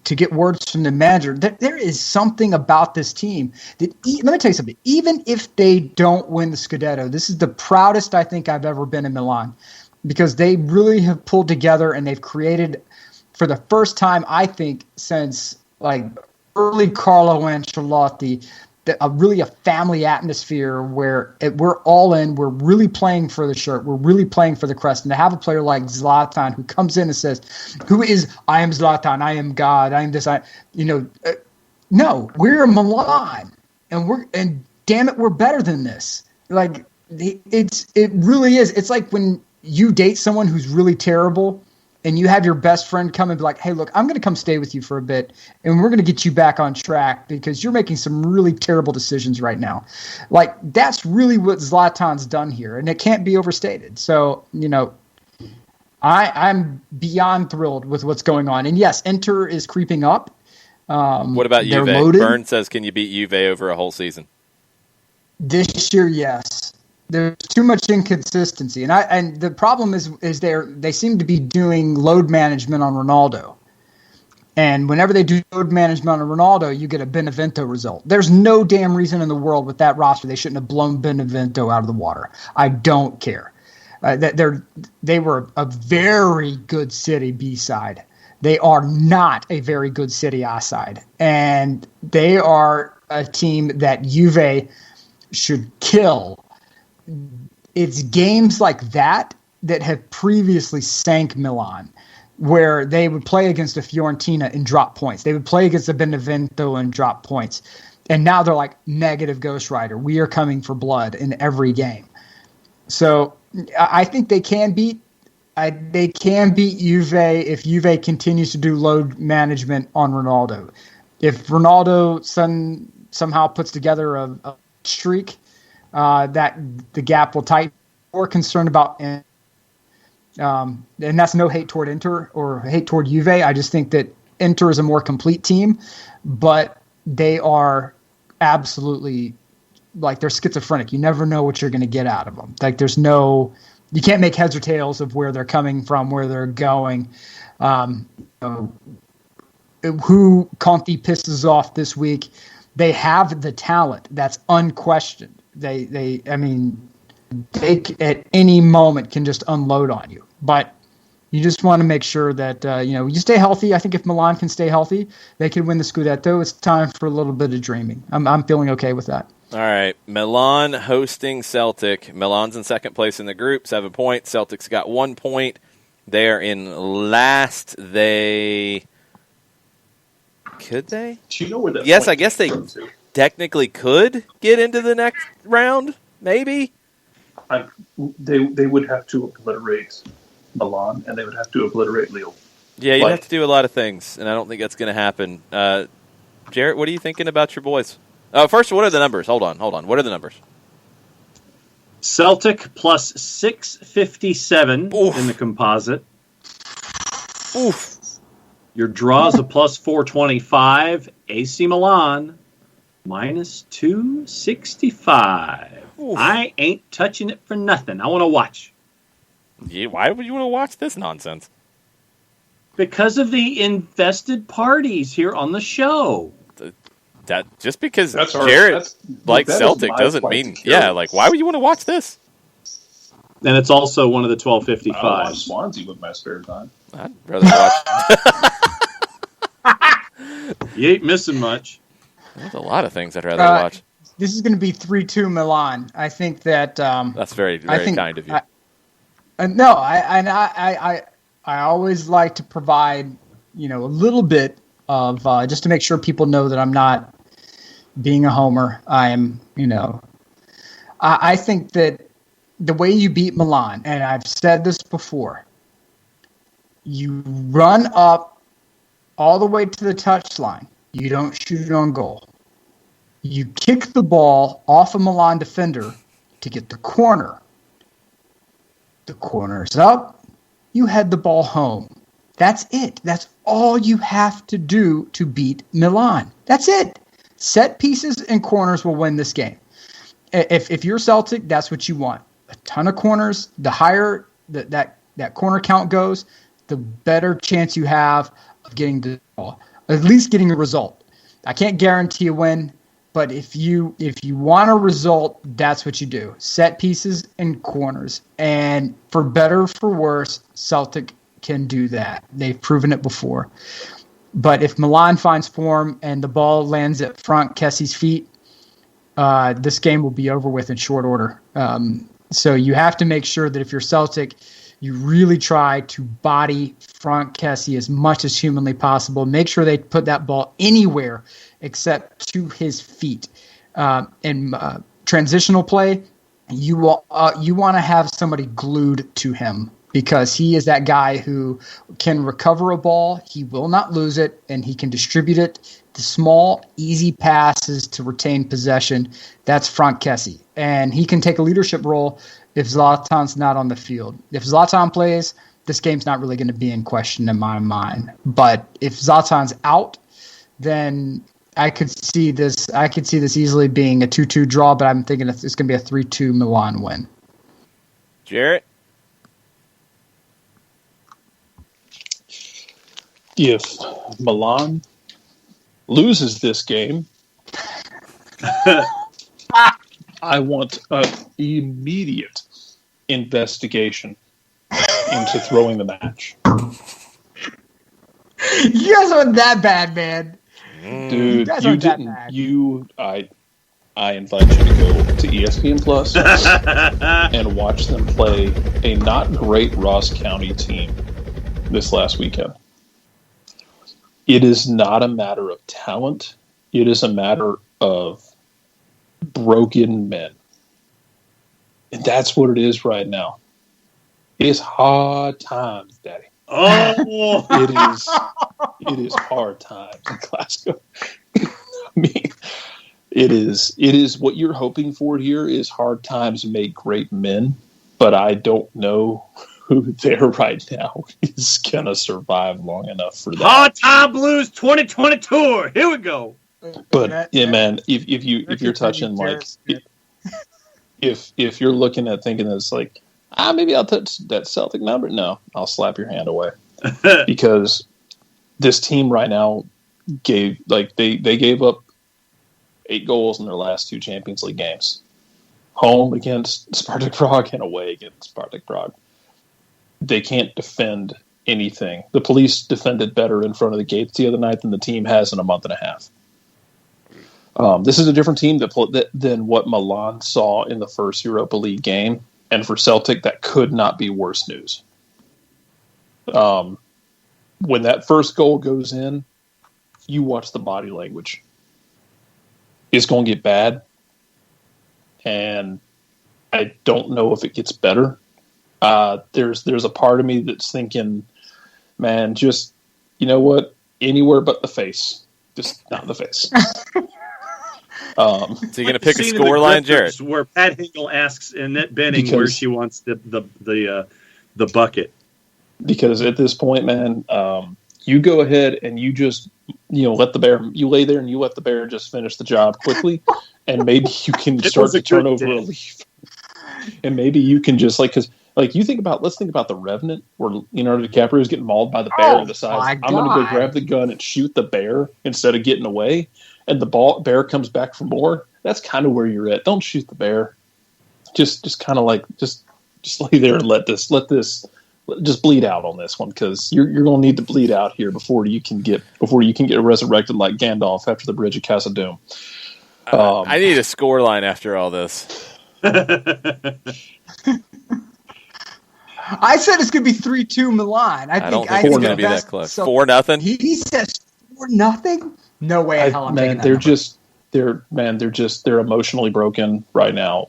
get words from the manager. There is something about this team that, let me tell you something, even if they don't win the Scudetto, this is the proudest I think I've ever been in Milan, because they really have pulled together and they've created, for the first time, I think, since like early Carlo Ancelotti, really a family atmosphere where we're all in, we're really playing for the shirt, we're really playing for the crest. And to have a player like Zlatan who comes in and says, I am Zlatan, I am God, I am this, no, we're Milan, and damn it, we're better than this. Like, it really is. It's like when you date someone who's really terrible and you have your best friend come and be like, hey, look, I'm going to come stay with you for a bit, and we're going to get you back on track because you're making some really terrible decisions right now. Like, that's really what Zlatan's done here, and it can't be overstated. So, I'm beyond thrilled with what's going on. And, yes, Inter is creeping up. What about Juve? Loaded. Byrne says, can you beat Juve over a whole season? This year, yes. There's too much inconsistency, and the problem is they seem to be doing load management on Ronaldo, and whenever they do load management on Ronaldo, you get a Benevento result. There's no damn reason in the world with that roster they shouldn't have blown Benevento out of the water. I don't care. They were a very good City B side. They are not a very good City A side, and they are a team that Juve should kill. It's games like that have previously sank Milan, where they would play against a Fiorentina and drop points. They would play against a Benevento and drop points. And now they're like negative Ghost Rider. We are coming for blood in every game. So I think they can beat Juve if Juve continues to do load management on Ronaldo. If Ronaldo somehow puts together a streak, that the gap will tighten. More concerned about, and that's no hate toward Inter or hate toward Juve. I just think that Inter is a more complete team, but they are absolutely like they're schizophrenic. You never know what you're going to get out of them. Like you can't make heads or tails of where they're coming from, where they're going. Who Conte pisses off this week? They have the talent. That's unquestioned. They at any moment can just unload on you. But you just want to make sure that you stay healthy. I think if Milan can stay healthy, they can win the Scudetto. It's time for a little bit of dreaming. I'm feeling okay with that. All right, Milan hosting Celtic. Milan's in second place in the group, 7 points. Celtic's got 1 point. They are in last. Could they? Do you know where that? Yes, I guess they technically could get into the next round. Maybe. They would have to obliterate Milan, and they would have to obliterate Lille. Yeah, you'd have to do a lot of things, and I don't think that's going to happen. Jarrett, what are you thinking about your boys? First, what are the numbers? Hold on. What are the numbers? Celtic plus 657 in the composite. Oof. Your draws a plus 425. AC Milan minus 265. Oof. I ain't touching it for nothing. I want to watch. Yeah, why would you want to watch this nonsense? Because of the invested parties here on the show. That just because Jarrett likes Celtic doesn't mean why would you want to watch this? And it's also one of the 1255. Swansea with my spare time. I'd rather watch. You ain't missing much. There's a lot of things I'd rather watch. This is going to be 3-2 Milan. I think that that's very, very kind of you. I always like to provide a little bit of just to make sure people know that I'm not being a homer. I am I think that the way you beat Milan, and I've said this before, you run up all the way to the touchline. You don't shoot it on goal. You kick the ball off a Milan defender to get the corner. The corner's up. You head the ball home. That's it. That's all you have to do to beat Milan. That's it. Set pieces and corners will win this game. If you're Celtic, that's what you want. A ton of corners. The higher that corner count goes, the better chance you have of getting the ball, at least getting a result. I can't guarantee a win, but if you want a result, that's what you do. Set pieces and corners. And for better or for worse, Celtic can do that. They've proven it before. But if Milan finds form and the ball lands at Franck Kessie's feet, this game will be over with in short order. So you have to make sure that if you're Celtic, you really try to body Franck Kessie as much as humanly possible. Make sure they put that ball anywhere except to his feet. In transitional play, you want to have somebody glued to him because he is that guy who can recover a ball. He will not lose it, and he can distribute it. The small, easy passes to retain possession. That's Franck Kessie. And he can take a leadership role if Zlatan's not on the field. If Zlatan plays, this game's not really going to be in question in my mind. But if Zlatan's out, then I could see this easily being a 2-2 draw, but I'm thinking it's going to be a 3-2 Milan win. Jarrett? If Milan loses this game, I want an immediate investigation into throwing the match. You guys aren't that bad, man. Dude, you didn't. I invite you to go to ESPN Plus and watch them play a not great Ross County team this last weekend. It is not a matter of talent. It is a matter of broken men. And that's what it is right now. It's hard times, Daddy. Oh, it is hard times in Glasgow. I mean, it is what you're hoping for here is hard times make great men, but I don't know who there right now is gonna survive long enough for that. Hard Time Blues 2020 tour. Here we go. But yeah, man, if you're touching like if you're looking at thinking it's like maybe I'll touch that Celtic number, no, I'll slap your hand away because this team right now gave they gave up 8 goals in their last 2 Champions League games, home against Spartak Prague and away against Spartak Prague. They can't defend anything. The police defended better in front of the gates the other night than the team has in a month and a half. This is a different team than what Milan saw in the first Europa League game. And for Celtic, that could not be worse news. When that first goal goes in, you watch the body language. It's going to get bad. And I don't know if it gets better. There's a part of me that's thinking, man, just, you know what? Anywhere but the face. Just not the face. So you're going to pick a scoreline, Jared? Where Pat Hingle asks Annette Benning where she wants the bucket. Because at this point, man, you go ahead and you just let the bear. You lay there and you let the bear just finish the job quickly, and maybe you can start to turn over a leaf. And maybe you can just because you think about. Let's think about The Revenant, where Leonardo DiCaprio is getting mauled by the bear and decides I'm going to go grab the gun and shoot the bear instead of getting away. And the bear comes back for more. That's kind of where you're at. Don't shoot the bear. Just kind of just lay there and let this just bleed out on this one, because you're going to need to bleed out here before you can get resurrected like Gandalf after the Bridge of Casa Doom. I need a score line after all this. I said it's going to be 3-2 Milan. I don't think it's going to be that close. 4-0. He says 4-0. No way in hell I'm taking that. They're emotionally broken right now.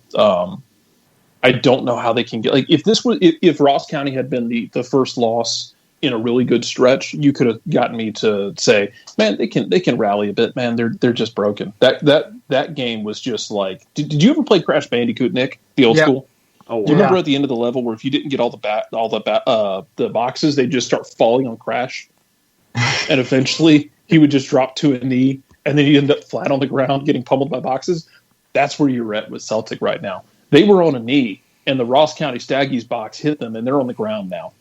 I don't know how they can get if Ross County had been the first loss in a really good stretch, you could have gotten me to say, man, they can rally a bit, man. They're just broken. That game was just like. Did you ever play Crash Bandicoot, Nick? The old school. Oh, wow. Do you remember at the end of the level where if you didn't get all the boxes, they just start falling on Crash, and eventually he would just drop to a knee, and then he'd end up flat on the ground getting pummeled by boxes. That's where you're at with Celtic right now. They were on a knee, and the Ross County Staggies box hit them, and they're on the ground now.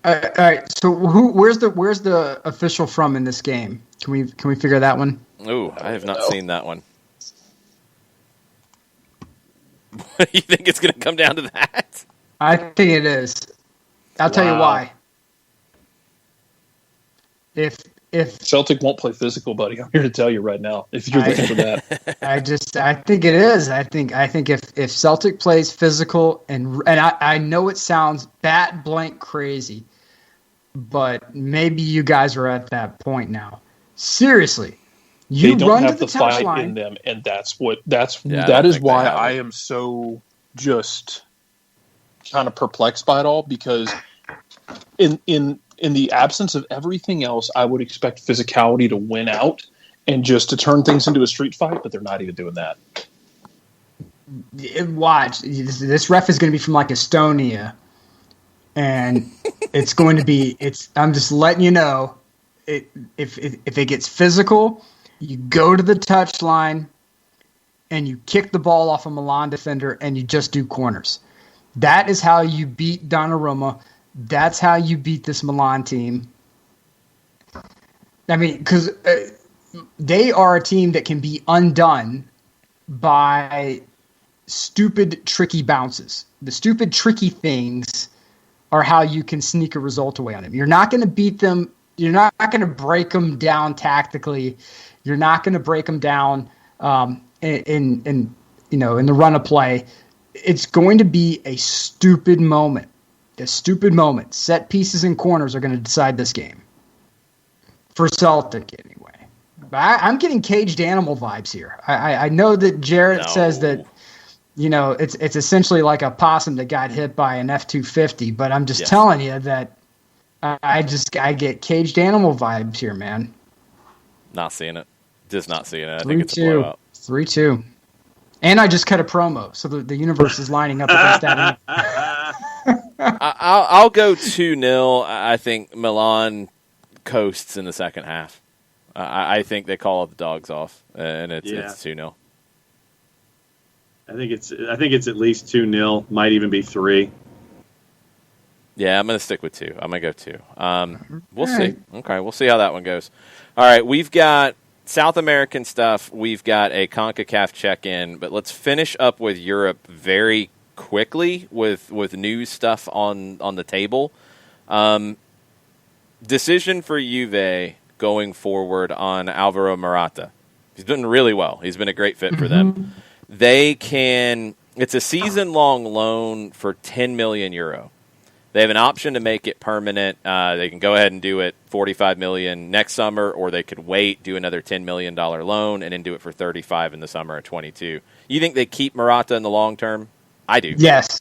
All right. So where's the official from in this game? Can we figure that one? Ooh, I have not seen that one. What do you think it's going to come down to that? I think it is. I'll tell you why. If Celtic won't play physical, buddy, I'm here to tell you right now. If you're looking for that, I think it is. I think if Celtic plays physical and I know it sounds bat blank crazy, but maybe you guys are at that point now. Seriously, you don't run have to the the fight touchline in them, and that is why I am so just kind of perplexed by it all, because in the absence of everything else, I would expect physicality to win out and just to turn things into a street fight, but they're not even doing that. Watch. This ref is going to be from Estonia, and it's going to be. I'm just letting you know. If it gets physical, you go to the touchline, and you kick the ball off a Milan defender, and you just do corners. That is how you beat Donnarumma. That's how you beat this Milan team. I mean, because they are a team that can be undone by stupid, tricky bounces. The stupid, tricky things are how you can sneak a result away on them. You're not going to beat them. You're not going to break them down tactically. You're not going to break them down in the run of play. It's going to be a stupid moment. A stupid moment. Set pieces and corners are going to decide this game. For Celtic, anyway. But I'm getting caged animal vibes here. I know that Jarrett says that it's essentially like a possum that got hit by an F-250. But I'm just telling you that I get caged animal vibes here, man. Not seeing it. Just not seeing it. I think it's a blowout. 3-2. And I just cut a promo, so the universe is lining up against that. I'll go 2-0. I think Milan coasts in the second half. I think they call the dogs off, and it's 2-0. I think it's at least 2-0. Might even be 3. Yeah, I'm going to stick with 2. I'm going to go 2. We'll see. Right. Okay, we'll see how that one goes. All right, we've got South American stuff. We've got a CONCACAF check-in, but let's finish up with Europe very quickly with news stuff on the table. Decision for Juve going forward on Alvaro Morata. He's doing really well. He's been a great fit for them. It's a season-long loan for €10 million. They have an option to make it permanent. They can go ahead and do it $45 million next summer, or they could wait, do another $10 million loan, and then do it for $35 in the summer of 22. You think they keep Morata in the long term? I do. Yes.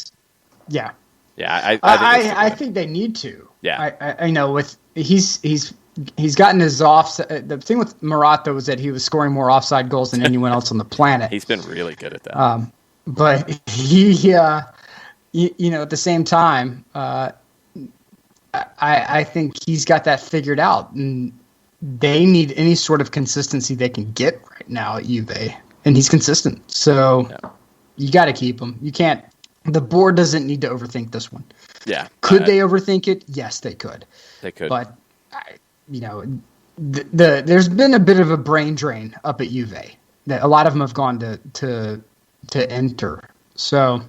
Yeah. Yeah. I think they need to. Yeah. I know with he's gotten his offside. The thing with Morata was that he was scoring more offside goals than anyone else on the planet. He's been really good at that. But he. At the same time, I think he's got that figured out, and they need any sort of consistency they can get right now at Juve, and he's consistent. So you got to keep him. You can't. The board doesn't need to overthink this one. Yeah. Could they overthink it? Yes, they could. They could. But there's been a bit of a brain drain up at Juve. That a lot of them have gone to enter. So.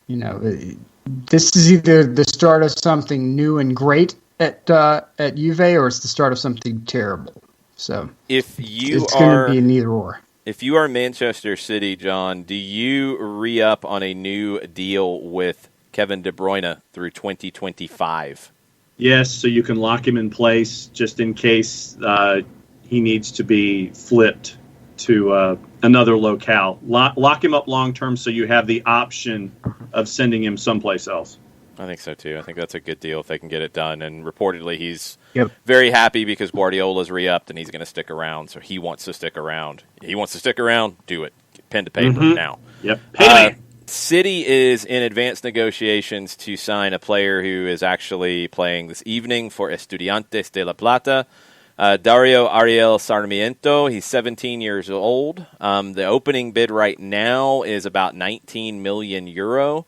This is either the start of something new and great at Juve, or it's the start of something terrible. So it's going to be an either or. If you are Manchester City, John, do you re-up on a new deal with Kevin De Bruyne through 2025? Yes, so you can lock him in place just in case he needs to be flipped to another locale. Lock him up long term so you have the option of sending him someplace else. I think so too. I think that's a good deal if they can get it done. And reportedly he's very happy because Guardiola's re-upped and he's going to stick around. So he wants to stick around. He wants to stick around. Do it. Pen to paper now. Yep. City is in advanced negotiations to sign a player who is actually playing this evening for Estudiantes de La Plata. Dario Ariel Sarmiento, he's 17 years old. The opening bid right now is about €19 million.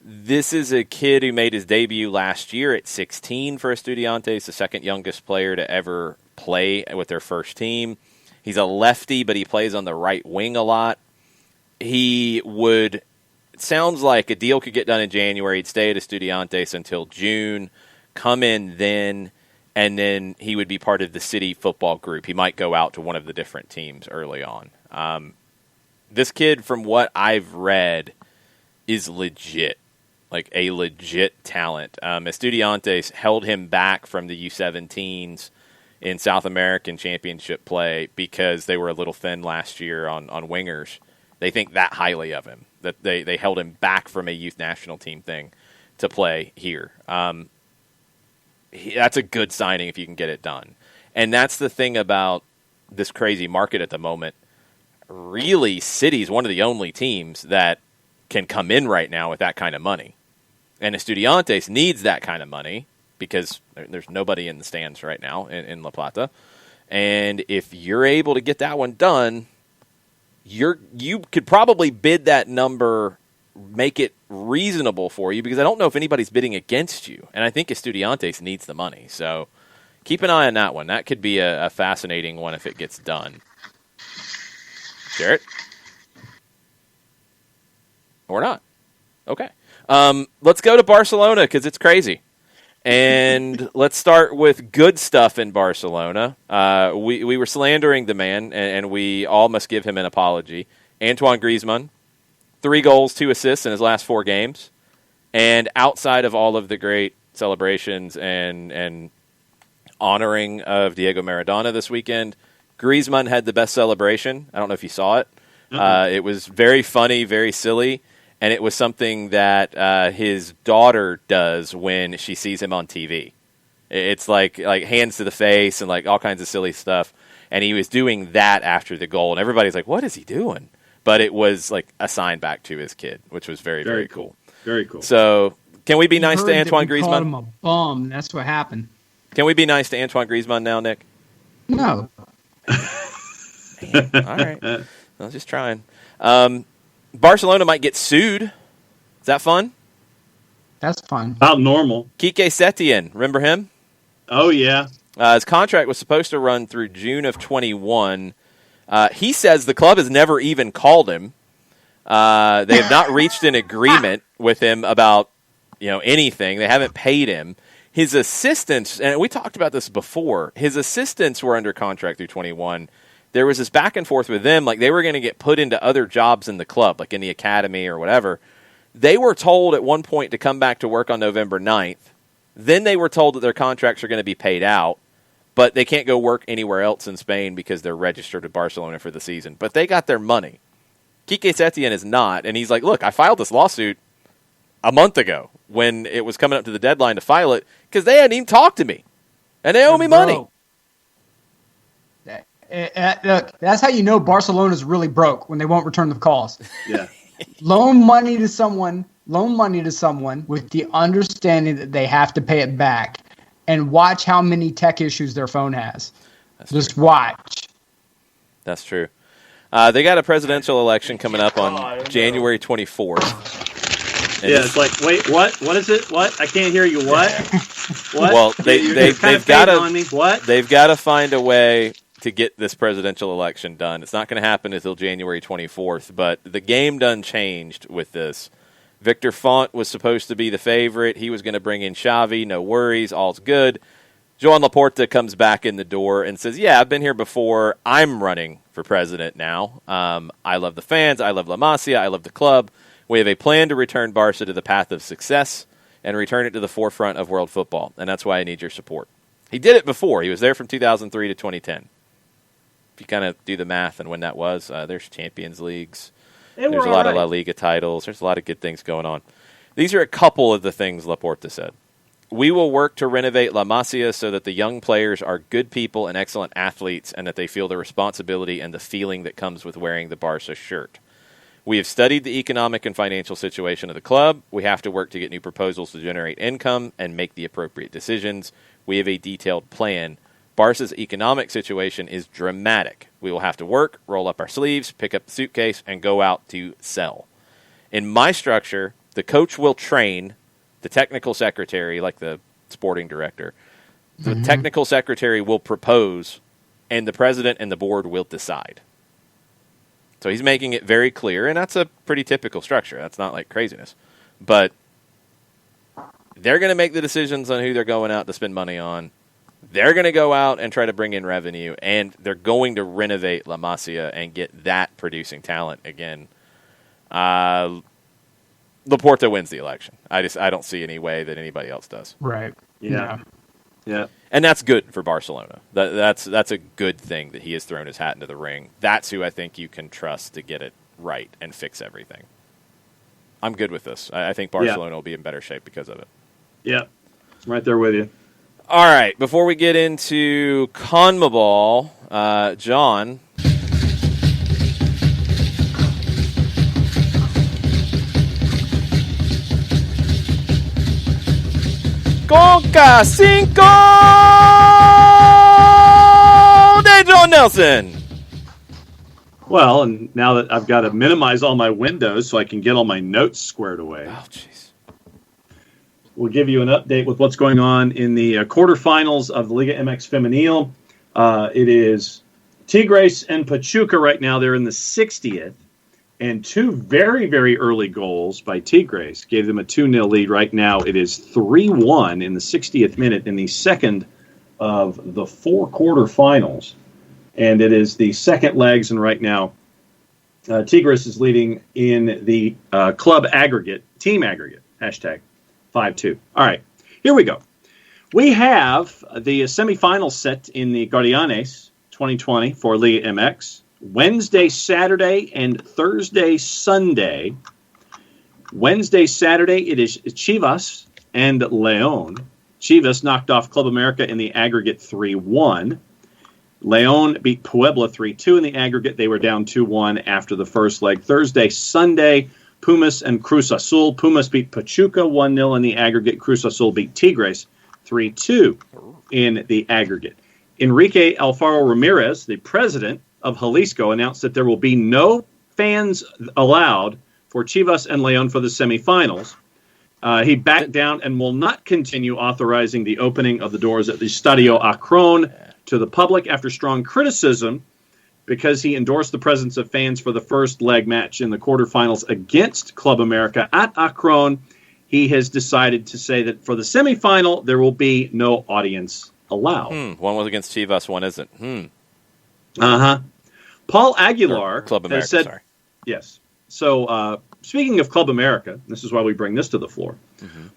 This is a kid who made his debut last year at 16 for Estudiantes, the second youngest player to ever play with their first team. He's a lefty, but he plays on the right wing a lot. It sounds like a deal could get done in January. He'd stay at Estudiantes until June, come in then, and then he would be part of the City football group. He might go out to one of the different teams early on. This kid, from what I've read, is legit, like a legit talent. Estudiantes held him back from the U17s in South American Championship play because they were a little thin last year on wingers. They think that highly of him, that they held him back from a youth national team thing to play here. That's a good signing if you can get it done. And that's the thing about this crazy market at the moment. Really, City's one of the only teams that can come in right now with that kind of money. And Estudiantes needs that kind of money because there's nobody in the stands right now in La Plata. And if you're able to get that one done, you could probably bid that number, make it reasonable for you, because I don't know if anybody's bidding against you. And I think Estudiantes needs the money. So keep an eye on that one. That could be a fascinating one if it gets done. Jarrett? Or not. Okay. Let's go to Barcelona because it's crazy. And let's start with good stuff in Barcelona. We were slandering the man, and we all must give him an apology. Antoine Griezmann, 3 goals, 2 assists in his last 4 games. And outside of all of the great celebrations and honoring of Diego Maradona this weekend, Griezmann had the best celebration. I don't know if you saw it, It was very funny, very silly, and it was something that his daughter does when she sees him on TV. It's like hands to the face and like all kinds of silly stuff. And he was doing that after the goal, and everybody's like, "What is he doing?" But it was like a sign back to his kid, which was very, very cool. Very cool. So, can we be nice to Antoine Griezmann? Called him a bum. That's what happened. Can we be nice to Antoine Griezmann now, Nick? No. Man, all right. I was just trying. Barcelona might get sued. Is that fun? That's fun. About normal. Quique Setien, remember him? Oh, yeah. His contract was supposed to run through June of 21. He says the club has never even called him. They have not reached an agreement with him about anything. They haven't paid him. His assistants, and we talked about this before, his assistants were under contract through 21. There was this back and forth with them, like they were going to get put into other jobs in the club, like in the academy or whatever. They were told at one point to come back to work on November 9th. Then they were told that their contracts are going to be paid out, but they can't go work anywhere else in Spain because they're registered at Barcelona for the season. But they got their money. Quique Setien is not, and he's like, look, I filed this lawsuit a month ago when it was coming up to the deadline to file it because they hadn't even talked to me, and they owe me money. Look, that's how you know Barcelona's really broke, when they won't return the calls. Yeah. Loan money to someone with the understanding that they have to pay it back, and watch how many tech issues their phone has. Just watch. That's true. They got a presidential election coming up on January 24th. And it's like, wait, what? What is it? What? I can't hear you. What? What? Well, they've got to. What? They've got to find a way to get this presidential election done. It's not going to happen until January 24th, but the game done changed with this. Victor Font was supposed to be the favorite. He was going to bring in Xavi. No worries. All's good. Joan Laporta comes back in the door and says, yeah, I've been here before. I'm running for president now. I love the fans. I love La Masia. I love the club. We have a plan to return Barca to the path of success and return it to the forefront of world football, and that's why I need your support. He did it before. He was there from 2003 to 2010. If you kind of do the math and when that was, there's Champions Leagues. There's a lot of La Liga titles. There's a lot of good things going on. These are a couple of the things Laporta said. We will work to renovate La Masia so that the young players are good people and excellent athletes and that they feel the responsibility and the feeling that comes with wearing the Barca shirt. We have studied the economic and financial situation of the club. We have to work to get new proposals to generate income and make the appropriate decisions. We have a detailed plan. Barca's economic situation is dramatic. We will have to work, roll up our sleeves, pick up the suitcase, and go out to sell. In my structure, the coach will train the technical secretary, like the sporting director. The technical secretary will propose, and the president and the board will decide. So he's making it very clear, and that's a pretty typical structure. That's not like craziness. But they're going to make the decisions on who they're going out to spend money on. They're going to go out and try to bring in revenue, and they're going to renovate La Masia and get that producing talent again. Laporta wins the election. I don't see any way that anybody else does. Right. Yeah. And that's good for Barcelona. That's a good thing that he has thrown his hat into the ring. That's who I think you can trust to get it right and fix everything. I'm good with this. I think Barcelona will be in better shape because of it. Yeah. I'm right there with you. All right. Before we get into CONMEBOL, John. Conca Cinco de John Nelson. Well, and now that I've got to minimize all my windows so I can get all my notes squared away. Oh, jeez. We'll give you an update with what's going on in the quarterfinals of the Liga MX Femenil. It is Tigres and Pachuca right now. They're in the 60th. And two very, very early goals by Tigres gave them a 2-0 lead. Right now it is 3-1 in the 60th minute in the second of the four quarterfinals. And it is the second legs, and right now Tigres is leading in the club aggregate, team aggregate, hashtag 5-2. All right, here we go. We have the semifinal set in the Guardianes 2020 for Liga MX. Wednesday, Saturday, and Thursday, Sunday. Wednesday, Saturday, it is Chivas and León. Chivas knocked off Club America in the aggregate 3-1. León beat Puebla 3-2 in the aggregate. They were down 2-1 after the first leg. Thursday, Sunday, Pumas and Cruz Azul. Pumas beat Pachuca 1-0 in the aggregate. Cruz Azul beat Tigres 3-2 in the aggregate. Enrique Alfaro Ramirez, the president of Jalisco, announced that there will be no fans allowed for Chivas and León for the semifinals. He backed down and will not continue authorizing the opening of the doors at the Estadio Akron to the public after strong criticism because he endorsed the presence of fans for the first leg match in the quarterfinals against Club America at Akron. He has decided to say that for the semifinal, there will be no audience allowed. One was against Chivas, one isn't. Paul Aguilar Club America, has said, sorry. Yes. So, speaking of Club America, this is why we bring this to the floor.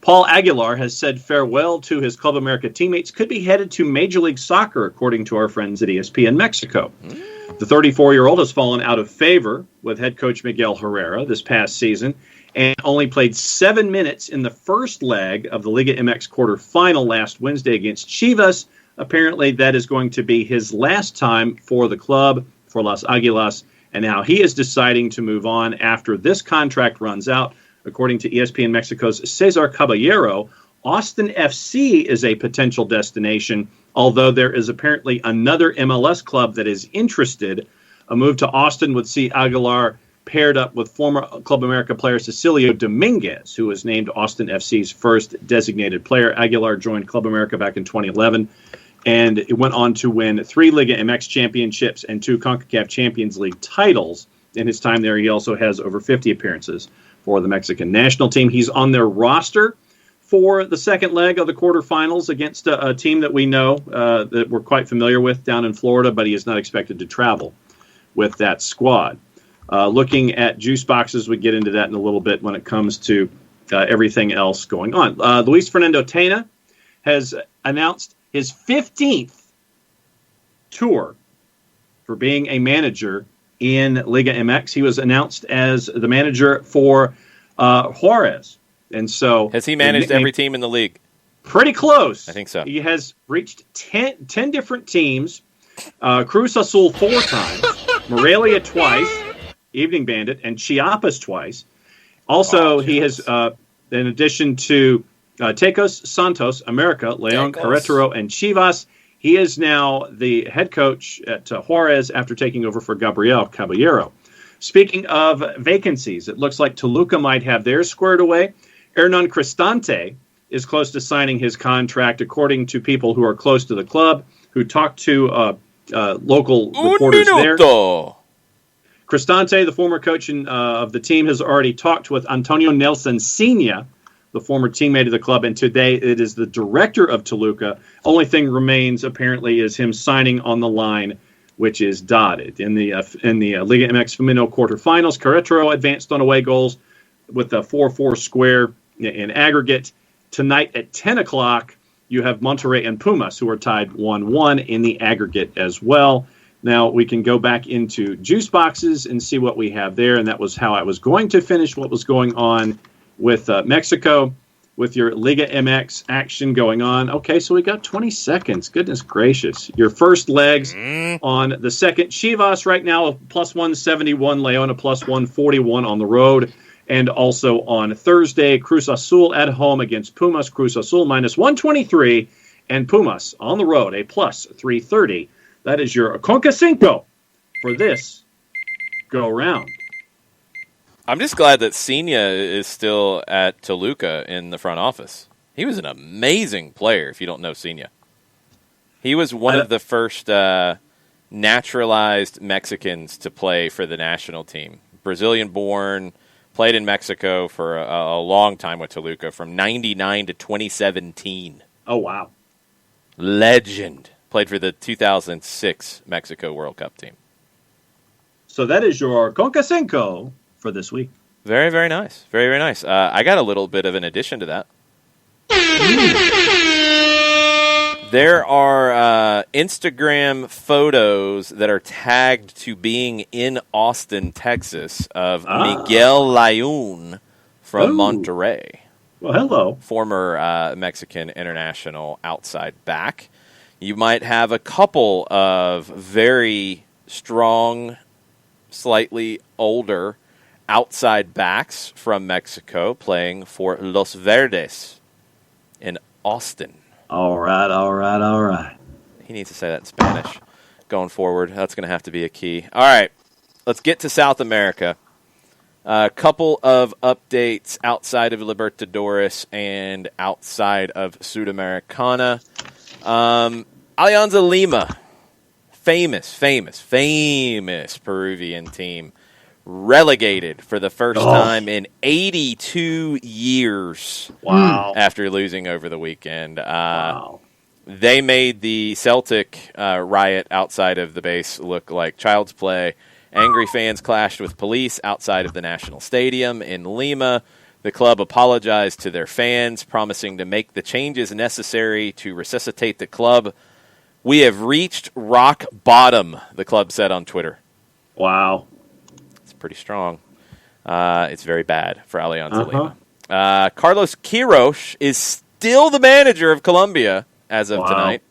Paul Aguilar has said farewell to his Club America teammates, could be headed to Major League Soccer, according to our friends at ESPN Mexico. The 34-year-old has fallen out of favor with head coach Miguel Herrera this past season and only played 7 minutes in the first leg of the Liga MX quarterfinal last Wednesday against Chivas. Apparently, that is going to be his last time for the club, for Las Águilas, and now he is deciding to move on after this contract runs out. According to ESPN Mexico's Cesar Caballero, Austin FC is a potential destination, although there is apparently another MLS club that is interested. A move to Austin would see Aguilar paired up with former Club America player Cecilio Dominguez, who was named Austin FC's first designated player. Aguilar joined Club America back in 2011, and it went on to win 3 Liga MX championships and 2 CONCACAF Champions League titles. In his time there, he also has over 50 appearances for the Mexican national team. He's on their roster for the second leg of the quarterfinals against a team that we know that we're quite familiar with down in Florida, but he is not expected to travel with that squad. Looking at juice boxes, we get into that in a little bit when it comes to everything else going on. Luis Fernando Tena has announced his 15th tour for being a manager in Liga MX. He was announced as the manager for Juarez. And so has he managed every team in the league? Pretty close. I think so. He has reached 10 different teams. Cruz Azul 4 times, Morelia twice, Evening Bandit, and Chiapas twice. Also, he has, in addition to Tecos, Santos, America, León, Querétaro, and Chivas, he is now the head coach at Juarez after taking over for Gabriel Caballero. Speaking of vacancies, it looks like Toluca might have theirs squared away. Hernan Cristante is close to signing his contract, according to people who are close to the club, who talked to local reporters there. Cristante, the former coach of the team, has already talked with Antonio Nelson Senior, the former teammate of the club, and today it is the director of Toluca. Only thing remains, apparently, is him signing on the line, which is dotted. In the Liga MX Femenino quarterfinals, Querétaro advanced on away goals with a 4-4 square in aggregate. Tonight at 10 o'clock, you have Monterrey and Pumas, who are tied 1-1 in the aggregate as well. Now, we can go back into juice boxes and see what we have there, and that was how I was going to finish what was going on with Mexico, with your Liga MX action going on. Okay, so we got 20 seconds. Goodness gracious. Your first legs on the second. Chivas right now, plus 171. León, plus 141 on the road. And also on Thursday, Cruz Azul at home against Pumas. Cruz Azul minus 123. And Pumas on the road, a plus 330. That is your Conca Cinco for this go-round. I'm just glad that Senia is still at Toluca in the front office. He was an amazing player, if you don't know Senia. He was one of the first naturalized Mexicans to play for the national team. Brazilian-born, played in Mexico for a long time with Toluca, from 99 to 2017. Oh, wow. Legend. Played for the 2006 Mexico World Cup team. So that is your Conca Cinco for this week. Very, very nice. Very, very nice. I got a little bit of an addition to that. There are Instagram photos that are tagged to being in Austin, Texas, of Miguel Layun from Monterrey. Well, hello. Former Mexican international outside back. You might have a couple of very strong, slightly older outside backs from Mexico playing for Los Verdes in Austin. All right. He needs to say that in Spanish going forward. That's going to have to be a key. All right, let's get to South America. A couple of updates outside of Libertadores and outside of Sudamericana. Alianza Lima, famous Peruvian team, relegated for the first time in 82 years. Wow. After losing over the weekend. Wow. They made the Celtic riot outside of the base look like child's play. Angry fans clashed with police outside of the National Stadium in Lima. The club apologized to their fans, promising to make the changes necessary to resuscitate the club. We have reached rock bottom, the club said on Twitter. Wow. It's pretty strong. It's very bad for Alianza Lima. Carlos Queiroz is still the manager of Colombia as of tonight.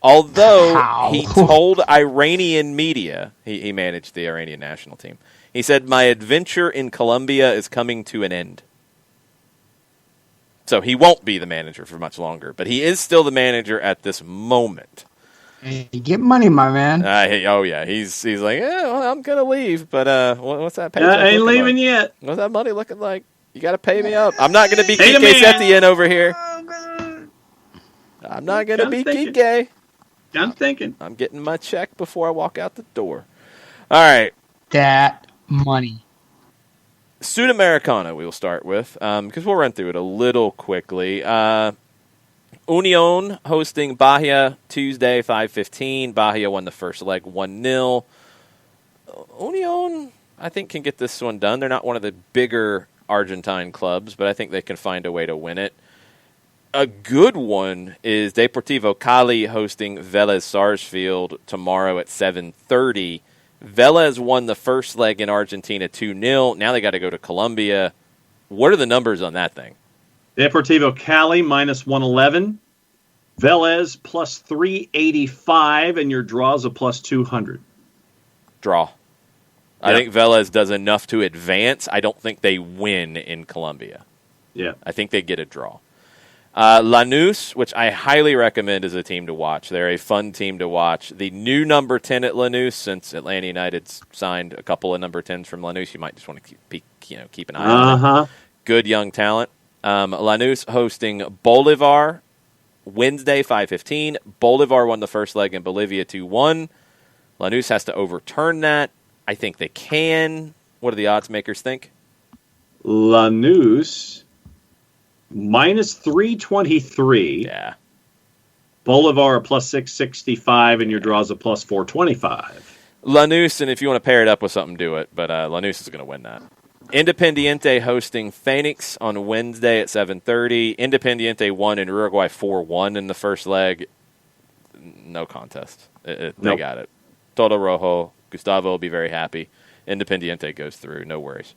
Although he told Iranian media, he managed the Iranian national team, he said, "My adventure in Colombia is coming to an end." So he won't be the manager for much longer, but he is still the manager at this moment. Hey, get money, my man. He's like, well, I'm gonna leave, but what's that paycheck? I ain't leaving like? yet. What's that money looking like? You got to pay me up. I'm not gonna be Kike Setien over here. I'm not gonna be Kike. I'm thinking. I'm getting my check before I walk out the door. All right. That money. Sudamericana we will start with, because we'll run through it a little quickly. Union hosting Bahia Tuesday, 5:15. Bahia won the first leg 1-0. Union, I think, can get this one done. They're not one of the bigger Argentine clubs, but I think they can find a way to win it. A good one is Deportivo Cali hosting Vélez Sarsfield tomorrow at 7:30. Vélez won the first leg in Argentina 2-0. Now they got to go to Colombia. What are the numbers on that thing? Deportivo Cali minus 111. Vélez plus 385, and your draws a plus 200. Draw. I think Vélez does enough to advance. I don't think they win in Colombia. Yeah. I think they get a draw. Lanús, which I highly recommend as a team to watch. They're a fun team to watch. The new number 10 at Lanús, since Atlanta United's signed a couple of number 10s from Lanús, you might just want to keep an eye on it. Good young talent. Lanús hosting Bolivar Wednesday, 5:15. Bolivar won the first leg in Bolivia 2-1. Lanús has to overturn that. I think they can. What do the odds makers think? Lanús minus 323. Yeah. Bolivar a plus 665, and your draws a plus 425. Lanús, and if you want to pair it up with something, do it. But Lanús is going to win that. Independiente hosting Phoenix on Wednesday at 7:30. Independiente won in Uruguay 4-1 in the first leg. No contest. They got it. Todo Rojo. Gustavo will be very happy. Independiente goes through. No worries.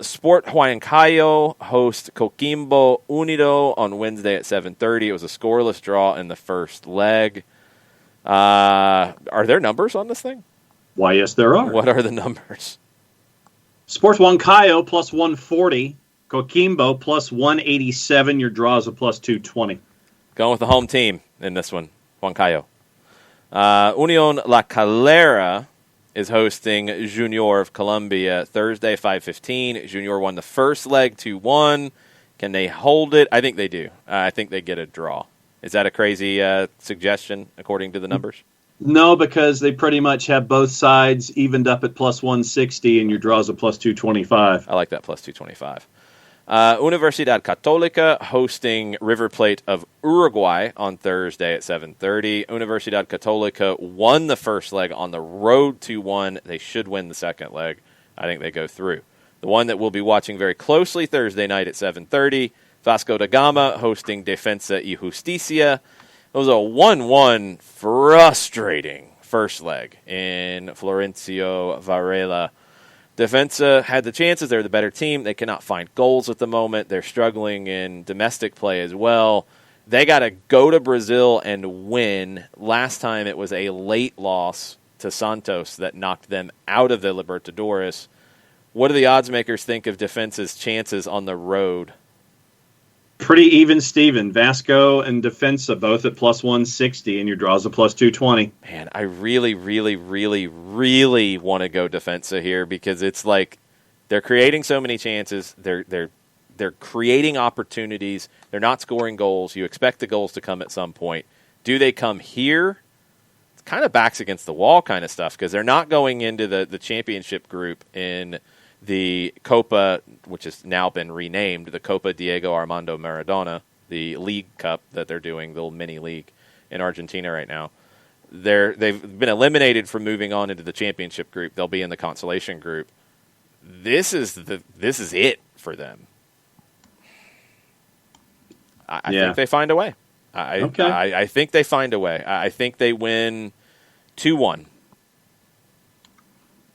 Sport Huancayo host Coquimbo Unido on Wednesday at 7:30. It was a scoreless draw in the first leg. Are there numbers on this thing? Why, yes, there are. What are the numbers? Sports Huancayo plus 140. Coquimbo plus 187. Your draws a plus 220. Going with the home team in this one, Huancayo. Unión La Calera is hosting Junior of Colombia Thursday, 5:15. Junior won the first leg 2-1. Can they hold it? I think they do. I think they get a draw. Is that a crazy suggestion according to the numbers? No, because they pretty much have both sides evened up at plus 160, and your draws a plus 225. I like that plus 225. Universidad Católica hosting River Plate of Uruguay on Thursday at 7:30. Universidad Católica won the first leg on the road 2-1. They should win the second leg. I think they go through. The one that we'll be watching very closely Thursday night at 7:30, Vasco da Gama hosting Defensa y Justicia. It was a 1-1 frustrating first leg in Florencio Varela. Defensa had the chances. They're the better team. They cannot find goals at the moment. They're struggling in domestic play as well. They got to go to Brazil and win. Last time it was a late loss to Santos that knocked them out of the Libertadores. What do the odds makers think of Defensa's chances on the road? Pretty even, Steven. Vasco and Defensa both at plus 160, and your draw's a plus 220. Man, I really, really, really, really want to go Defensa here because it's like they're creating so many chances. They're creating opportunities. They're not scoring goals. You expect the goals to come at some point. Do they come here? It's kind of backs against the wall kind of stuff because they're not going into the championship group in the Copa, which has now been renamed the Copa Diego Armando Maradona, the League Cup that they're doing, the little mini league in Argentina right now. They've been eliminated from moving on into the championship group. They'll be in the consolation group. This is it for them. I think they find a way. I think they find a way. I think they win 2-1.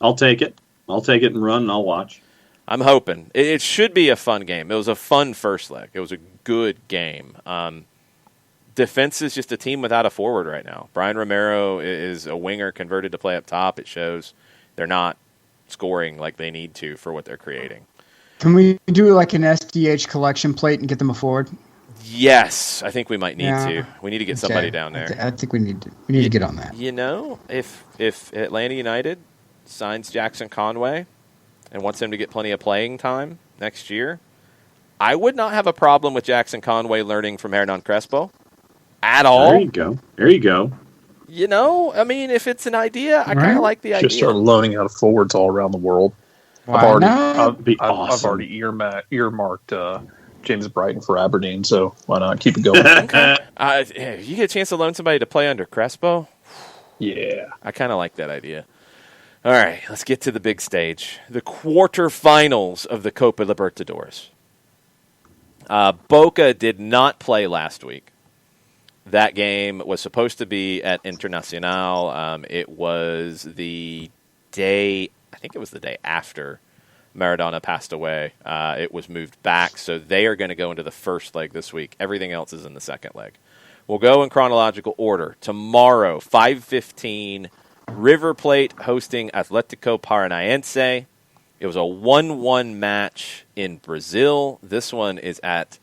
I'll take it. I'll take it and run, and I'll watch. I'm hoping. It should be a fun game. It was a fun first leg. It was a good game. Defense is just a team without a forward right now. Brian Romero is a winger converted to play up top. It shows they're not scoring like they need to for what they're creating. Can we do like an SDH collection plate and get them a forward? Yes, I think we might need to. We need to get somebody down there. I think we need to get on that. You know, if Atlanta United signs Jackson Conway and wants him to get plenty of playing time next year, I would not have a problem with Jackson Conway learning from Hernan Crespo at all. There you go. You know, I mean, if it's an idea, I kind of like the idea. Just start loaning out forwards all around the world. Why not? I've already earmarked James Brighton for Aberdeen, so why not keep it going? Okay. If you get a chance to loan somebody to play under Crespo, yeah, I kind of like that idea. All right, let's get to the big stage. The quarterfinals of the Copa Libertadores. Boca did not play last week. That game was supposed to be at Internacional. It was the day, I think it was the day after Maradona passed away. It was moved back, so they are going to go into the first leg this week. Everything else is in the second leg. We'll go in chronological order. Tomorrow, 5:15, River Plate hosting Atlético Paranaense. It was a 1-1 match in Brazil. This one is at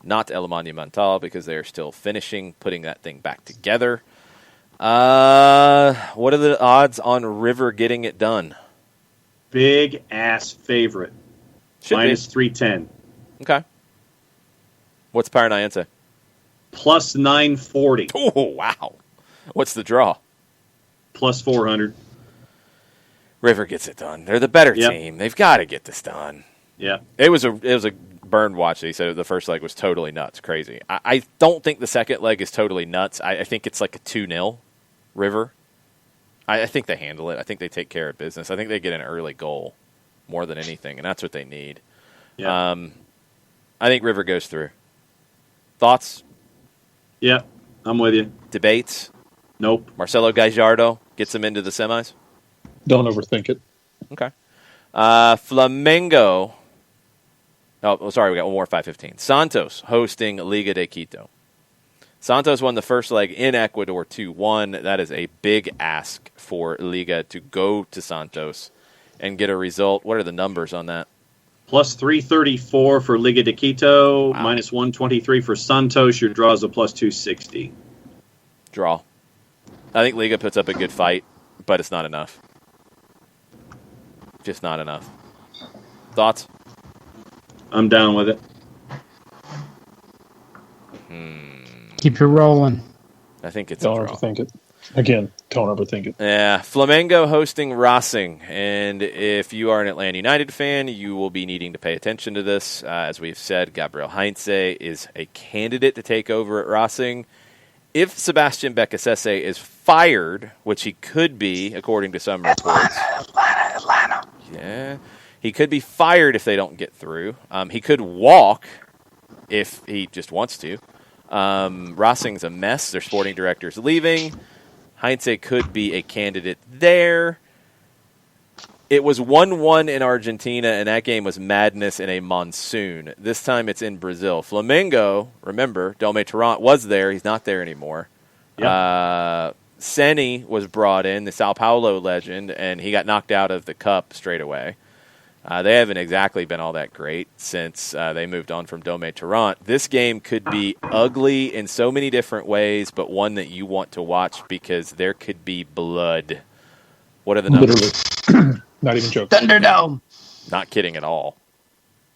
not El Monumental because they're still finishing, putting that thing back together. What are the odds on River getting it done? Big ass favorite. Minus 310. Okay. What's Paranaense? Plus 940. Oh, wow. What's the draw? Plus 400. River gets it done. They're the better team. They've got to get this done. Yeah. It was a burn watch. He said the first leg was totally nuts, crazy. I don't think the second leg is totally nuts. I think it's like a 2-0 River. I think they handle it. I think they take care of business. I think they get an early goal more than anything, and that's what they need. Yeah. I think River goes through. Thoughts? Yeah, I'm with you. Debates? Nope. Marcelo Gallardo gets them into the semis? Don't overthink it. Okay. Flamengo. Oh, sorry, we got one more 5:15. Santos hosting Liga de Quito. Santos won the first leg in Ecuador 2-1. That is a big ask for Liga to go to Santos and get a result. What are the numbers on that? Plus 334 for Liga de Quito, minus 123 for Santos. Your draw is a plus 260. Draw. I think Liga puts up a good fight, but it's not enough. Just not enough. Thoughts? I'm down with it. Keep it rolling. I think it's don't a draw. Overthink it. Again, don't overthink it. Yeah, Flamengo hosting Racing, and if you are an Atlanta United fan, you will be needing to pay attention to this. As we've said, Gabriel Heinze is a candidate to take over at Racing. If Sebastian Becasese is fired, which he could be, according to some reports. Atlanta. Yeah, he could be fired if they don't get through. He could walk if he just wants to. Racing's a mess. Their sporting director's leaving. Heinze could be a candidate there. It was 1-1 in Argentina, and that game was madness in a monsoon. This time it's in Brazil. Flamengo, remember, Dome Tarrant was there. He's not there anymore. Yep. Senni was brought in, the Sao Paulo legend, and he got knocked out of the cup straight away. They haven't exactly been all that great since they moved on from Dome Tarrant. This game could be ugly in so many different ways, but one that you want to watch because there could be blood. What are the numbers? Literally. Not even joking. Thunderdome. Not kidding at all.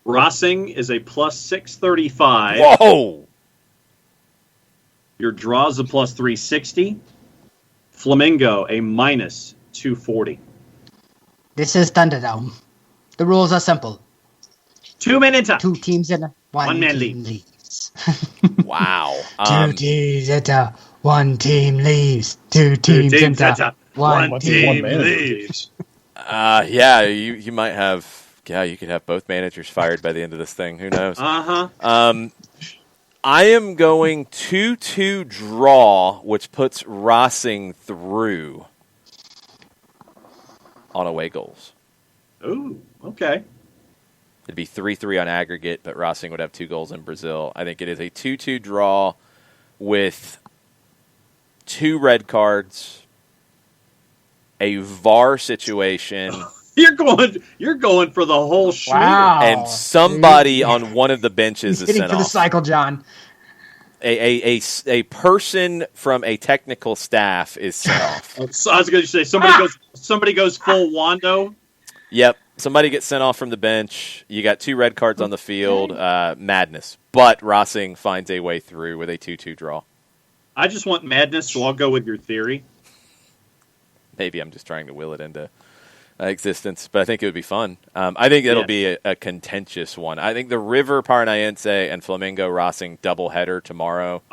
Racing is a plus 635. Whoa! Your draw is a plus 360. Flamengo, a minus 240. This is Thunderdome. The rules are simple. 2 minutes up. 2 teams in one man team leaves. Wow. 2 teams enter, 1 team leaves. 2 teams enter, 1 team leaves. Yeah, you might have. Yeah, you could have both managers fired by the end of this thing. Who knows? I am going 2-2 draw, which puts Racing through on away goals. Ooh, okay. It'd be 3-3 on aggregate, but Racing would have 2 goals in Brazil. I think it is a 2-2 draw with 2 red cards, a VAR situation. You're going for the whole shoot. Wow. And somebody on one of the benches is hitting sent for off. the cycle, John. A person from a technical staff is sent off. So I was going to say somebody goes full Wando. Yep. Somebody gets sent off from the bench. You got 2 red cards on the field. Madness. But Racing finds a way through with a 2-2 draw. I just want madness, so I'll go with your theory. Maybe I'm just trying to will it into existence, but I think it would be fun. I think it'll be a contentious one. I think the River Paranaense and Flamengo Racing doubleheader tomorrow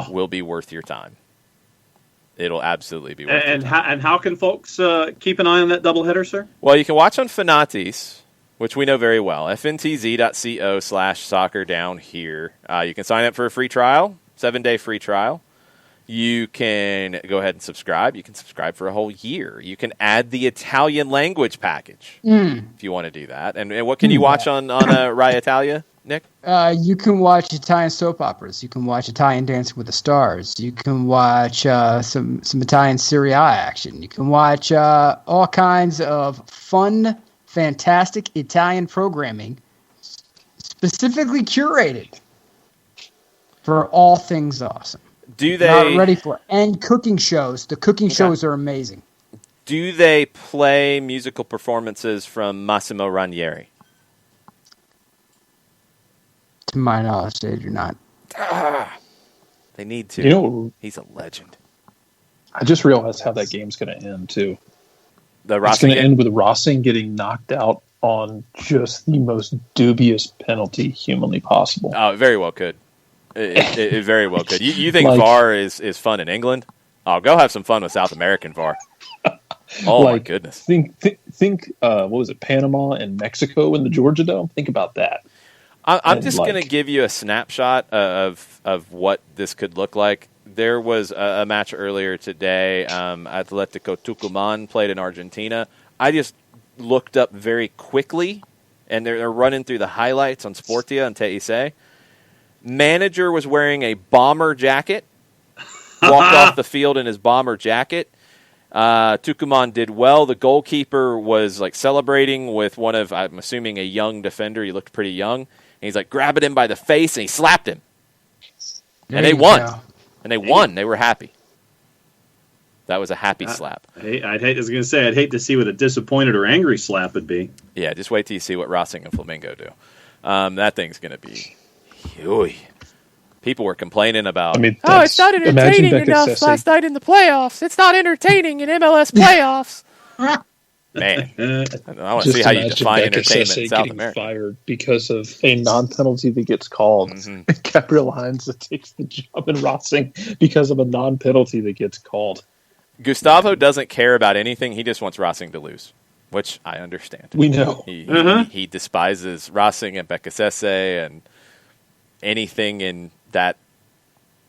will be worth your time. It'll absolutely be worth your time. And how can folks keep an eye on that doubleheader, sir? Well, you can watch on Fanatis, which we know very well, fntz.co/soccer down here. You can sign up for a free trial, 7-day free trial. You can go ahead and subscribe. You can subscribe for a whole year. You can add the Italian language package if you want to do that. And what can you watch on Rai Italia, Nick? You can watch Italian soap operas. You can watch Italian Dancing with the Stars. You can watch some Italian Serie A action. You can watch all kinds of fun, fantastic Italian programming, specifically curated for all things awesome. Do they not ready for it. And cooking shows? The cooking shows are amazing. Do they play musical performances from Massimo Ranieri? To my knowledge, they do not. They need to. You know, he's a legend. I just realized how that game's going to end too. It's going to end with Racing getting knocked out on just the most dubious penalty humanly possible. Oh, it very well could. It very well could. You think VAR is fun in England? Oh, go have some fun with South American VAR. Oh, my goodness. Think what was it, Panama and Mexico in the Georgia Dome? Think about that. I'm just going to give you a snapshot of what this could look like. There was a match earlier today. Atletico Tucumán played in Argentina. I just looked up very quickly, and they're running through the highlights on Sportia and TIC. Manager was wearing a bomber jacket, walked off the field in his bomber jacket. Tucumán did well. The goalkeeper was celebrating with one of, I'm assuming, a young defender. He looked pretty young. And he's grabbing him by the face, and he slapped him. And they won. And they won. They were happy. That was a happy slap. I'd hate to see what a disappointed or angry slap would be. Yeah, just wait till you see what Racing and Flamengo do. That thing's going to be... Oy. People were complaining about, it's not entertaining enough last night in the playoffs. It's not entertaining in MLS playoffs. Man, I want to see how you define entertainment in South America. Fired because of a non-penalty that gets called. Mm-hmm. Gabriel Hines takes the job in Racing because of a non-penalty that gets called. Gustavo doesn't care about anything. He just wants Racing to lose, which I understand. We know. He despises Racing and Becasese and anything in that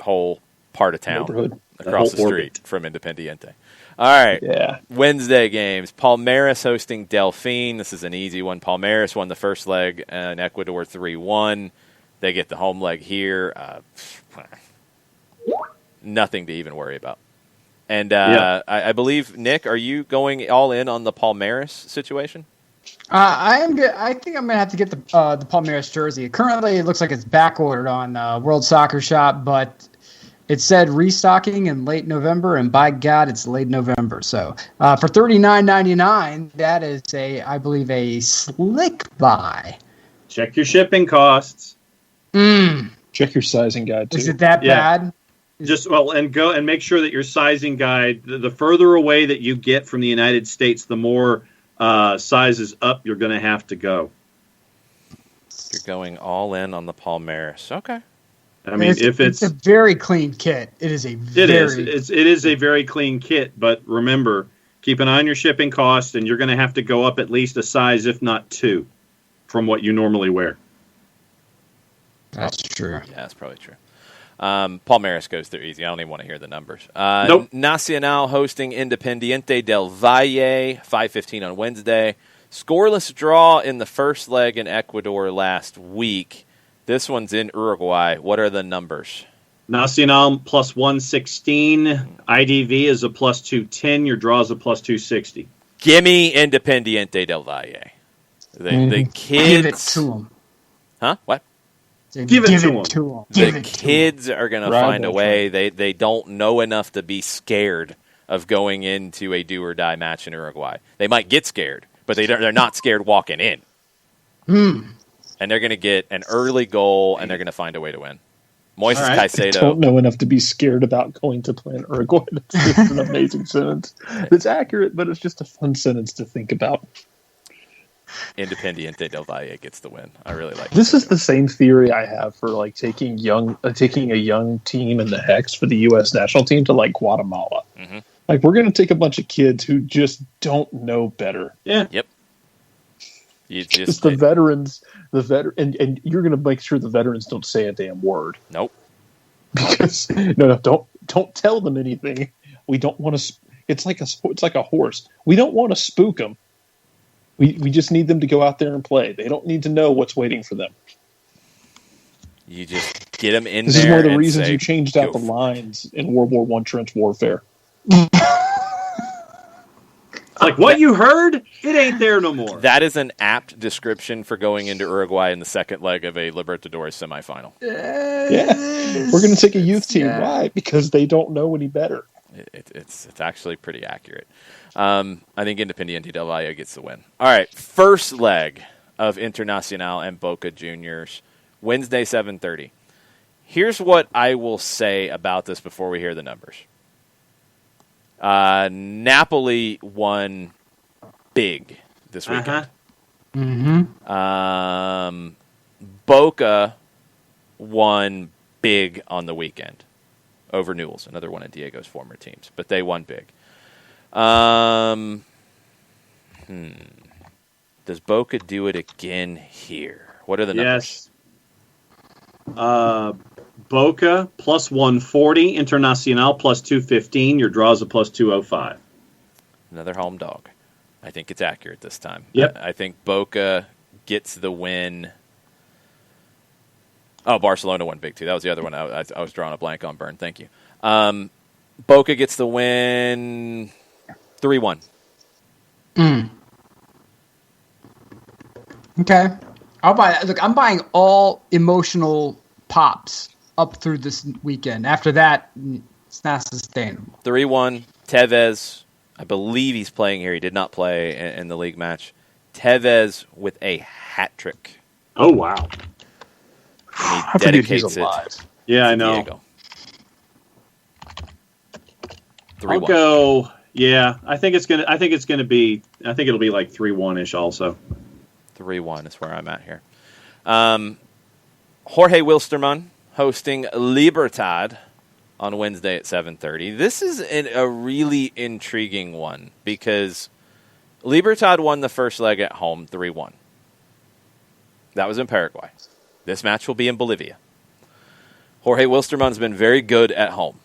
whole part of town across the street orbit from Independiente. All right. Yeah. Wednesday games. Palmeiras hosting Delfín. This is an easy one. Palmeiras won the first leg in Ecuador 3-1. They get the home leg here. Nothing to even worry about. And I believe, Nick, are you going all in on the Palmeiras situation? I am good. I think I'm going to have to get the Palmeiras jersey. Currently, it looks like it's back ordered on World Soccer Shop, but it said restocking in late November, and by God, it's late November. So for $39.99, that is I believe a slick buy. Check your shipping costs. Check your sizing guide too. Is it that bad? And go and make sure that your sizing guide. The further away that you get from the United States, the more sizes up you're going to have to go. You're going all in on the Palmeiras. Okay. I mean, it's a very clean kit. It is a very clean kit, but remember, keep an eye on your shipping costs, and you're going to have to go up at least a size, if not two, from what you normally wear. That's true. Yeah, that's probably true. Palmeiras goes through easy. I don't even want to hear the numbers. Nope. Nacional hosting Independiente del Valle, 5:15 on Wednesday. Scoreless draw in the first leg in Ecuador last week. This one's in Uruguay. What are the numbers? Nacional plus 116. IDV is a plus 210. Your draw is a plus 260. Gimme Independiente del Valle. The kids. Give it to them. Huh? What? Give it to them. The kids are going to find a way. They don't know enough to be scared of going into a do-or-die match in Uruguay. They might get scared, but they're not scared walking in. And they're going to get an early goal, and they're going to find a way to win. Moises Caicedo. I don't know enough to be scared about going to play in Uruguay. That's just an amazing sentence. It's accurate, but it's just a fun sentence to think about. Independiente del Valle gets the win. I really like this. Is the same theory I have for like taking a young team in the Hex for the U.S. national team to like Guatemala. Mm-hmm. Like we're going to take a bunch of kids who just don't know better. Yeah. Yep. It's the veterans, and you're going to make sure the veterans don't say a damn word. Nope. Because don't tell them anything. We don't want to. It's like a horse. We don't want to spook them. We just need them to go out there and play. They don't need to know what's waiting for them. You just get them in this there. This is one of the reasons you changed out the lines in World War I trench warfare. Like what you heard, it ain't there no more. That is an apt description for going into Uruguay in the second leg of a Libertadores semifinal. Yeah, we're going to take a youth team. Why? Because they don't know any better. It's actually pretty accurate. I think Independiente del Valle gets the win. All right, first leg of Internacional and Boca Juniors, Wednesday 7:30. Here's what I will say about this before we hear the numbers. Napoli won big this weekend. Boca won big on the weekend over Newell's, another one of Diego's former teams, but they won big. Does Boca do it again here? What are the numbers? Yes. Boca plus 140, Internacional plus 215. Your draw is a plus 205. Another home dog. I think it's accurate this time. Yep. I think Boca gets the win. Oh, Barcelona won big too. That was the other one. I was drawing a blank on. Burn. Thank you. Boca gets the win 3-1. Okay. I'll buy that. Look, I'm buying all emotional pops up through this weekend. After that, it's not sustainable. 3-1. Tevez, I believe he's playing here. He did not play in the league match. Tevez with a hat trick. Oh, wow. And he dedicates it. Yeah, I know. Diego. 3-1. I'll go. Yeah, I think it'll be like 3-1-ish also. 3-1 is where I'm at here. Jorge Wilstermann hosting Libertad on Wednesday at 7:30. This is a really intriguing one because Libertad won the first leg at home 3-1. That was in Paraguay. This match will be in Bolivia. Jorge Wilstermann's been very good at home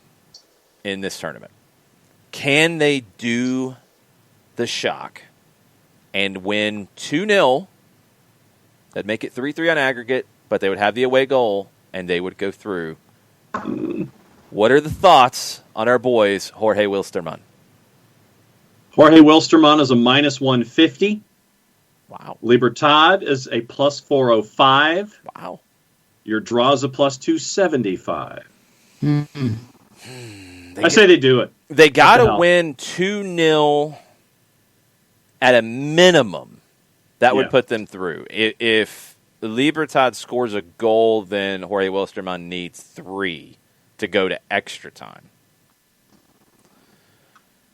in this tournament. Can they do the shock and win 2-0? That'd make it 3-3 on aggregate, but they would have the away goal, and they would go through. What are the thoughts on our boys, Jorge Wilstermann? Jorge Wilstermann is a -150. Wow. Libertad is a +405. Wow. Your draw is a +275. Mm-hmm. I say they do it. They got to win 2-0 at a minimum. That would put them through. If Libertad scores a goal, then Jorge Wilstermann needs 3 to go to extra time.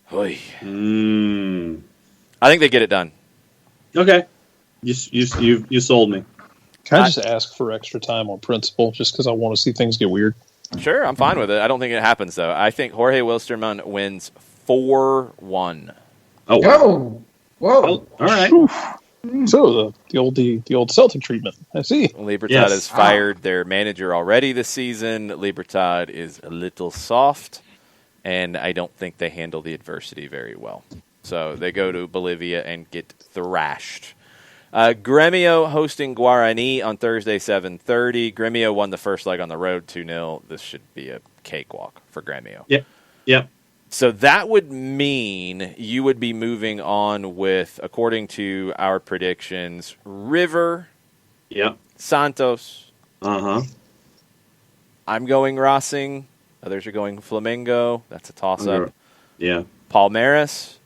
I think they get it done. Okay. You sold me. Can I just ask for extra time on principle, just because I want to see things get weird? Sure, I'm fine with it. I don't think it happens, though. I think Jorge Wilstermann wins 4-1. Oh, wow. Whoa. All right. So the old Celtic treatment. I see. Libertad has fired their manager already this season. Libertad is a little soft, and I don't think they handle the adversity very well. So they go to Bolivia and get thrashed. Gremio hosting Guarani on Thursday, 7:30. Gremio won the first leg on the road, 2-0. This should be a cakewalk for Gremio. Yep. So that would mean you would be moving on with, according to our predictions, River, Santos. I'm going Racing. Others are going Flamengo. That's a toss-up. Yeah. Palmeiras.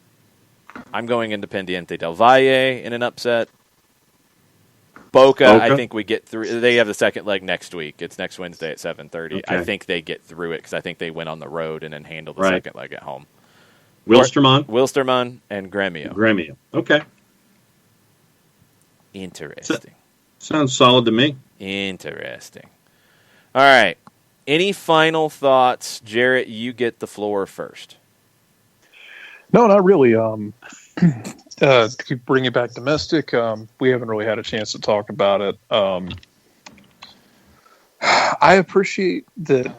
I'm going Independiente del Valle in an upset. Boca, I think we get through. They have the second leg next week. It's next Wednesday at 7:30. I think they get through it because I think they went on the road and then handle the second leg at home. Wilstermann and Gremio. Okay. Interesting. Sounds solid to me. Interesting. All right. Any final thoughts? Jarrett, you get the floor first. No, not really. To bring it back domestic, we haven't really had a chance to talk about it. I appreciate that.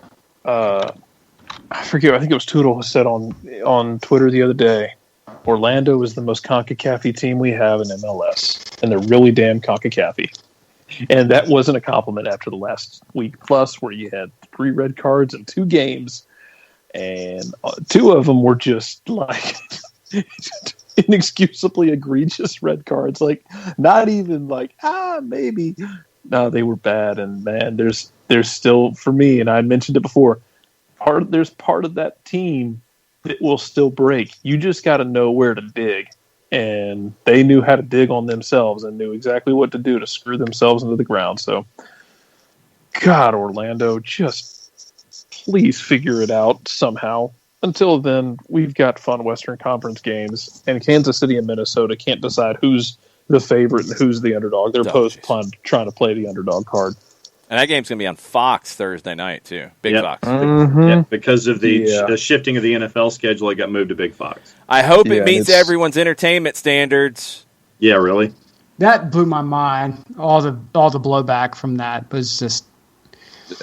I forget. I think it was Toodle said on Twitter the other day, Orlando is the most CONCACAF team we have in MLS, and they're really damn CONCACAF. And that wasn't a compliment after the last week plus, where you had 3 red cards in 2 games, and 2 of them were just like inexcusably egregious red cards. Like, not even like, maybe. No, they were bad. And man, there's still, for me, and I mentioned it before, there's part of that team that will still break. You just got to know where to dig. And they knew how to dig on themselves and knew exactly what to do to screw themselves into the ground. So, God, Orlando, just please figure it out somehow. Until then, we've got fun Western Conference games, and Kansas City and Minnesota can't decide who's the favorite and who's the underdog. They're both trying to play the underdog card. And that game's going to be on Fox Thursday night, too. Big Fox. Yeah, because of the shifting of the NFL schedule, it got moved to Big Fox. I hope it meets everyone's entertainment standards. Yeah, really? That blew my mind. All the blowback from that was just...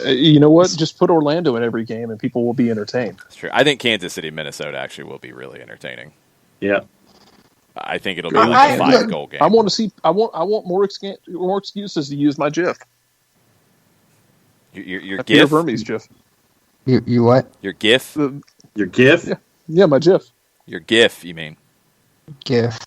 you know what? Just put Orlando in every game, and people will be entertained. That's true. I think Kansas City, Minnesota actually will be really entertaining. Yeah, I think it'll be like a 5-goal game. I want to see. I want more excuses to use my GIF. Your GIF. Peter Vermes GIF. You what? Your GIF. Your GIF. Yeah, my GIF. Your GIF. You mean GIF?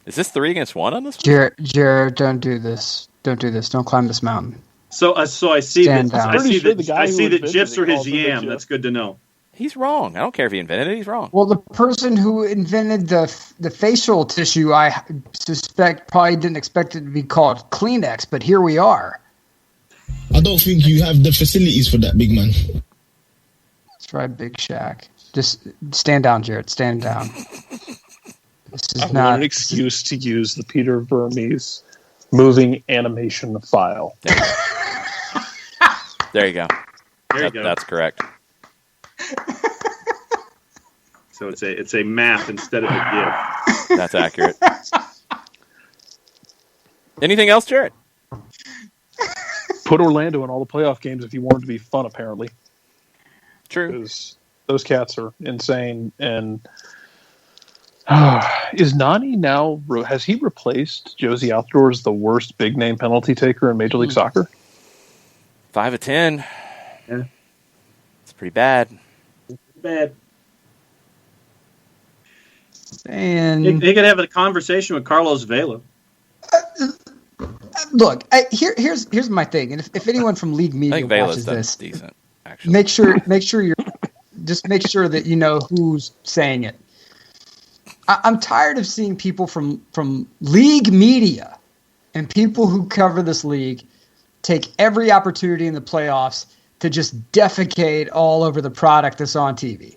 Is this 3-1 on this? Jared, don't do this. Don't do this. Don't climb this mountain. So I see that. I see that GIFs are his yam. GIF. That's good to know. He's wrong. I don't care if he invented it. He's wrong. Well, the person who invented the facial tissue, I suspect, probably didn't expect it to be called Kleenex, but here we are. I don't think you have the facilities for that, big man. That's right, Big Shaq. Just stand down, Jared. Stand down. This is not an excuse to use the Peter Vermes moving animation file. There you go. Go. That's correct. So it's a map instead of a GIF. That's accurate. Anything else, Jared? put Orlando in all the playoff games if you want it to be fun, apparently. True. Because those cats are insane. And is Nani now, has he replaced Josie Altidore as the worst big name penalty taker in Major League Soccer? 5 of 10. Yeah. It's pretty bad. Bad. And he could have a conversation with Carlos Vela. Look, here's my thing, and if anyone from League Media watches this, decent. Actually, make sure that you know who's saying it. I'm tired of seeing people from League Media and people who cover this league take every opportunity in the playoffs to just defecate all over the product that's on TV.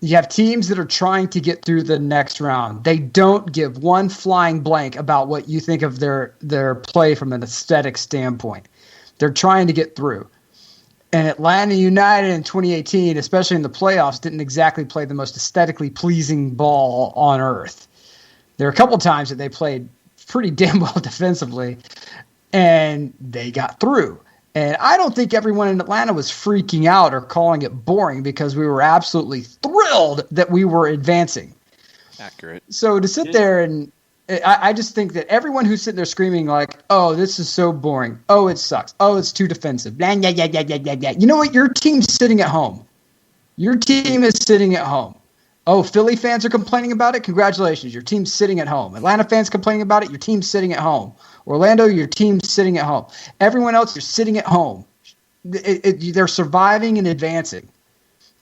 You have teams that are trying to get through the next round. They don't give one flying blank about what you think of their play from an aesthetic standpoint. They're trying to get through. And Atlanta United in 2018, especially in the playoffs, didn't exactly play the most aesthetically pleasing ball on earth. There are a couple times that they played pretty damn well defensively, and they got through. And I don't think everyone in Atlanta was freaking out or calling it boring because we were absolutely thrilled that we were advancing. Accurate. So to sit there and I just think that everyone who's sitting there screaming like, oh, this is so boring. Oh, it sucks. Oh, it's too defensive. Blah, blah, blah, blah, blah, blah, blah. You know what? Your team's sitting at home. Your team is sitting at home. Oh, Philly fans are complaining about it? Congratulations. Your team's sitting at home. Atlanta fans complaining about it? Your team's sitting at home. Orlando, your team's sitting at home. Everyone else, you're sitting at home. They're surviving and advancing.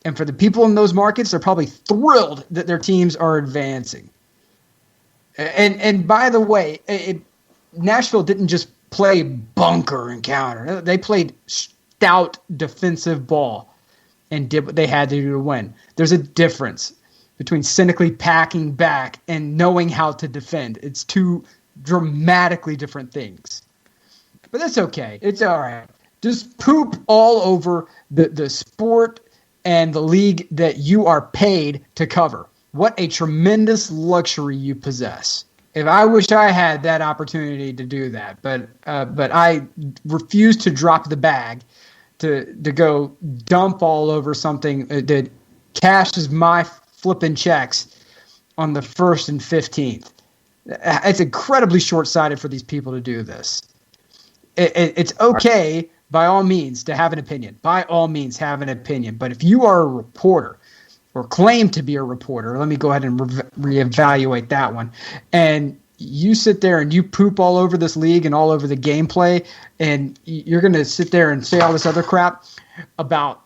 And for the people in those markets, they're probably thrilled that their teams are advancing. And by the way, Nashville didn't just play bunker and counter. They played stout defensive ball and did what they had to do to win. There's a difference between cynically packing back and knowing how to defend. It's two dramatically different things. But that's okay. It's all right. Just poop all over the sport and the league that you are paid to cover. What a tremendous luxury you possess. If I wish I had that opportunity to do that, but I refuse to drop the bag to go dump all over something that cashes my flipping checks on the 1st and 15th. It's incredibly short-sighted for these people to do this. It's okay, by all means, to have an opinion. By all means, have an opinion. But if you are a reporter or claim to be a reporter, let me go ahead and reevaluate that one, and you sit there and you poop all over this league and all over the gameplay, and you're going to sit there and say all this other crap about,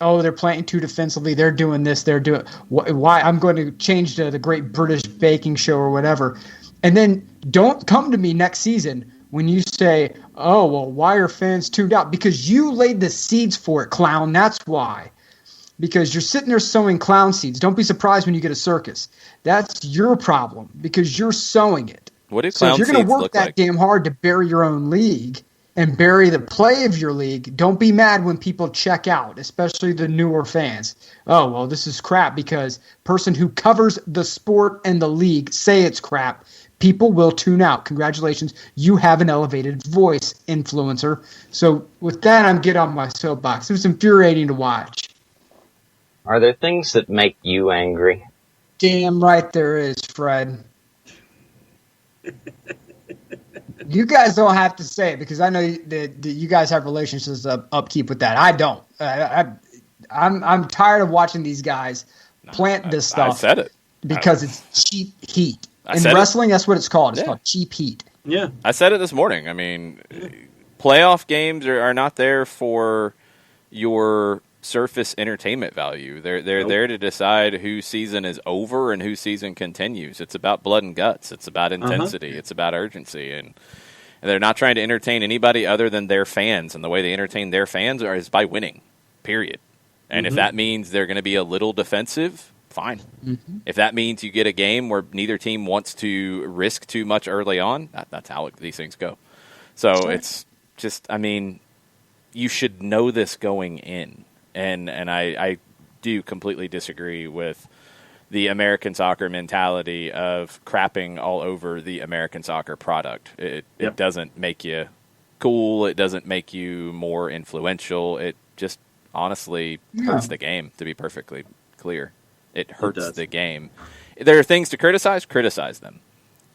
oh, they're playing too defensively, they're doing this, they're doing why I'm going to change to the Great British Baking Show or whatever. And then don't come to me next season when you say, oh, well, why are fans tuned out? Because you laid the seeds for it, clown. That's why. Because you're sitting there sowing clown seeds. Don't be surprised when you get a circus. That's your problem because you're sowing it. What do clown seeds look like? So if you're going to work that damn hard to bury your own league and bury the play of your league, don't be mad when people check out, especially the newer fans. Oh, well, this is crap because person who covers the sport and the league say it's crap. People will tune out. Congratulations. You have an elevated voice, influencer. So with that, I'm getting off my soapbox. It was infuriating to watch. Are there things that make you angry? Damn right there is, Fred. You guys don't have to say it because I know that you guys have relationships upkeep with that. I don't. I'm tired of watching these guys plant this stuff. I said it. Because it's cheap heat. In wrestling, that's what it's called. It's called cheap heat. Yeah. I said it this morning. I mean, playoff games are not there for your surface entertainment value. They're there to decide whose season is over and whose season continues. It's about blood and guts. It's about intensity. It's about urgency. And they're not trying to entertain anybody other than their fans. And the way they entertain their fans is by winning, period. And if that means they're going to be a little defensive, fine. If that means you get a game where neither team wants to risk too much early on, that's how these things go. So it's just, I mean, you should know this going in. And I do completely disagree with the American soccer mentality of crapping all over the American soccer product. It doesn't make you cool. It doesn't make you more influential. It just honestly hurts the game, to be perfectly clear. It hurts the game. There are things to criticize them.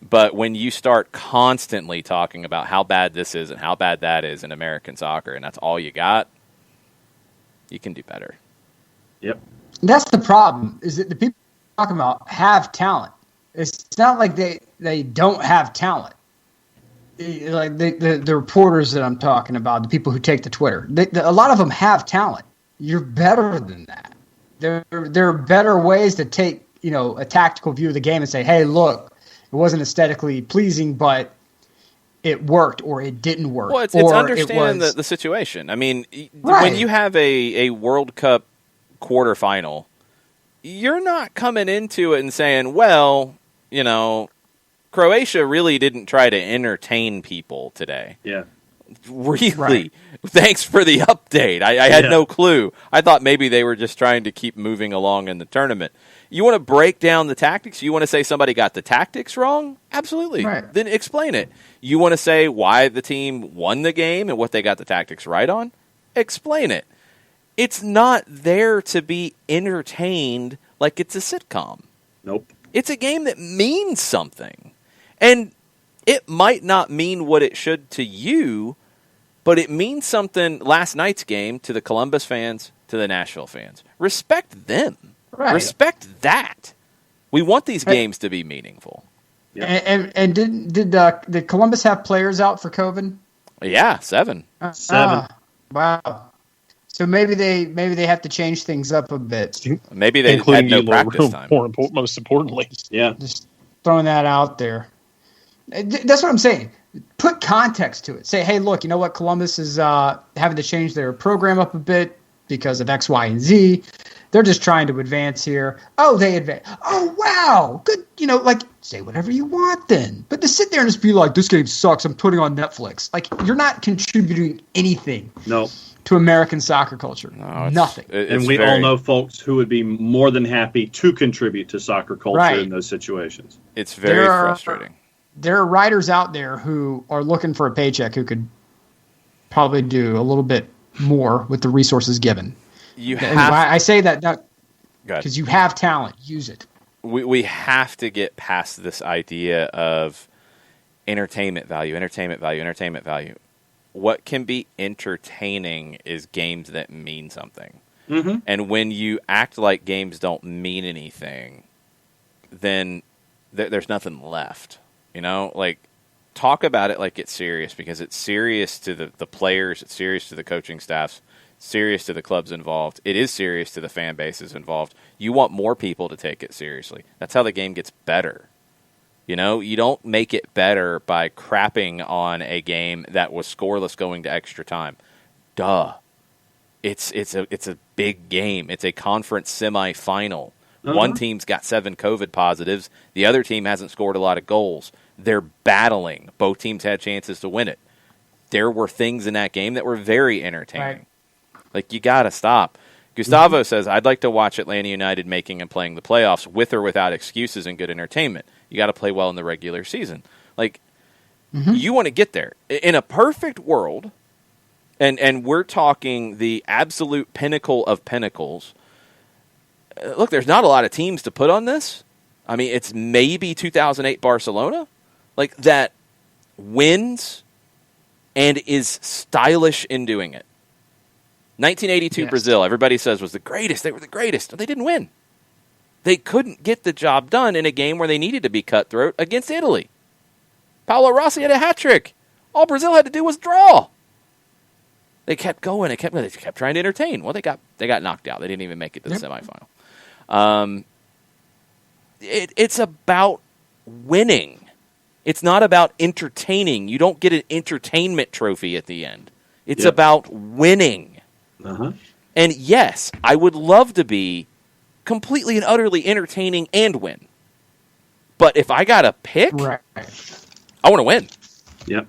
But when you start constantly talking about how bad this is and how bad that is in American soccer, and that's all you got, you can do better. Yep. That's the problem, is that the people talking about have talent. It's not like they don't have talent. Like the reporters that I'm talking about, the people who take to Twitter, a lot of them have talent. You're better than that. There are better ways to take a tactical view of the game and say, hey, look, it wasn't aesthetically pleasing, but it worked or it didn't work. Well, it's understanding the situation. I mean, when you have a World Cup quarterfinal, you're not coming into it and saying, well, Croatia really didn't try to entertain people today. Yeah. Really? Right. Thanks for the update. I had no clue. I thought maybe they were just trying to keep moving along in the tournament. You want to break down the tactics? You want to say somebody got the tactics wrong? Absolutely. Right. Then explain it. You want to say why the team won the game and what they got the tactics right on? Explain it. It's not there to be entertained like it's a sitcom. Nope. It's a game that means something. And it might not mean what it should to you, but it means something last night's game to the Columbus fans, to the Nashville fans. Respect them. Right. Respect that. We want these games to be meaningful. Yep. And did Columbus have players out for COVID? Yeah, 7. 7. Wow. So maybe they have to change things up a bit. Maybe they had no practice time. Most importantly, yeah. Just throwing that out there. That's what I'm saying. Put context to it. Say, hey, look, you know what? Columbus is having to change their program up a bit because of X, Y, and Z. They're just trying to advance here. Oh, they advance. Oh, wow. Good. Say whatever you want then. But to sit there and just be like, this game sucks, I'm putting on Netflix. Like, you're not contributing anything to American soccer culture. No, Nothing. And we all know folks who would be more than happy to contribute to soccer culture in those situations. It's very frustrating. There are writers out there who are looking for a paycheck who could probably do a little bit more with the resources given. I say that because you have talent. Use it. We have to get past this idea of entertainment value. What can be entertaining is games that mean something. Mm-hmm. And when you act like games don't mean anything, then there's nothing left. Talk about it like it's serious, because it's serious to the players, it's serious to the coaching staffs, serious to the clubs involved. It is serious to the fan bases involved. You want more people to take it seriously. That's how the game gets better. You don't make it better by crapping on a game that was scoreless going to extra time. Duh. It's a big game. It's a conference semifinal. Uh-huh. One team's got 7 COVID positives. The other team hasn't scored a lot of goals. They're battling. Both teams had chances to win it. There were things in that game that were very entertaining. Right. Like, you got to stop. Gustavo says, I'd like to watch Atlanta United making and playing the playoffs with or without excuses and good entertainment. You got to play well in the regular season. You want to get there. In a perfect world, and we're talking the absolute pinnacle of pinnacles, look, there's not a lot of teams to put on this. I mean, it's maybe 2008 Barcelona, that wins and is stylish in doing it. 1982 Brazil, everybody says, was the greatest. They were the greatest. They didn't win. They couldn't get the job done in a game where they needed to be cutthroat against Italy. Paolo Rossi had a hat trick. All Brazil had to do was draw. They kept going. They kept trying to entertain. Well, they got knocked out. They didn't even make it to the semifinal. It's about winning. It's not about entertaining. You don't get an entertainment trophy at the end. It's about winning. Uh-huh. And yes, I would love to be completely and utterly entertaining and win. But if I got to pick, I want to win. Yep.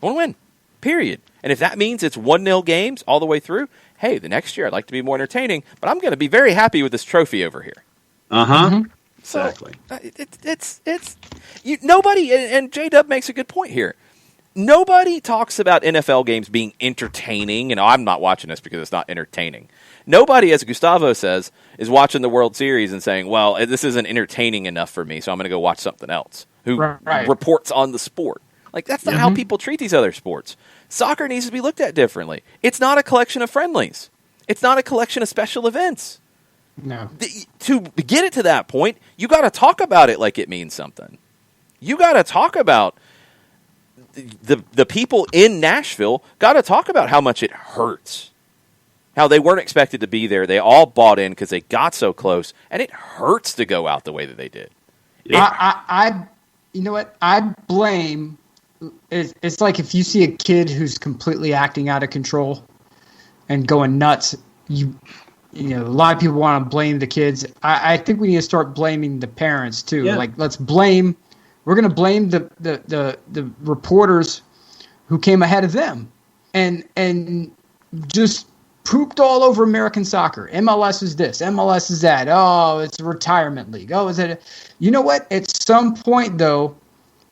I want to win, period. And if that means it's 1-0 games all the way through, hey, the next year I'd like to be more entertaining, but I'm going to be very happy with this trophy over here. Uh-huh. Mm-hmm. So, exactly. It's nobody, and J-Dub makes a good point here. Nobody talks about NFL games being entertaining, and I'm not watching this because it's not entertaining. Nobody, as Gustavo says, is watching the World Series and saying, well, this isn't entertaining enough for me, so I'm going to go watch something else. Who reports on the sport. Like, that's not how people treat these other sports. Soccer needs to be looked at differently. It's not a collection of friendlies. It's not a collection of special events. No. To get it to that point, you got to talk about it like it means something. You got to talk about the people in Nashville got to talk about how much it hurts. How they weren't expected to be there. They all bought in because they got so close, and it hurts to go out the way that they did. You know what? I blame. It's like if you see a kid who's completely acting out of control and going nuts. You know, a lot of people want to blame the kids. I think we need to start blaming the parents too. Yeah. Like, let's blame. We're going to blame the reporters who came ahead of them and just pooped all over American soccer. MLS is this, MLS is that. Oh, it's a retirement league. Oh, is it? You know what? At some point, though,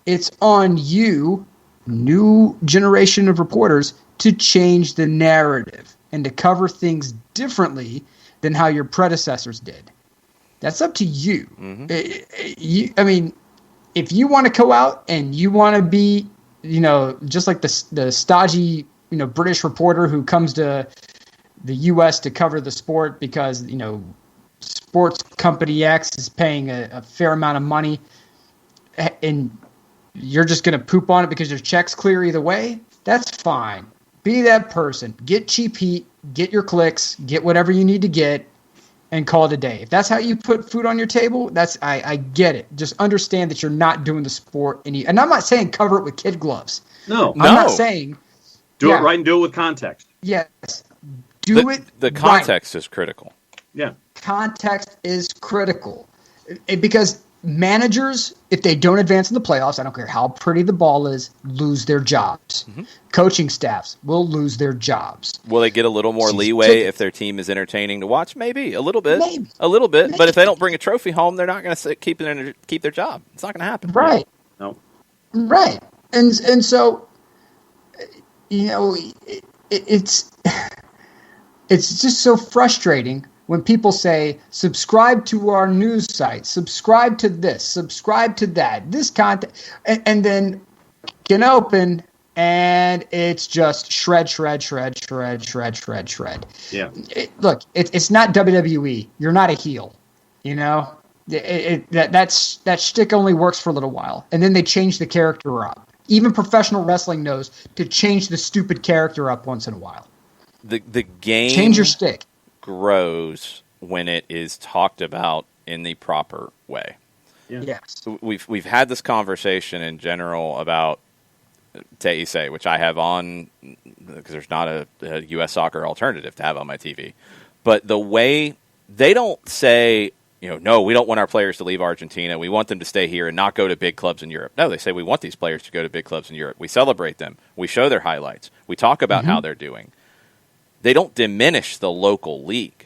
it's on you, new generation of reporters, to change the narrative and to cover things differently than how your predecessors did. That's up to you. I mean, if you want to go out and you want to be, you know, just like the stodgy, you know, British reporter who comes to the U.S. to cover the sport because, you know, sports company X is paying a fair amount of money, and you're just going to poop on it because your check's clear either way, that's fine. Be that person. Get cheap heat, get your clicks, get whatever you need to get, and call it a day. If that's how you put food on your table, I get it. Just understand that you're not doing the sport and I'm not saying cover it with kid gloves. No. I'm not saying do it right and do it with context. Yes. The context is critical. Yeah. Context is critical. Because managers, if they don't advance in the playoffs, I don't care how pretty the ball is, lose their jobs. Coaching staffs will lose their jobs. Will they get a little more leeway if their team is entertaining to watch? Maybe. A little bit. A little bit. Maybe. But if they don't bring a trophy home, they're not going to keep their job. It's not going to happen. Right. No. Right. And so, you know, it's just so frustrating when people say, subscribe to our news site, subscribe to this, subscribe to that, this content, and then can open, and it's just shred. Yeah. Look, it's not WWE. You're not a heel, you know? That shtick only works for a little while, and then they change the character up. Even professional wrestling knows to change the stupid character up once in a while. The game change your stick. Grows when it is talked about in the proper way. Yeah. Yes. We've had this conversation in general about Teise, which I have on because there's not a U.S. soccer alternative to have on my TV. But the way they don't say, you know, no, we don't want our players to leave Argentina. We want them to stay here and not go to big clubs in Europe. No, they say we want these players to go to big clubs in Europe. We celebrate them. We show their highlights. We talk about how they're doing. They don't diminish the local league.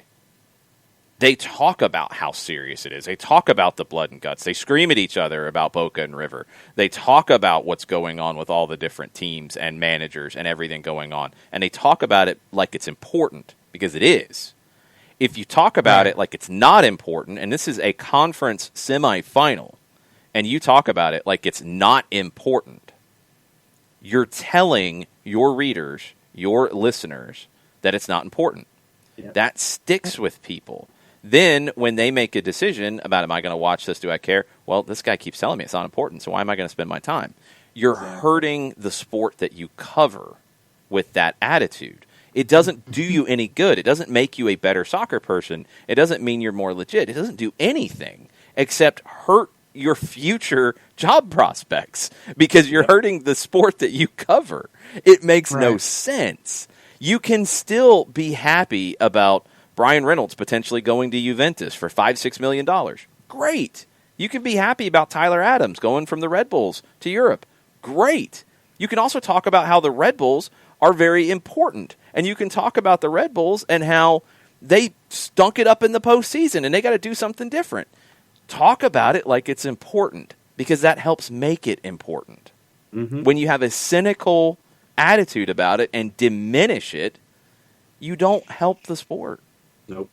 They talk about how serious it is. They talk about the blood and guts. They scream at each other about Boca and River. They talk about what's going on with all the different teams and managers and everything going on. And they talk about it like it's important, because it is. If you talk about it like it's not important, and this is a conference semifinal, and you talk about it like it's not important, you're telling your readers, your listeners, that it's not important. Yeah. That sticks with people. Then when they make a decision about, am I going to watch this? Do I care? Well, this guy keeps telling me it's not important, so why am I going to spend my time? You're hurting the sport that you cover with that attitude. It doesn't do you any good. It doesn't make you a better soccer person. It doesn't mean you're more legit. It doesn't do anything except hurt your future job prospects because you're hurting the sport that you cover. It makes no sense. You can still be happy about Brian Reynolds potentially going to Juventus for $5-6 million. Great. You can be happy about Tyler Adams going from the Red Bulls to Europe. Great. You can also talk about how the Red Bulls are very important. And you can talk about the Red Bulls and how they stunk it up in the postseason and they got to do something different. Talk about it like it's important because that helps make it important. Mm-hmm. When you have a cynical attitude about it and diminish it, you don't help the sport. Nope.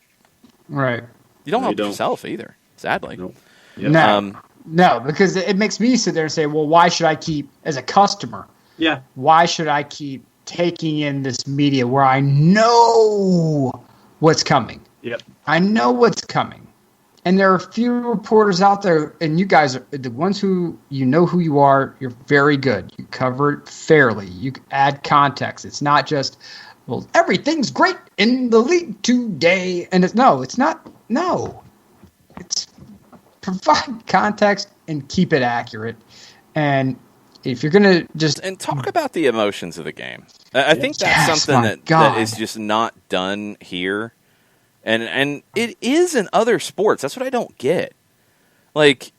Right. You don't help yourself either, sadly. Nope. Yep. No, because it makes me sit there and say, well, why should I keep, as a customer, why should I keep taking in this media where I know what's coming? Yep. I know what's coming. And there are a few reporters out there, and you guys are the ones who, you know who you are, you're very good. You cover it fairly. You add context. It's not just, well, everything's great in the league today. And it's not. No. It's provide context and keep it accurate. And if you're going to just... And talk about the emotions of the game. I think that's something that is just not done here. And it is in other sports. That's what I don't get. Like,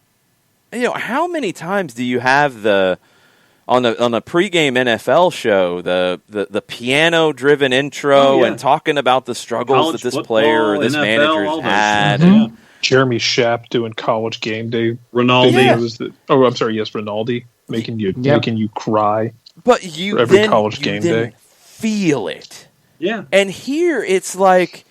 how many times do you have on the pregame NFL show the piano driven intro and talking about the struggles college that this football, player or this NFL, manager's had? Mm-hmm. Jeremy Schaap doing college game day Rinaldi. videos. I'm sorry, yes, Rinaldi making you cry. But you for every then, college you game then day. feel it. Yeah. And here it's like,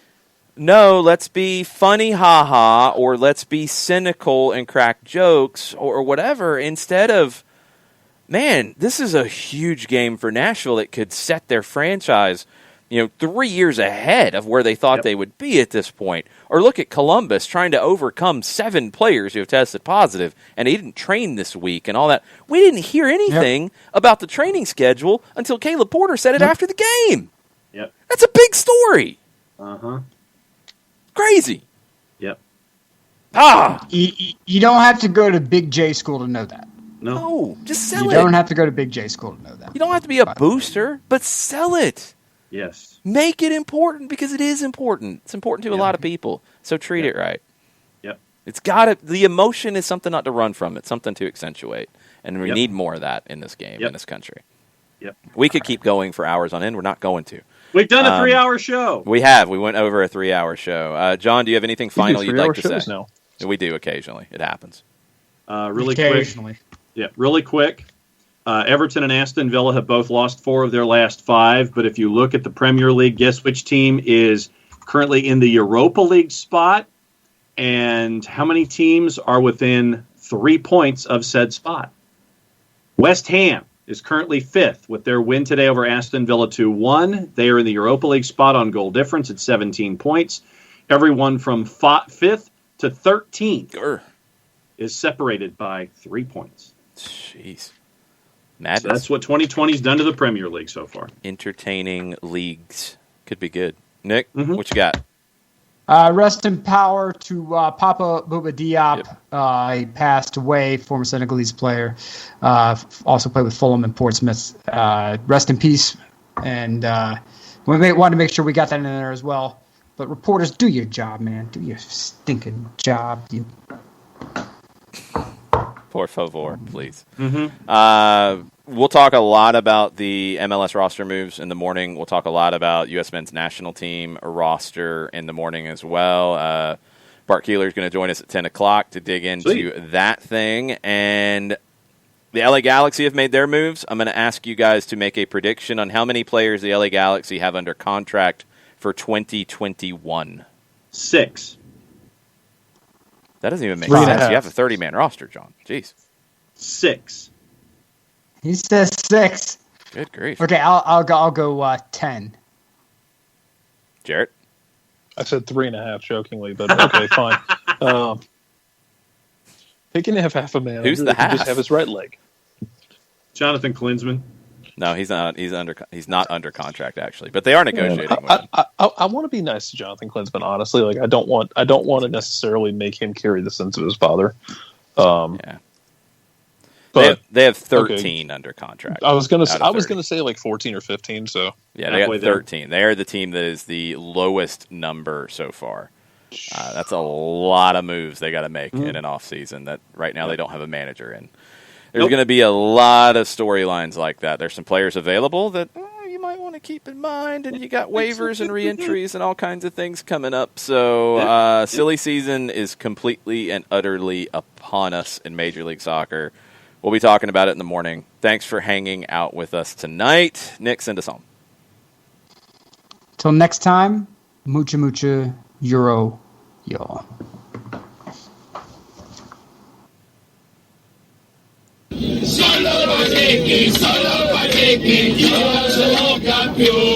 no, let's be funny, haha, or let's be cynical and crack jokes or whatever, instead of, man, this is a huge game for Nashville that could set their franchise, 3 years ahead of where they thought they would be at this point. Or look at Columbus trying to overcome 7 players who have tested positive, and he didn't train this week and all that. We didn't hear anything about the training schedule until Caleb Porter said it after the game. Yep. That's a big story. Uh-huh. Crazy. Yep. You don't have to go to Big J school to know that. No, just sell it. You don't have to go to Big J school to know that. You don't have to be a booster, but sell it. Yes. Make it important, because it is important. It's important to a lot of people. So treat it right. Yep. It's the emotion is something not to run from. It's something to accentuate. And we need more of that in this game, in this country. Yep. We could keep going for hours on end. We're not going to. We've done a 3-hour show. We have. We went over a 3-hour show. John, do you have anything final you'd like to say? Now. We do occasionally. It happens. Really occasionally. Quick. Yeah, really quick. Everton and Aston Villa have both lost 4 of their last 5. But if you look at the Premier League, guess which team is currently in the Europa League spot? And how many teams are within 3 points of said spot? West Ham is currently 5th with their win today over Aston Villa 2-1. They are in the Europa League spot on goal difference at 17 points. Everyone from 5th to 13th is separated by 3 points. Jeez. Madness. So that's what 2020's done to the Premier League so far. Entertaining leagues. Could be good. Nick, what you got? Rest in power to Papa Bouba Diop. He passed away, former Senegalese player. Also played with Fulham and Portsmouth. Rest in peace. And we wanted to make sure we got that in there as well. But reporters, do your job, man. Do your stinking job. Por favor, please. We'll talk a lot about the MLS roster moves in the morning. We'll talk a lot about U.S. men's national team roster in the morning as well. Bart Keeler is going to join us at 10 o'clock to dig into that thing. And the LA Galaxy have made their moves. I'm going to ask you guys to make a prediction on how many players the LA Galaxy have under contract for 2021. 6. That doesn't even make sense. You have a 30-man roster, John. Jeez. 6. He says 6. Good grief. Okay, I'll go 10. Jarrett? I said 3.5 jokingly, but okay, fine. He can have half a man. Who's the half? Just have his right leg. Jonathan Klinsmann. No, he's not. He's not under contract actually, but they are negotiating. With him. I want to be nice to Jonathan Klinsmann. Honestly, like I don't want to necessarily make him carry the sins of his father. Yeah. But they have 13 under contract. I was gonna say like 14 or 15. So yeah, they got 13. They are the team that is the lowest number so far. That's a lot of moves they got to make in an off season that right now they don't have a manager in. There's going to be a lot of storylines like that. There's some players available that you might want to keep in mind, and you got waivers and reentries and all kinds of things coming up. So silly season is completely and utterly upon us in Major League Soccer. We'll be talking about it in the morning. Thanks for hanging out with us tonight. Nick, send us home. Till next time, mucha Euro, y'all. Solo Pacheco, yo soy campeón.